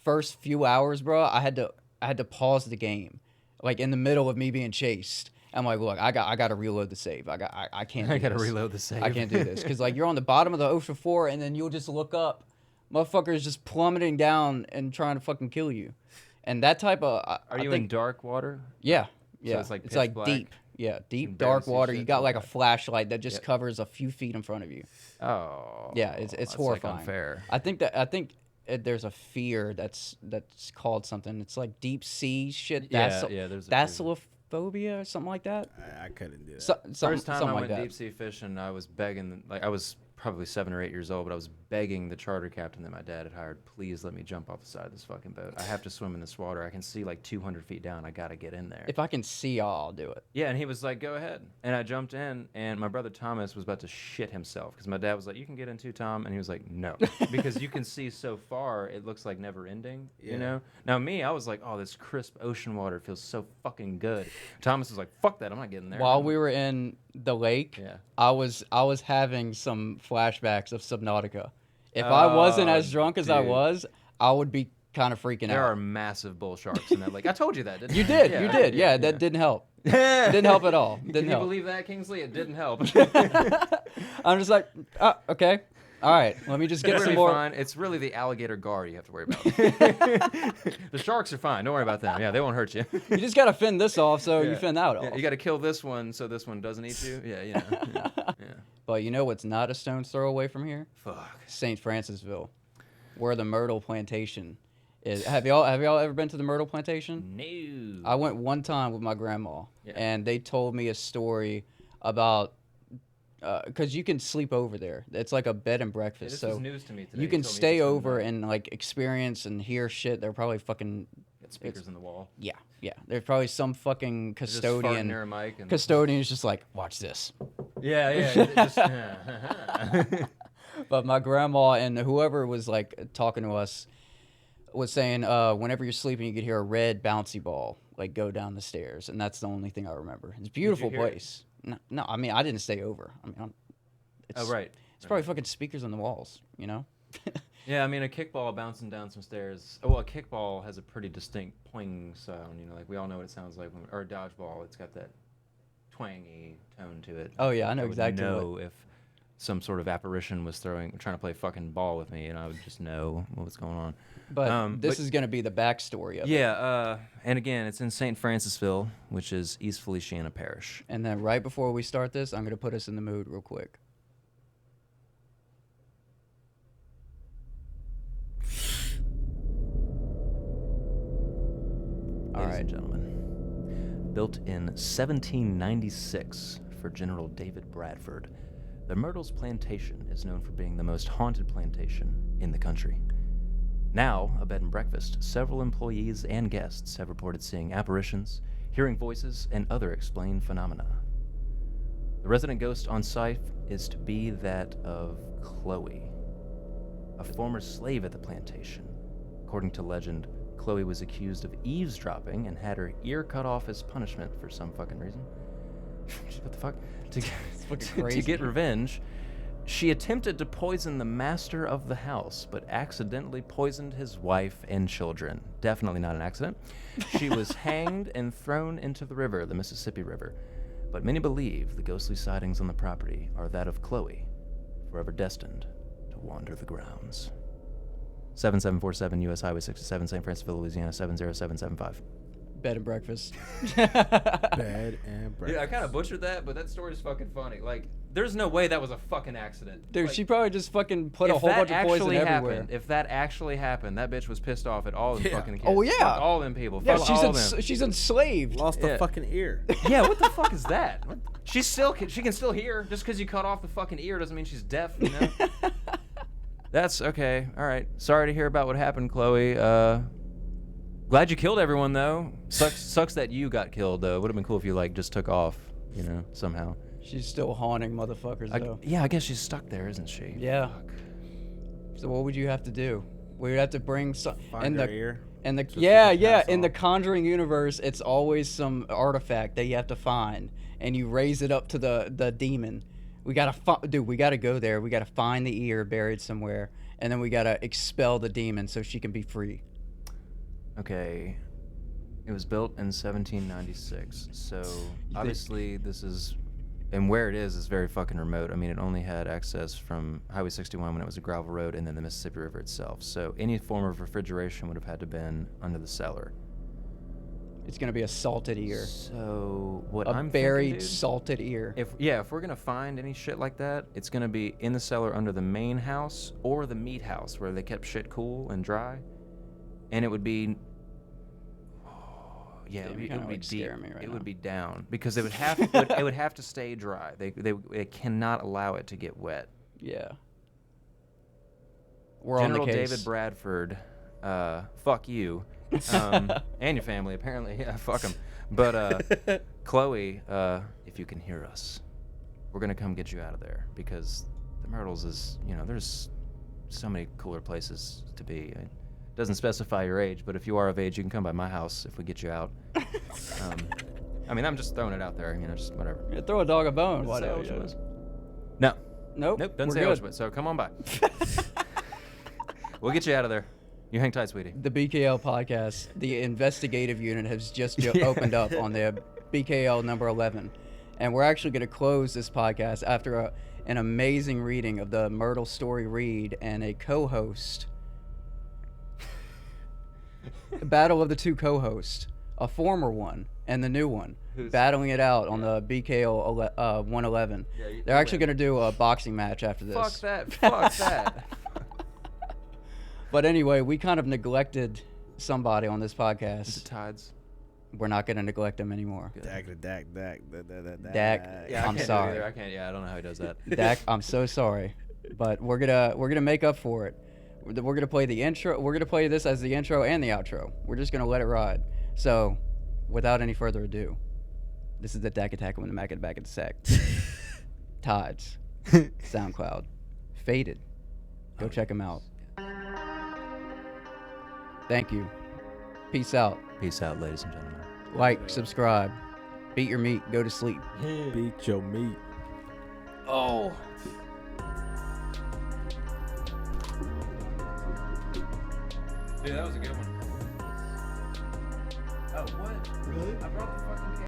first few hours, bro, I had to pause the game like in the middle of me being chased. I'm like, look, I got to reload the save. I can't. I got to reload the save. I can't do this because like you're on the bottom of the ocean floor, and then you'll just look up, motherfuckers just plummeting down and trying to fucking kill you, and that type of. Are you in dark water? Yeah. So it's like it's like black? deep. Yeah, deep barely dark see water. shit? You got like a Okay. flashlight that just covers a few feet in front of you. Oh. Yeah, it's that's horrifying. Like unfair. I think there's a fear that's called something. It's like deep sea shit. Yeah, there's a fear. Phobia or something like that. I couldn't do that. First time something I like went that. deep sea fishing, I was begging, like I was probably 7 or 8 years old, but I was begging the charter captain that my dad had hired, please let me jump off the side of this fucking boat. I have to swim in this water. I can see like 200 feet down. I got to get in there. If I can see, I'll do it. Yeah, and he was like, go ahead. And I jumped in, and my brother Thomas was about to shit himself because my dad was like, you can get in too, Tom. And he was like, no. Because you can see so far, it looks like never ending, you know? Now, me, I was like, oh, this crisp ocean water feels so fucking good. Thomas was like, fuck that. I'm not getting there. While we were in the lake, I was having some flashbacks of Subnautica. If I wasn't as drunk as I was, I would be kind of freaking out. There are massive bull sharks in that lake. I told you that, didn't I? You did. Yeah, that didn't help. It didn't help at all. Can you believe that, Kingsley? It didn't help. I'm just like, okay. All right, let me just get some more. Fine. It's really the alligator gar you have to worry about. The sharks are fine. Don't worry about them. Yeah, they won't hurt you. You just got to fend this off, so you fend that off. Yeah, you got to kill this one so this one doesn't eat you. Yeah, yeah. But you know what's not a stone's throw away from here? Fuck. St. Francisville, where the Myrtle Plantation is. Have y'all ever been to the Myrtle Plantation? No. I went one time with my grandma, and they told me a story about because you can sleep over there. It's like a bed and breakfast. Yeah, this so was news to me today. you can told me stay this on over the- and like experience and hear shit. They're probably fucking Got speakers in the wall. yeah. There's probably some fucking Just farting custodian. near a mic and Custodian's just like, watch this. Yeah. But my grandma and whoever was like talking to us was saying whenever you're sleeping, you could hear a red bouncy ball like go down the stairs, and that's the only thing I remember. It's a beautiful hear it? place. No, I mean I didn't stay over. I mean, it's, Oh, right. It's probably fucking speakers on the walls, you know. Yeah, I mean, a kickball bouncing down some stairs. Oh, well, a kickball has a pretty distinct pling sound. You know, like we all know what it sounds like. Or a dodgeball, it's got that twangy tone to it. Oh yeah, I know would exactly. know if some sort of apparition was trying to play fucking ball with me, and I would just know what was going on. But this is gonna be the backstory of it. Yeah, and again, it's in St. Francisville, which is East Feliciana Parish. And then right before we start this, I'm gonna put us in the mood real quick. Ladies and gentlemen, built in 1796 for General David Bradford, the Myrtles Plantation is known for being the most haunted plantation in the country. Now a bed and breakfast, several employees and guests have reported seeing apparitions, hearing voices, and other explained phenomena. The resident ghost on site is to be that of Chloe, a former slave at the plantation. According to legend, Chloe was accused of eavesdropping and had her ear cut off as punishment for some fucking reason. What the fuck? To get revenge, she attempted to poison the master of the house, but accidentally poisoned his wife and children. Definitely not an accident. She was hanged and thrown into the river, the Mississippi River. But many believe the ghostly sightings on the property are that of Chloe, forever destined to wander the grounds. 7747 U.S. Highway 67, St. Francisville, Louisiana, 70775. Bed and breakfast. Bed and breakfast. Yeah, I kind of butchered that, but that story's fucking funny. Like, there's no way that was a fucking accident. Dude, like, she probably just fucking put a if whole that bunch of poison actually everywhere. happened, if that actually happened, that bitch was pissed off at all them fucking kids. Oh, yeah. Fuck all them people. Yeah, Fuck all them. she's enslaved. Lost Yeah. a fucking ear. Yeah, what the fuck is that? She can still hear. Just because you cut off the fucking ear doesn't mean she's deaf, you know? That's okay. All right. Sorry to hear about what happened, Chloe. Glad you killed everyone, though. Sucks that you got killed, though. Would have been cool if you, like, just took off, you know, somehow. She's still haunting motherfuckers, though. Yeah, I guess she's stuck there, isn't she? Yeah. Fuck. So what would you have to do? We'd have to bring some. Find her ear. And the So she yeah, can yeah. pass In the off. Conjuring universe, it's always some artifact that you have to find, and you raise it up to the demon. We gotta we gotta go there. We gotta find the ear buried somewhere, and then we gotta expel the demon so she can be free. Okay. It was built in 1796, so obviously this is, and where it is very fucking remote. I mean, it only had access from Highway 61 when it was a gravel road, and then the Mississippi River itself. So any form of refrigeration would have had to been under the cellar. It's gonna be a salted ear, So what a I'm buried thinking, dude, salted ear. if we're gonna find any shit like that, it's gonna be in the cellar under the main house or the meat house where they kept shit cool and dry, and it would be. Yeah, Damn, it you're would kinda, be like, deep. scaring me right It now. would be down because it would have it would have to stay dry. They cannot allow it to get wet. Yeah. We're General on the case. David Bradford, fuck you, and your family apparently. Yeah, fuck them. But Chloe, if you can hear us, we're gonna come get you out of there because the Myrtles is, you know, there's so many cooler places to be. It doesn't specify your age, but if you are of age, you can come by my house if we get you out. I mean, I'm just throwing it out there, you know, just whatever. Yeah, throw a dog a bone. Doesn't say Whatever. Auschwitz. No. Nope. Nope, doesn't we're say good. Auschwitz, so come on by. We'll get you out of there. You hang tight, sweetie. The BKL podcast, the investigative unit has just opened up on the BKL number 11. And we're actually going to close this podcast after an amazing reading of the Myrtle Story Read and a co-host. Battle of the two co-hosts. A former one and the new one. Battling it out on the BKL 111. They're actually going to do a boxing match after this. Fuck that. Fuck that. But anyway, we kind of neglected somebody on this The podcast. tides. We're not going to neglect them anymore. Dak. Dak, Yeah, I I'm can't sorry. Do it either. I can't. Yeah, I don't know how he does that. Dak, I'm so sorry, but we're gonna make up for it. We're gonna play the intro. We're gonna play this as the intro and the outro. We're just gonna let it ride. So, without any further ado, this is the Dak Attack with the Mac at the back of the sack. Tides, SoundCloud, Faded. Go check them out. Thank you. Peace out. Peace out, ladies and gentlemen. Like, subscribe. Beat your meat. Go to sleep. Beat your meat. Oh. Dude, that was a good one. Oh, what? Really? I brought the fucking